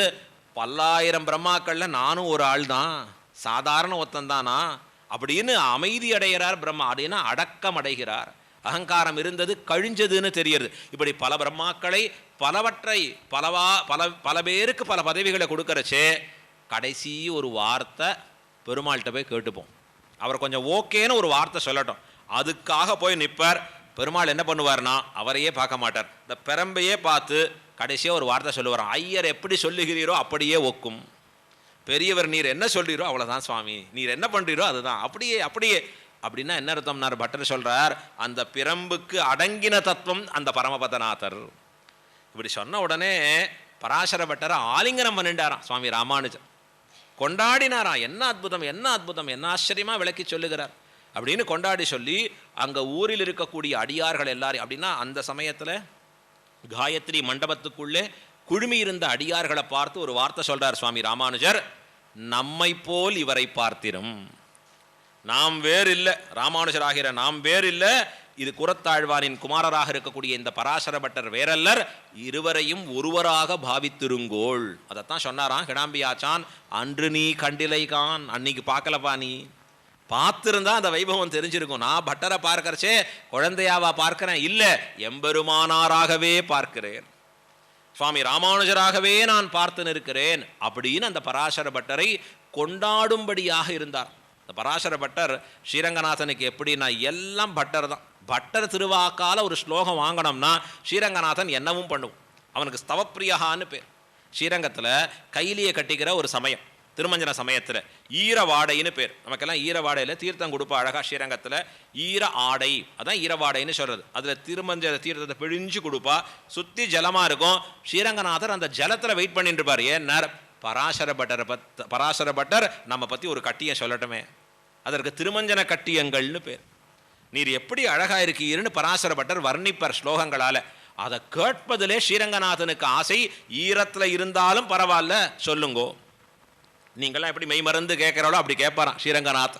பல்லாயிரம் பிரம்மாக்களில் நானும் ஒரு ஆள் தான், சாதாரண ஒத்தந்தானா அப்படின்னு அமைதி அடைகிறார் பிரம்மா. அப்படின்னா அடக்கம் அடைகிறார். அகங்காரம் இருந்தது கழிஞ்சதுன்னு தெரியுது. இப்படி பல பிரம்மாக்களை பலவற்றை பல பேருக்கு பல பதவிகளை கொடுக்கறச்சே கடைசி ஒரு வார்த்தை பெருமாள்கிட்ட போய் கேட்டுப்போம். அவர் கொஞ்சம் ஓகேன்னு ஒரு வார்த்தை சொல்லட்டும், அதுக்காக போய் நிற்பார். பெருமாள் என்ன பண்ணுவார்னா அவரையே பார்க்க மாட்டார், இந்த பெரம்பையே பார்த்து கடைசியாக ஒரு வார்த்தை சொல்லுவார். ஐயர் எப்படி சொல்லுகிறீரோ அப்படியே ஒக்கும், பெரியவர் நீர் என்ன சொல்கிறீரோ அவ்வளோதான் சுவாமி, நீர் என்ன பண்ணுறீரோ அதுதான், அப்படியே அப்படியே. அப்படின்னா என்ன அர்த்தம்னார் பட்டர் சொல்கிறார், அந்த பிரம்புக்கு அடங்கின தத்துவம் அந்த பரமபதநாதர். இப்படி சொன்ன உடனே பராசர பட்டரை ஆலிங்கனம் பண்ணிட்டாராம் சுவாமி ராமானுஜர். கொண்டாடினாராம், என்ன அற்புதம் என்ன அற்புதம், என்ன ஆச்சரியமாக விளக்கி சொல்லுகிறார் அப்படின்னு கொண்டாடி சொல்லி அங்கே ஊரில் இருக்கக்கூடிய அடியார்கள் எல்லாரும். அப்படின்னா அந்த சமயத்தில் காயத்ரி மண்டபத்துக்குள்ளே குழுமி இருந்த அடியார்களை பார்த்து ஒரு வார்த்தை சொல்கிறார் சுவாமி ராமானுஜர், நம்மை போல் இவரை பார்த்திரும், நாம் வேறு இல்லை, ராமானுஜர் ஆகிற நாம் வேறு இல்லை, இது குரத்தாழ்வானின் குமாரராக இருக்கக்கூடிய இந்த பராசர பட்டர் வேறல்லர், இருவரையும் ஒருவராக பாவித்திருங்கோள். அதைத்தான் சொன்னாராம் கிடாம்பியாச்சான். அன்று நீ கண்டிலைகான், அன்னைக்கு பார்க்கலப்பா, நீ பார்த்துருந்தா அந்த வைபவம் தெரிஞ்சிருக்கும். நான் பட்டரை பார்க்கறச்சே குழந்தையாவா பார்க்கிறேன், இல்லை எம்பெருமானாராகவே பார்க்கிறேன், சுவாமி ராமானுஜராகவே நான் பார்த்து நிற்கிறேன் அப்படின்னு அந்த பராசர பட்டரை கொண்டாடும்படியாக இருந்தார். இந்த பராசர பட்டர் ஸ்ரீரங்கநாதனுக்கு எப்படின்னா எல்லாம் பட்டர் தான். பட்டர் திருவாக்கால ஒரு ஸ்லோகம் வாங்கினோம்னா ஸ்ரீரங்கநாதன் என்னவும் பண்ணுவோம். அவனுக்கு ஸ்தவப்பிரியான்னு பேர். ஸ்ரீரங்கத்தில் கைலியை கட்டிக்கிற ஒரு சமயம், திருமஞ்சன சமயத்தில் ஈரவாடைன்னு பேர். நமக்கெல்லாம் ஈரவாடையில் தீர்த்தம் கொடுப்பா அழகாக. ஸ்ரீரங்கத்தில் ஈர ஆடை, அதான் ஈரவாடைன்னு சொல்கிறது. அதில் திருமஞ்ச தீர்த்தத்தை பிழிஞ்சு கொடுப்பா, சுற்றி ஜலமாக இருக்கும். ஸ்ரீரங்கநாதர் அந்த ஜலத்தில் வெயிட் பண்ணிட்டு இருப்பார். ஏன்னார், பராசர பட்டர் நம்ம பற்றி ஒரு கட்டியம் சொல்லட்டுமே, அதற்கு திருமஞ்சன கட்டியங்கள்னு பேர். நீர் எப்படி அழகாக இருக்கீர்னு பராசர பட்டர் வர்ணிப்பர் ஸ்லோகங்களால். அதை கேட்பதிலே ஸ்ரீரங்கநாதனுக்கு ஆசை. ஈரத்தில் இருந்தாலும் பரவாயில்ல சொல்லுங்கோ. நீங்களாம் எப்படி மெய் மறந்து கேட்குறாளோ அப்படி கேட்பாராம் ஸ்ரீரங்கநாத்.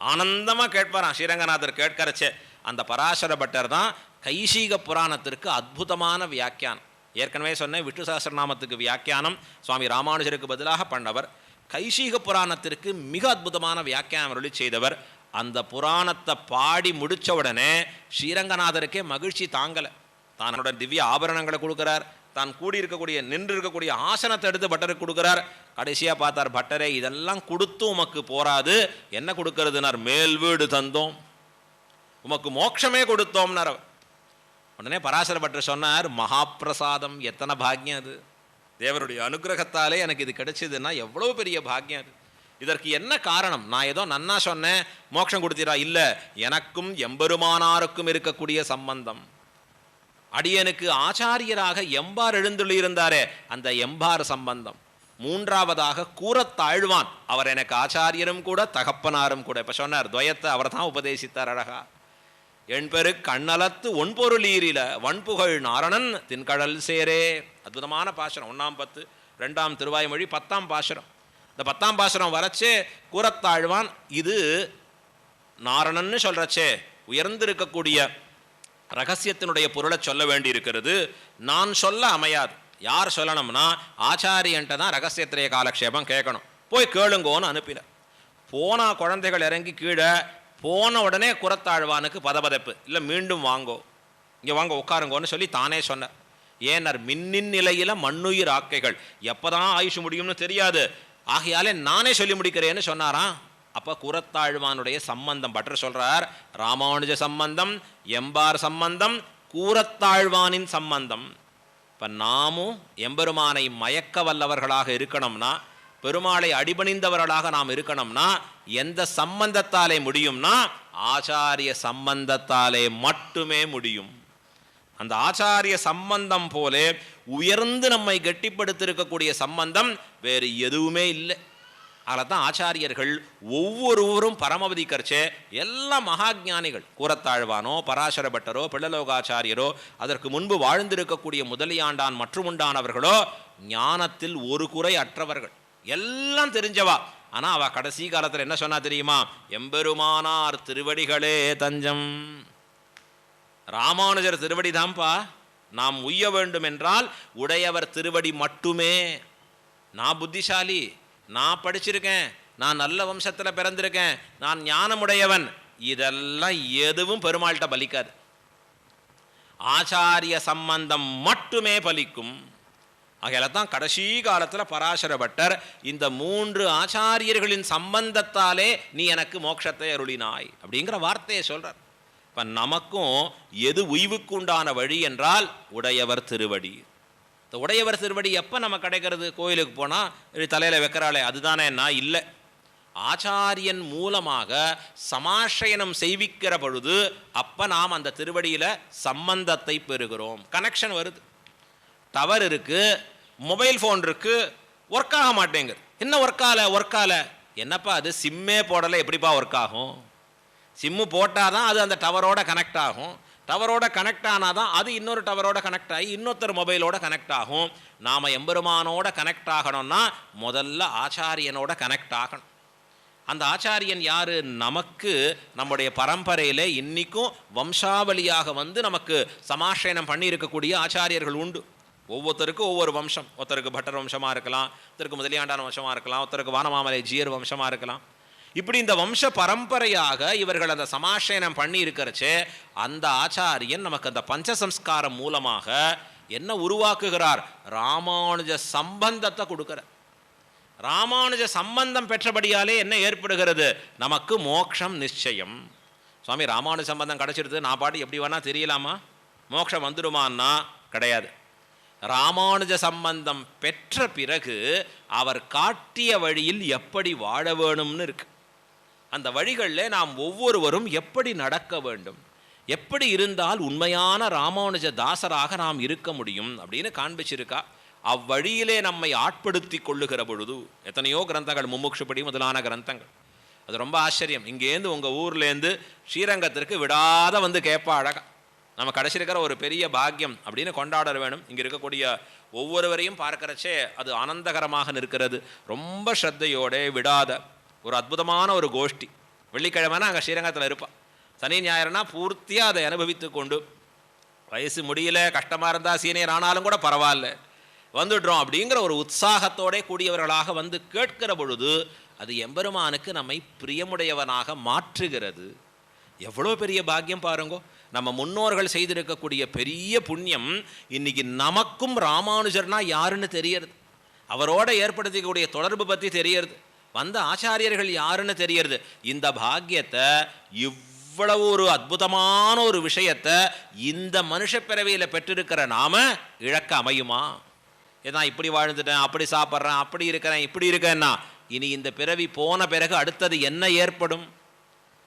ஆனந்தமாக கேட்பாராம் ஸ்ரீரங்கநாதர் கேட்கறச்சே. அந்த பராசர பட்டர் தான் கைஷீக புராணத்திற்கு அற்புதமான வியாக்கியானம். ஏற்கனவே சொன்னேன், விஷ்ணு சஹஸ்ரநாமத்துக்கு வியாக்கியானம் சுவாமி ராமானுஜருக்கு பதிலாக பண்ணவர். கைஷீக புராணத்திற்கு மிக அற்புதமான வியாக்கியானம் அருளி செய்தவர். அந்த புராணத்தை பாடி முடித்த உடனே ஸ்ரீரங்கநாதருக்கே மகிழ்ச்சி தாங்கலை. தானோட திவ்ய ஆபரணங்களை கொடுக்குறார், தான் கூடியிருக்கக்கூடிய நின்று இருக்கக்கூடிய ஆசனத்தை எடுத்து பட்டருக்கு கொடுக்குறார். கடைசியாக பார்த்தார், பட்டரே இதெல்லாம் கொடுத்தும் உமக்கு போராது, என்ன கொடுக்கறதுனார், மேல் வீடு தந்தோம், உமக்கு மோட்சமே கொடுத்தோம்னார். உடனே பராசர பட்டர் சொன்னார், மகாப்பிரசாதம், எத்தனை பாக்கியம் அது, தேவருடைய அனுகிரகத்தாலே எனக்கு இது கிடைச்சதுன்னா எவ்வளோ பெரிய பாக்கியம் அது. இதற்கு என்ன காரணம், நான் ஏதோ நன்னா சொன்னேன் மோட்சம் கொடுத்தீரா, இல்லை, எனக்கும் எம்பெருமானாருக்கும் இருக்கக்கூடிய சம்பந்தம். அடியனுக்கு ஆச்சாரியராக எம்பார் எழுந்துள்ளிருந்தாரே அந்த எம்பார் சம்பந்தம். மூன்றாவதாக கூறத்தாழ்வான், அவர் எனக்கு ஆச்சாரியரும் கூட தகப்பனாரும் கூட. இப்போ சொன்னார் துவயத்தை அவர் தான் உபதேசித்தார் அழகா. எண்பெரு கண்ணலத்து ஒன்பொருளீரில வன்புகழ் நாரணன் தின்கடல் சேரே. அற்புதமான பாசுரம். 1ஆம் 10, 2ஆம் திருவாய்மொழி, 10ஆம் பாசுரம். இந்த 10ஆம் பாசுரம் வரச்சே கூறத்தாழ்வான் இது நாரணன்னு சொல்றச்சே உயர்ந்திருக்கக்கூடிய ரகசியத்தினுடைய பொருளை சொல்ல வேண்டி இருக்கிறது. நான் சொல்ல அமையாது. யார் சொல்லணும்னா ஆச்சாரியன்ட்ட தான் ரகசியத்திரைய காலக்ஷேபம் கேட்கணும். போய் கேளுங்கோன்னு அனுப்பினார். போனால் குழந்தைகள் இறங்கி கீழே போன உடனே குறத்தாழ்வானுக்கு பதபதப்பு, இல்லை மீண்டும் வாங்கோ, இங்கே வாங்க உட்காருங்கோன்னு சொல்லி தானே சொன்னார். ஏன்னார், மின்னின் நிலையில் மண்ணுயிர் ஆக்கைகள், எப்போ தான் ஆயுஷ் முடியும்னு தெரியாது, ஆகையாலே நானே சொல்லி முடிக்கிறேன்னு சொன்னாராம். அப்போ கூறத்தாழ்வானுடைய சம்பந்தம் பட்டர் சொல்கிறார், ராமானுஜ சம்பந்தம், எம்பார் சம்பந்தம், கூறத்தாழ்வானின் சம்பந்தம். இப்போ நாமும் எம்பெருமானை மயக்க வல்லவர்களாக இருக்கணும்னா, பெருமாளை அடிபணிந்தவர்களாக நாம் இருக்கணும்னா எந்த சம்பந்தத்தாலே முடியும்னா ஆச்சாரிய சம்பந்தத்தாலே மட்டுமே முடியும். அந்த ஆச்சாரிய சம்பந்தம் போல உயர்ந்து நம்மை கெட்டிப்படுத்திருக்கக்கூடிய சம்பந்தம் வேறு எதுவுமே இல்லை. அதில் தான் ஆச்சாரியர்கள் ஒவ்வொருவரும் பரமவதிக்கரிச்சே எல்லா மகாஜானிகள், கூறத்தாழ்வானோ பராசர பட்டரோ பிள்ளலோகாச்சாரியரோ அதற்கு முன்பு வாழ்ந்திருக்கக்கூடிய முதலியாண்டான் மற்றும் உண்டானவர்களோ ஞானத்தில் ஒரு குறை அற்றவர்கள், எல்லாம் தெரிஞ்சவா. ஆனால் அவள் கடைசி காலத்தில் என்ன சொன்னா தெரியுமா, எம்பெருமானார் திருவடிகளே தஞ்சம். ராமானுஜர் திருவடி தான்ப்பா, நாம் உய்ய வேண்டும் என்றால் உடையவர் திருவடி மட்டுமே. நான் புத்திசாலி, நான் படிச்சிருக்கேன், நான் நல்ல வம்சத்தில் பிறந்திருக்கேன், நான் ஞானமுடையவன், இதெல்லாம் எதுவும் பெருமாள்கிட்ட பலிக்காது. ஆச்சாரிய சம்பந்தம் மட்டுமே பலிக்கும். ஆகையால தான் கடைசி காலத்தில் பராசர பட்டர் இந்த 3 ஆச்சாரியர்களின் சம்பந்தத்தாலே நீ எனக்கு மோட்சத்தை அருளினாய் அப்படிங்கிற வார்த்தையை சொல்கிறார். இப்போ நமக்கும் எது உய்வுக்கு உண்டான வழி என்றால் உடையவர் திருவடி. இந்த உடையவர் திருவடி எப்போ நம்ம கிடைக்கிறது, கோயிலுக்கு போனால் தலையில் வைக்கிறாளே அதுதானே, நான் இல்லை. ஆச்சாரியன் மூலமாக சமாசயனம் செய்விக்கிற பொழுது அப்போ நாம் அந்த திருவடியில் சம்பந்தத்தை பெறுகிறோம். கனெக்ஷன் வருது. டவர் இருக்குது, மொபைல் ஃபோன் இருக்குது, ஒர்க் ஆக மாட்டேங்குது. என்ன ஒர்க்கால என்னப்பா அது, சிம்மே போடலை, எப்படிப்பா ஒர்க் ஆகும்? சிம்மு போட்டால் தான் அது அந்த டவரோட கனெக்ட் ஆகும். டவரோட கனெக்ட் ஆனால் தான் அது இன்னொரு டவரோட கனெக்ட் ஆகி இன்னொருத்தர் மொபைலோட கனெக்ட் ஆகும். நாம் எம்பெருமானோட கனெக்ட் ஆகணும்னா முதல்ல ஆச்சாரியனோட கனெக்ட் ஆகணும். அந்த ஆச்சாரியன் யார், நமக்கு நம்முடைய பரம்பரையில் இன்றைக்கும் வம்சாவளியாக வந்து நமக்கு சமாசயனம் பண்ணி இருக்கக்கூடிய ஆச்சாரியர்கள் உண்டு. ஒவ்வொருத்தருக்கும் ஒவ்வொரு வம்சம். ஒருத்தருக்கு பட்டர் வம்சமாக இருக்கலாம், ஒருத்தருக்கு முதலியாண்டான வம்சமாக இருக்கலாம், ஒருத்தருக்கு வானமாமலை ஜீயர் வம்சமாக இருக்கலாம். இப்படி இந்த வம்ச பரம்பரையாக இவர்கள் அந்த சமாசயனம் பண்ணி இருக்கிறச்சே அந்த ஆச்சாரியன் நமக்கு அந்த பஞ்சசம்ஸ்காரம் மூலமாக என்ன உருவாக்குகிறார், ராமானுஜ சம்பந்தத்தை கொடுக்கிறார். ராமானுஜ சம்பந்தம் பெற்றபடியாலே என்ன ஏற்படுகிறது, நமக்கு மோட்சம் நிச்சயம். சுவாமி ராமானுஜ சம்பந்தம் கிடச்சிடுது, நான் பாட்டு எப்படி வேணால் தெரியலாமா, மோட்சம் வந்துடுமான்னா கிடையாது. ராமானுஜ சம்பந்தம் பெற்ற பிறகு அவர் காட்டிய வழியில் எப்படி வாழ வேணும்னு இருக்கு. அந்த வழிகளில் நாம் ஒவ்வொருவரும் எப்படி நடக்க வேண்டும், எப்படி இருந்தால் உண்மையான ராமானுஜ தாசராக நாம் இருக்க முடியும் அப்படின்னு காண்பிச்சிருக்கா. அவ்வழியிலே நம்மை ஆட்படுத்தி கொள்ளுகிற பொழுது எத்தனையோ கிரந்தங்கள், மும்முக்ஷுப்படி முதலான கிரந்தங்கள், அது ரொம்ப ஆச்சரியம். இங்கேருந்து உங்கள் ஊர்லேருந்து ஸ்ரீரங்கத்திற்கு விடாத வந்து கேட்பா அழகா. நம்ம கடைசிருக்கிற ஒரு பெரிய பாக்கியம் அப்படின்னு கொண்டாட வேணும். இங்கே இருக்கக்கூடிய ஒவ்வொருவரையும் பார்க்கறச்சே அது ஆனந்தகரமாக இருக்கிறது. ரொம்ப ஸ்ரத்தையோட விடாத ஒரு அற்புதமான ஒரு கோஷ்டி. வெள்ளிக்கிழமைனா அங்கே ஸ்ரீரங்கத்தில் இருப்பாள். சனி ஞாயிறுனா பூர்த்தியாக அதை அனுபவித்து கொண்டு வயசு முடியல, கஷ்டமாக இருந்தால் சீனியர் ஆனாலும் கூட பரவாயில்ல வந்துடுறோம் அப்படிங்கிற ஒரு உற்சாகத்தோட கூடியவர்களாக வந்து கேட்கிற பொழுது அது எம்பெருமானுக்கு நம்மை பிரியமுடையவனாக மாற்றுகிறது. எவ்வளோ பெரிய பாக்கியம் பாருங்கோ. நம்ம முன்னோர்கள் செய்திருக்கக்கூடிய பெரிய புண்ணியம் இன்னைக்கு நமக்கும் ராமானுஜர்னா யாருன்னு தெரியறது, அவரோட ஏற்படுத்திக்கூடிய தொடர்பு பற்றி தெரியறது, வந்த ஆச்சாரியர்கள் யாருன்னு தெரியறது. இந்த பாக்கியத்தை இவ்வளவு ஒரு அற்புதமான ஒரு விஷயத்தை இந்த மனுஷ பிறவியில் பெற்றிருக்கிற நாம இழக்க அமையுமா? ஏன்னா இப்படி வாழ்ந்துட்டேன், அப்படி சாப்பிட்றேன், அப்படி இருக்கிறேன், இப்படி இருக்கேன்னா இனி இந்த பிறவி போன பிறகு அடுத்தது என்ன ஏற்படும்,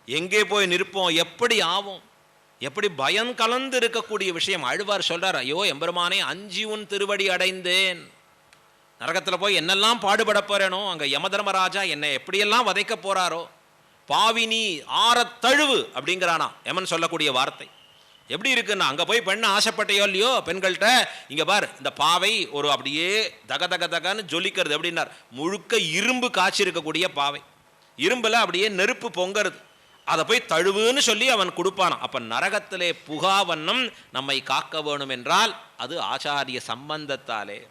எங்கே போய் நிற்போம், எப்படி ஆகும், எப்படி பயம் கலந்து இருக்கக்கூடிய விஷயம். ஆழ்வார் சொல்றார், ஐயோ எம்பெருமானே அஞ்சி உன் திருவடி அடைந்தேன், நரகத்தில் போய் என்னெல்லாம் பாடுபட போறேனோ, அங்கே யமதர்மராஜா என்னை எப்படியெல்லாம் வதைக்க போறாரோ, பாவினி ஆரத்தழுவு அப்படிங்கிறானா யமன் சொல்லக்கூடிய வார்த்தை. எப்படி இருக்குன்னா, அங்கே போய் பெண்ணை ஆசைப்பட்டையோ இல்லையோ பெண்கள்கிட்ட, இங்கே பார் இந்த பாவை ஒரு அப்படியே தக தக தகன்னு ஜொலிக்கிறது அப்படின்னார். முழுக்க இரும்பு காய்ச்சி இருக்கக்கூடிய பாவை, இரும்பில் அப்படியே நெருப்பு பொங்கிறது, அதை போய் தழுவுன்னு சொல்லி அவன் கொடுப்பானான். அப்போ நரகத்திலே புகாவண்ணம் நம்மை காக்க வேணும் என்றால் அது ஆச்சாரிய சம்பந்தத்தாலே.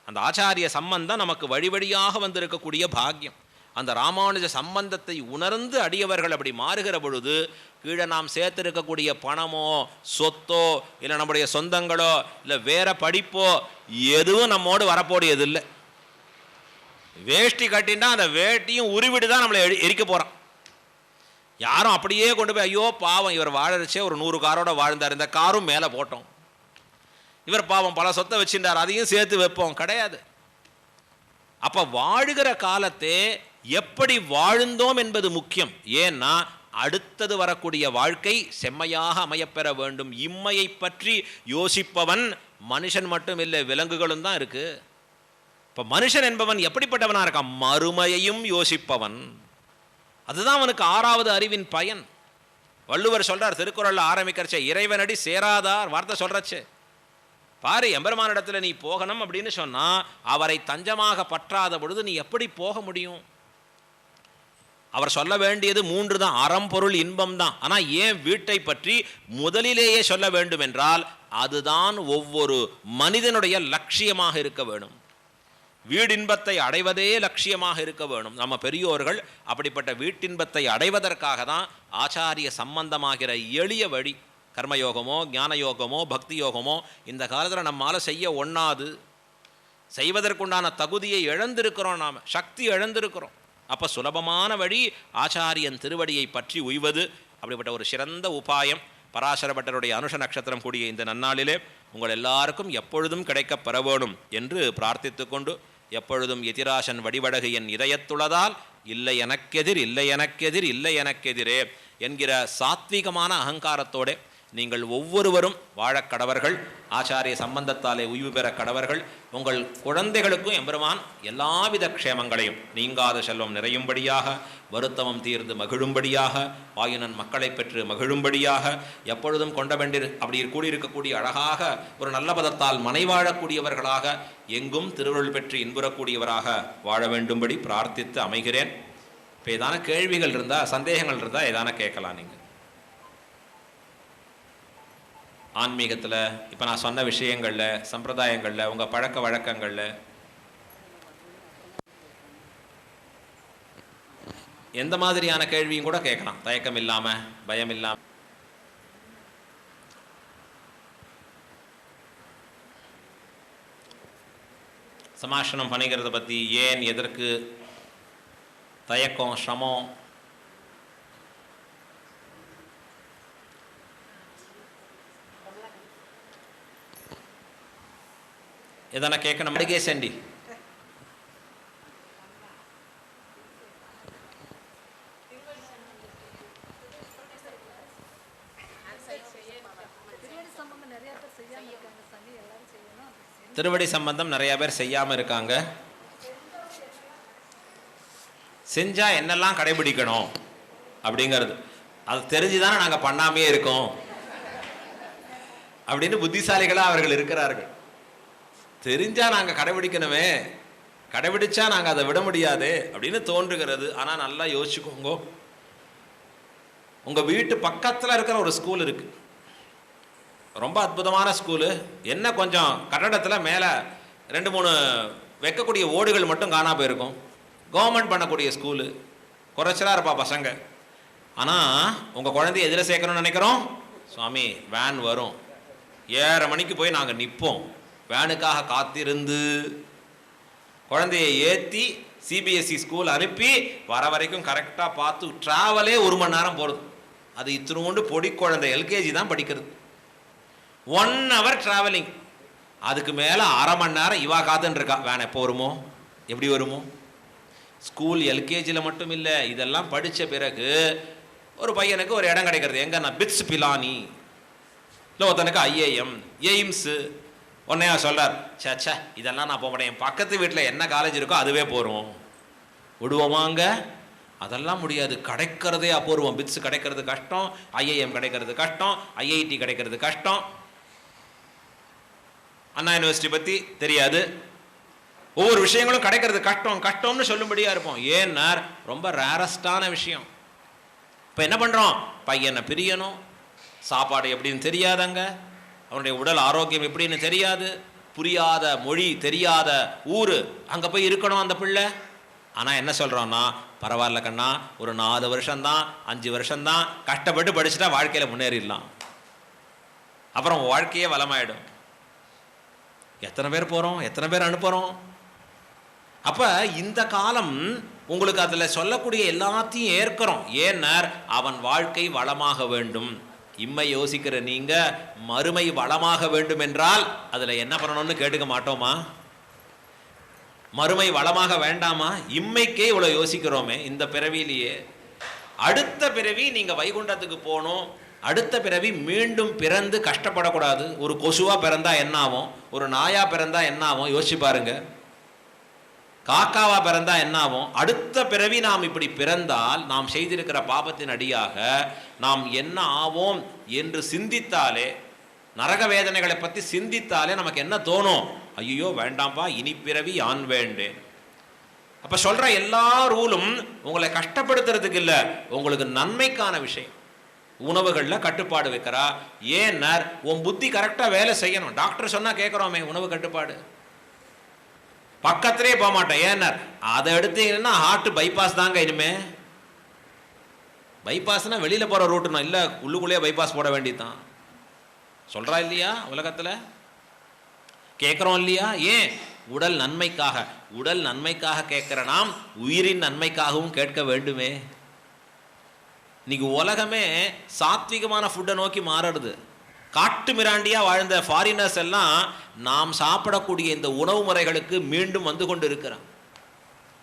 அந்த ஆச்சாரிய சம்பந்தம் நமக்கு வழி வழியாக வந்திருக்கக்கூடிய பாக்கியம். அந்த ராமானுஜ சம்பந்தத்தை உணர்ந்து அடியவர்கள் அப்படி மாறுகிற பொழுது கீழே நாம் சேர்த்திருக்கக்கூடிய பணமோ சொத்தோ இல்லை நம்முடைய சொந்தங்களோ இல்லை வேற படிப்போ எதுவும் நம்மோடு வரப்போடியது இல்லை. வேஷ்டி கட்டினா அந்த வேட்டியும் உருவிடு தான் நம்மளை எரிக்க போகிறான். யாரும் அப்படியே கொண்டு போய் ஐயோ பாவம் இவர் வாழறச்சே ஒரு 100 காரோட வாழ்ந்தார், இந்த காரும் மேலே போட்டோம், இவர் பாவம் பல சொத்தை வச்சுட்டார் அதையும் சேர்த்து வைப்போம், கிடையாது. அப்போ வாழுகிற காலத்தே எப்படி வாழ்ந்தோம் என்பது முக்கியம். ஏன்னா அடுத்தது வரக்கூடிய வாழ்க்கை செம்மையாக அமையப்பெற வேண்டும். இம்மையை பற்றி யோசிப்பவன் மனுஷன் மட்டும் இல்லை, விலங்குகளும் தான் இருக்கு. இப்போ மனுஷன் என்பவன் எப்படிப்பட்டவனாக இருக்கான், மறுமையையும் யோசிப்பவன். அதுதான் அவனுக்கு 6வது அறிவின் பயன். வள்ளுவர் சொல்றார் திருக்குறளில் ஆரம்பிக்கிறச்சே, இறைவனடி சேராதார் வார்த்தை சொல்றச்சே பாரு, எம்பெருமானிடத்தில் நீ போகணும் அப்படின்னு சொன்னா அவரை தஞ்சமாக பற்றாத பொழுது நீ எப்படி போக முடியும்? அவர் சொல்ல வேண்டியது 3 தான், அறம் பொருள் இன்பம் தான். ஆனால் ஏன் வீட்டை பற்றி முதலிலேயே சொல்ல வேண்டும் என்றால் அதுதான் ஒவ்வொரு மனிதனுடைய லட்சியமாக இருக்க வேணும். வீடின்பத்தை அடைவதே லட்சியமாக இருக்க வேணும். நம்ம பெரியோர்கள் அப்படிப்பட்ட வீட்டின்பத்தை அடைவதற்காக தான் ஆச்சாரிய சம்பந்தமாகிற எளிய வழி, கர்மயோகமோ ஞான யோகமோ பக்தி யோகமோ இந்த காலத்தில் நம்மால் செய்ய ஒண்ணாது. செய்வதற்குண்டான தகுதியை இழந்திருக்கிறோம், நாம் சக்தி இழந்திருக்கிறோம். அப்போ சுலபமான வழி ஆச்சாரியன் திருவடியை பற்றி உய்வது. அப்படிப்பட்ட ஒரு சிறந்த உபாயம் பராசரபட்டருடைய அனுஷ நட்சத்திரம் கூடிய இந்த நன்னாளிலே உங்கள் எல்லாருக்கும் எப்பொழுதும் கிடைக்கப் பெற வேணும் என்று பிரார்த்தித்து கொண்டு, எப்பொழுதும் எதிராசன் வடிவடகு என் இதயத்துளதால் இல்லை எனக்கெதிர் இல்லை எனக்கெதிர் இல்லை எனக்கெதிரே என்கிற சாத்வீகமான அகங்காரத்தோடு நீங்கள் ஒவ்வொருவரும் வாழக் கடவர்கள், ஆச்சாரிய சம்பந்தத்தாலே உய்வு பெற கடவர்கள். உங்கள் குழந்தைகளுக்கும் எம்பெருமான் எல்லாவித க்ஷேமங்களையும் நீங்காத செல்வம் நிறையும்படியாக, வருத்தமம் தீர்ந்து மகிழும்படியாக, வாயுனன் மக்களை பெற்று மகிழும்படியாக, எப்பொழுதும் கொண்ட வேண்டிய அப்படி கூடியிருக்கக்கூடிய அழகாக ஒரு நல்ல பதத்தால் மனைவாழக்கூடியவர்களாக, எங்கும் திருவருள் பெற்று இன்புறக்கூடியவராக வாழ வேண்டும்படி பிரார்த்தித்து அமைகிறேன். இப்போ ஏதான கேள்விகள் இருந்தால் சந்தேகங்கள் இருந்தால் ஏதான கேட்கலாம். நீங்கள் ஆன்மீகத்தில் இப்போ நான் சொன்ன விஷயங்களில், சம்பிரதாயங்களில், உங்கள் பழக்க வழக்கங்களில் எந்த மாதிரியான கேள்வியும் கூட கேட்கலாம், தயக்கம் இல்லாமல் பயம் இல்லாமல். சமாஷனம் பண்ணிக்கிறத பற்றி ஏன் எதற்கு தயக்கம் சிரமம், ఏదైనా కేకనం అడిగేసండి. திருவடி சம்பந்தம் நிறைய பேர் செய்யாமல் இருக்காங்க. செஞ்சா என்னெல்லாம் கடைபிடிக்கணும் அப்படிங்கிறது அது தெரிஞ்சுதானே நாங்கள் பண்ணாமே இருக்கோம் அப்படின்னு புத்திசாலிகளாக அவர்கள் இருக்கிறார்கள். தெரிஞ்சா நாங்கள் கடைபிடிக்கணுமே, கடைபிடிச்சா நாங்கள் அதை விட முடியாது அப்படின்னு தோன்றுகிறது. ஆனால் நல்லா யோசிச்சுக்கோங்க, உங்கள் வீட்டு பக்கத்தில் இருக்கிற ஒரு ஸ்கூல் இருக்குது, ரொம்ப அற்புதமான ஸ்கூலு. என்ன கொஞ்சம் கட்டடத்தில் மேலே 2-3 வைக்கக்கூடிய ஓடுகள் மட்டும் காணா போயிருக்கும். கவர்மெண்ட் பண்ணக்கூடிய ஸ்கூலு, குறைச்சலாக இருப்பா பசங்க. ஆனால் உங்கள் குழந்தைய எதில் சேர்க்கணும்னு நினைக்கிறோம்? சுவாமி வேன் வரும், 7:30 மணிக்கு போய் நாங்கள் நிற்போம், வேனுக்காக காத்திருந்து குழந்தைய ஏற்றி சிபிஎஸ்சி ஸ்கூல் அனுப்பி வர வரைக்கும் கரெக்டாக பார்த்து ட்ராவலே 1 மணி நேரம் போகிறது. அது இத்தினோண்டு பொடி குழந்தை எல்கேஜி தான் படிக்கிறது. 1 hour ட்ராவலிங், அதுக்கு மேலே 1/2 மணி நேரம் இவா காத்துன்னு இருக்கா. வேன் எப்போ வருமோ, எப்படி வருமோ. ஸ்கூல் எல்கேஜியில் மட்டும் இல்லை, இதெல்லாம் படித்த பிறகு ஒரு பையனுக்கு ஒரு இடம் கிடைக்கிறது. எங்கன்னா பிட்ஸ் பிலானி, இல்லை ஒருத்தனுக்கு ஐஏஎம், எய்ம்ஸு. உன்னையா சொல்கிறார், சே இதெல்லாம் நான் போக மாட்டேன், என் பக்கத்து வீட்டில் என்ன காலேஜ் இருக்கோ அதுவே போகிறோம். விடுவோமாங்க? அதெல்லாம் முடியாது. கிடைக்கிறதே அபூர்வம். பிட்ஸ் கிடைக்கிறது கஷ்டம், ஐஏஎம் கிடைக்கிறது கஷ்டம், ஐஐடி கிடைக்கிறது கஷ்டம். அண்ணா யூனிவர்சிட்டி பற்றி தெரியாது. ஒவ்வொரு விஷயங்களும் கிடைக்கிறது கஷ்டம்னு சொல்லும்படியாக இருப்போம். ஏன்னா ரொம்ப ரேரஸ்டான விஷயம். இப்போ என்ன பண்ணுறோம்? பையனை பிரியணும், சாப்பாடு எப்படின்னு தெரியாதங்க, அவனுடைய உடல் ஆரோக்கியம் எப்படின்னு தெரியாது, புரியாத மொழி, தெரியாத ஊர், அங்கே போய் இருக்கணும் அந்த பிள்ளை. ஆனால் என்ன சொல்கிறோன்னா, பரவாயில்ல கண்ணா, ஒரு 4 வருஷம்தான் 5 வருஷம்தான் கஷ்டப்பட்டு படிச்சுட்டா வாழ்க்கையில் முன்னேறிடலாம், அப்புறம் வாழ்க்கையே வளமாயிடும். எத்தனை பேர் போகிறோம், எத்தனை பேர் அனுப்புகிறோம்? அப்போ இந்த காலம் உங்களுக்கு அதில் சொல்லக்கூடிய எல்லாத்தையும் ஏற்கிறோம். ஏன்னர் அவன் வாழ்க்கை வளமாக வேண்டும். இம்மை யோசிக்கிற நீங்கள் மறுமை வளமாக வேண்டும் என்றால் அதில் என்ன பண்ணணும்னு கேட்டுக்க மாட்டோமா? மறுமை வளமாக வேண்டாமா? இம்மைக்கே இவ்வளோ யோசிக்கிறோமே இந்த பிறவியிலேயே. அடுத்த பிறவி நீங்கள் வைகுண்டத்துக்கு போகணும், அடுத்த பிறவி மீண்டும் பிறந்து கஷ்டப்படக்கூடாது. ஒரு கொசுவாக பிறந்தா என்ன ஆகும், ஒரு நாயா பிறந்தா என்ன ஆகும் யோசிச்சு பாருங்க. காக்காவா பிறந்தா என்ன ஆகும்? அடுத்த பிறவி நாம் இப்படி பிறந்தால் நாம் செய்திருக்கிற பாபத்தின் அடியாக நாம் என்ன ஆவோம் என்று சிந்தித்தாலே, நரக வேதனைகளை பற்றி சிந்தித்தாலே நமக்கு என்ன தோணும்? ஐயோ வேண்டாம்பா, இனி பிறவி யான் வேண்டேன். அப்போ சொல்கிற எல்லா ரூலும் உங்களை கஷ்டப்படுத்துறதுக்கு இல்லை, உங்களுக்கு நன்மைக்கான விஷயம். உணவுகளில் கட்டுப்பாடு வைக்கிறா. ஏன்னர் உன் புத்தி கரெக்டாக வேலை செய்யணும். டாக்டர் சொன்னால் கேட்குறோமே உணவு கட்டுப்பாடு, பக்கத்திலே போக மாட்டேன். ஏன்னர் அதை எடுத்தீங்கன்னா ஹார்ட் பைபாஸ் தாங்க. இனிமே பைபாஸ்னால் வெளியில் போகிற ரூட்டுனா இல்லை, உள்ளுக்குள்ளேயே பைபாஸ் போட வேண்டியதுதான். சொல்கிறா இல்லையா? உலகத்தில் கேட்குறோம் இல்லையா? ஏன்? உடல் நன்மைக்காக. உடல் நன்மைக்காக கேட்குற நாம் உயிரின் நன்மைக்காகவும் கேட்க வேண்டுமே. இன்னைக்கு உலகமே சாத்விகமான ஃபுட்டை நோக்கி மாறுறது. காட்டு மிராண்டியாக வாழ்ந்த ஃபாரினர்ஸ் எல்லாம் நாம் சாப்பிடக்கூடிய இந்த உணவு முறைகளுக்கு மீண்டும் வந்து கொண்டு இருக்கிறான்.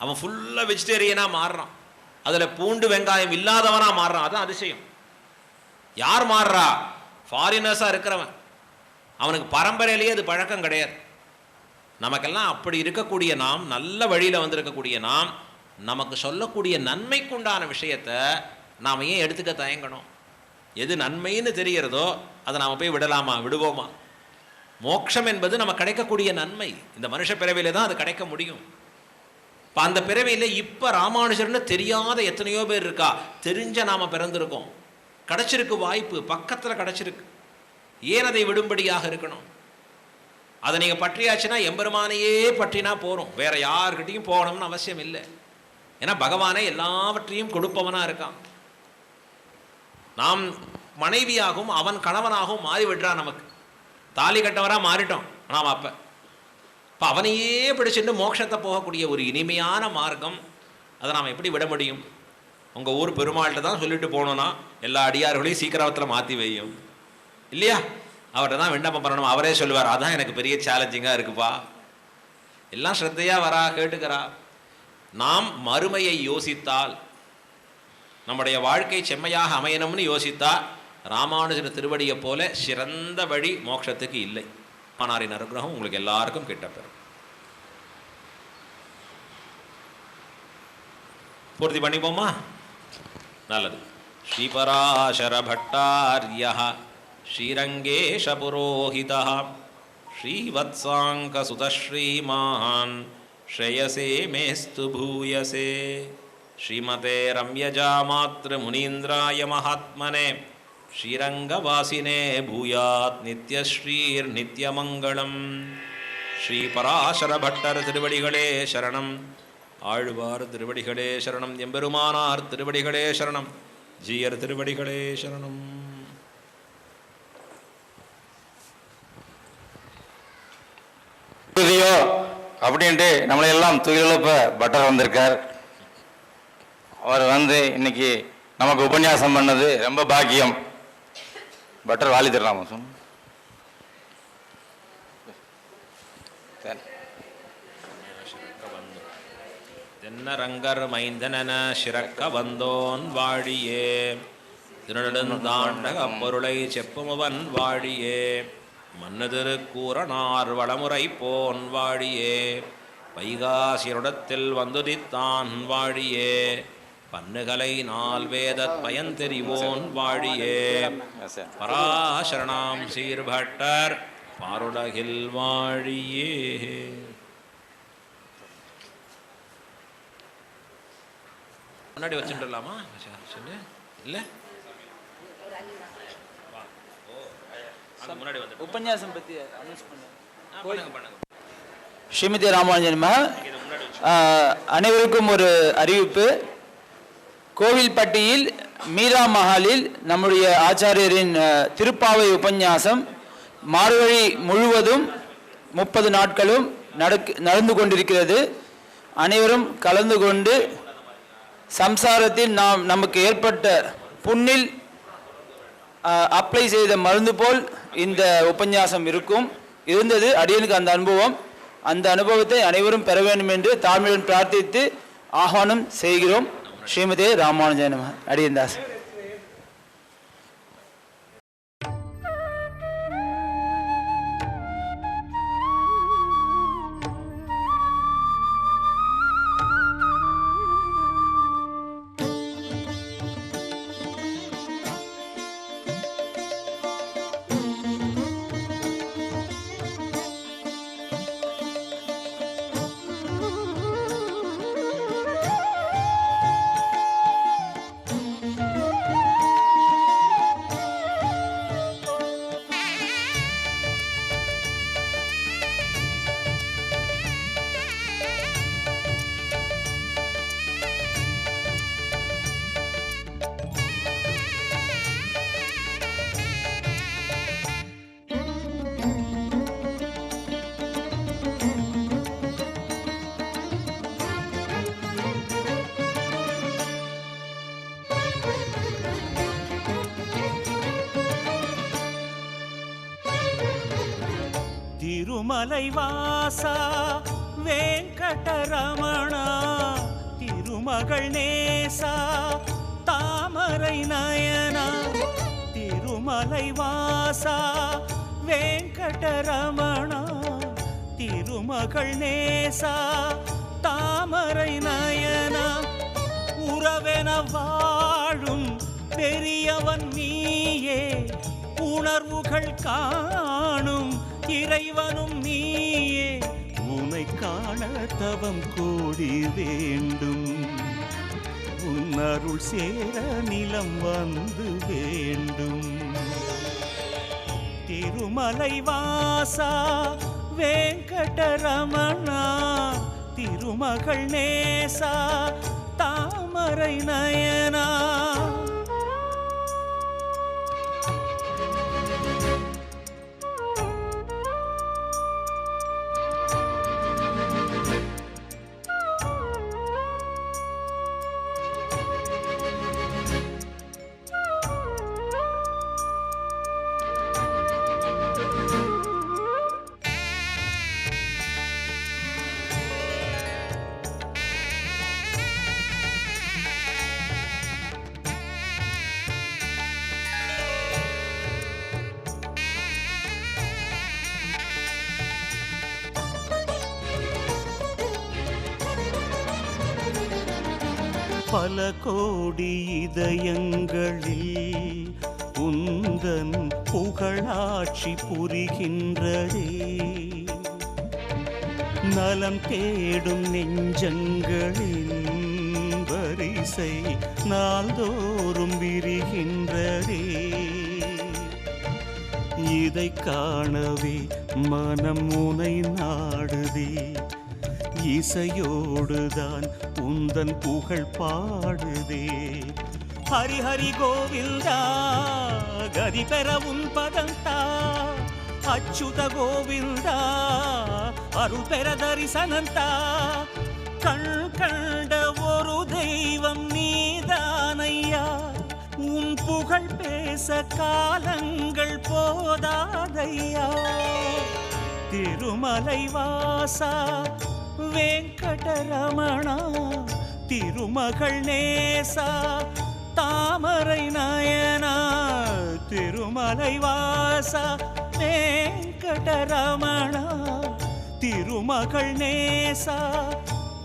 அவன் ஃபுல்லாக வெஜிடேரியனாக மாறுறான், அதில் பூண்டு வெங்காயம் இல்லாதவனாக மாறுறான். அதுதான் அதிசயம். யார் மாறுறா? ஃபாரினர்ஸாக இருக்கிறவன். அவனுக்கு பரம்பரையிலேயே அது பழக்கம் கிடையாது. நமக்கெல்லாம் அப்படி இருக்கக்கூடிய நாம், நல்ல வழியில் வந்திருக்கக்கூடிய நாம், நமக்கு சொல்லக்கூடிய நன்மைக்குண்டான விஷயத்தை நாம் ஏன் எடுத்துக்க தயங்கணும்? எது நன்மைன்னு தெரிகிறதோ அதை நாம் போய் விடலாமா, விடுவோமா? மோட்சம் என்பது நம்ம கிடைக்கக்கூடிய நன்மை. இந்த மனுஷ பிறவியில தான் அது கிடைக்க முடியும். இப்போ அந்த பிறவியில் இப்போ ராமானுஜர்னு தெரியாத எத்தனையோ பேர் இருக்கா. தெரிஞ்ச நாம் பிறந்திருக்கோம், கிடச்சிருக்கு வாய்ப்பு, பக்கத்தில் கிடச்சிருக்கு. ஏன் அதை விடும்படியாக இருக்கணும்? அதை நீங்கள் பற்றியாச்சுன்னா எம்பெருமானையே பற்றினா போகிறோம், வேற யாருக்கிட்டையும் போகணும்னு அவசியம் இல்லை. ஏன்னா பகவானே எல்லாவற்றையும் கொடுப்பவனாக இருக்கான். நாம் மனைவியாகவும் அவன் கணவனாகவும் மாறிவிடுறான். நமக்கு தாலி கட்டவராக மாறிட்டோம் நாம். இப்போ அவனையே பிடிச்சிட்டு மோட்சத்தை போகக்கூடிய ஒரு இனிமையான மார்க்கம், அதை நாம் எப்படி விட முடியும்? உங்கள் ஊர் பெருமாள்கிட்ட தான் சொல்லிட்டு போனோன்னா எல்லா அடியார்களையும் சீக்கிரத்தில் மாற்றி வையும் இல்லையா? அவர்கிட்ட தான் விண்ணப்பம் பண்ணணும். அவரே சொல்லுவார், அதான் எனக்கு பெரிய சேலஞ்சிங்காக இருக்குப்பா. எல்லாம் ஸ்ரத்தையாக வரா, கேட்டுக்கிறா. நாம் மறுமையை யோசித்தால், நம்முடைய வாழ்க்கை செம்மையாக அமையணும்னு யோசித்தா, ராமானுஜன் திருவடியை போல சிறந்த வழி மோட்சத்துக்கு இல்லை. ஆனாரின் அனுகிரகம் உங்களுக்கு எல்லாருக்கும் கிட்டப்பெறும். பூர்த்தி பண்ணிப்போமா? நல்லது. ஸ்ரீபராசர பட்டார்யா ஸ்ரீரங்கேஷ புரோஹிதா ஸ்ரீவத்சாங்க சுதஸ்ரீமான் ஸ்ரேயசே மேஸ்து பூயசே. ஸ்ரீமதே ரம்யஜாமாத்ரு முனீந்திராய மகாத்மனே ஸ்ரீரங்கவாசினே பூயாத் நித்யஸ்ரீர் நித்யமங்கலம். ஸ்ரீ பராசர பட்டர் திருவடிகளே சரணம். ஆழ்வார் திருவடிகளே சரணம். எம்பெருமானார் திருவடிகளே சரணம். ஜீயர் திருவடிகளே சரணம். அப்படின்ட்டு நம்மளை எல்லாம் துயிலப்ப பட்டர் வந்திருக்கார். அவர் இன்னைக்கு நமக்கு உபன்யாசம் பண்ணது ரொம்ப பாக்கியம். பட்டர் வாலி தரலாமா சொன்ன தென்னரங்கர் மைந்தனன சிறக்க வந்தோன் வாழியே திருநெடுந்தாண்டக பொருளை செப்புமவன் வாழியே மன்னதிரு கூறனார் வளமுறை போன் வாழியே வைகாசியருடத்தில் வந்துதித்தான் வாழியே பன்னுகலை நால்வேதத் பயந்தெறிவோன் வாழியே பராசரணாம் சீர்பட்டர் பாருலகில் வாழியே. முன்னாடி வச்சுட்டுலாமா இல்லை முன்னாடி வந்து உபன்யாசம் பற்றி அனௌன்ஸ் பண்ணுங்க. ஸ்ரீமதி ராமானுஜன்மா அனைவருக்கும் ஒரு அறிவிப்பு. கோவில்பட்டியில் மீரா மஹாலில் நம்முடைய ஆச்சாரியரின் திருப்பாவை உபன்யாசம் மார்கழி முழுவதும் 30 நாட்களும் நடந்து கொண்டிருக்கிறது. அனைவரும் கலந்து கொண்டு சம்சாரத்தில் நமக்கு ஏற்பட்ட புண்ணில் அப்ளை செய்த மருந்து போல் இந்த உபன்யாசம் இருந்தது. அடியனுக்கு அந்த அனுபவத்தை அனைவரும் பெற வேண்டும் என்று தாழ்மையுடன் பிரார்த்தித்து ஆஹ்வானம் செய்கிறோம். ஸ்ரீமதே ராமானுஜன் நமः. அடியன்தாஸ். திருமலை வாசா வெங்கடரமணா திருமகள் நேசா தாமரை நயனா திருமலை வாசா வெங்கடரமணா திருமகள் நேசா தாமரை நயனா உறவென வாழும் பெரியவன் நீயே உணர்வுகள் காணும் இறைவனும் நீயே உனை காண தவம் கோடி வேண்டும் உன்னருள் சேர நிலம் வந்து வேண்டும் திருமலை வாசா வெங்கடரமணா திருமகள் நேசா தாமரை நயனா. பல கோடி இதயங்களில் உந்தன் புகழாட்சி புரிகின்றதே நலம் தேடும் நெஞ்சங்களின் வரிசை நாள்தோறும் விரிகின்றதே. இதை காணவே மனம் உனை நாடுதே. இசையோடுதான் உந்தன் புகழ் பாடுதே. ஹரி ஹரி கோவிந்தா கதி பெற உன் பதந்தா. அச்சுத கோவிந்தா அருள் பெற தரிசனந்தா. கண் கண்ட ஒரு தெய்வம் நீதானையா. உன் புகழ் பேச காலங்கள் போதாதையா. திருமலை வாசா வெங்கடரமணா. திருமகள் நேசா தாமரை நயனா. திருமலை வாசா வெங்கடரமணா. திருமகள் நேசா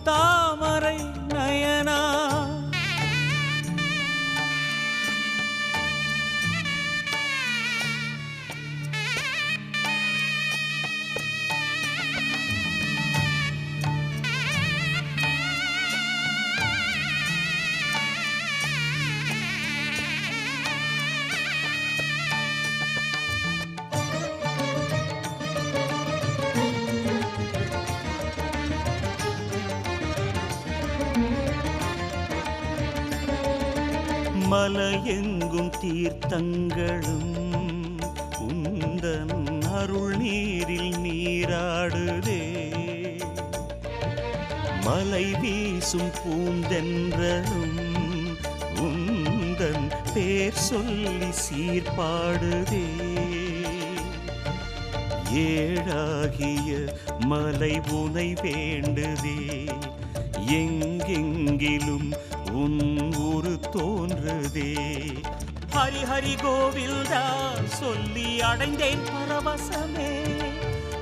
தாமரை நயனா. மலையெங்கும் தீர்த்தங்களும் உந்தன் அருள் நீரில் நீராடுதே. மலை வீசும் பூந்தென்றலும் உந்தன் பேர் சொல்லி சீர்பாடுதே. ஏழாகிய மலை உனை வேண்டுதே. எங்கெங்கிலும் உன் ஊரு தோன்றுதே. ஹரி ஹரி கோவிந்தா சொல்லி அடைந்தேன் பரவசமே.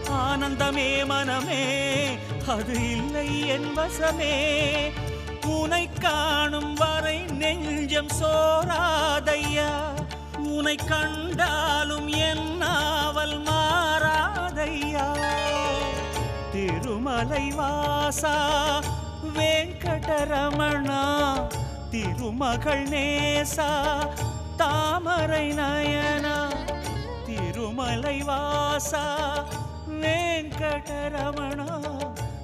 ஆனந்தமே மனமே அது இல்லை என் வசமே. உனை காணும் வரை நெஞ்சம் சோராதையா. உனை கண்டாலும் என் நாவல் மாறாதையா. திருமலை வாசா வெங்கடரமணா. திருமகள் நேசா தாமரை நயனா. திருமலை வாசா வெங்கடரமணா.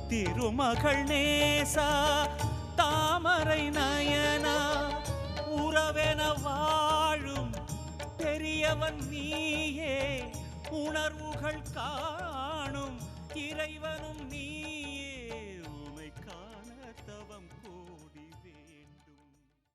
திருமகள் நேசா தாமரை நயனா. உறவென வாழும் பெரியவன் நீயே. உணர்வுகள் காணும் இறைவனும் நீ.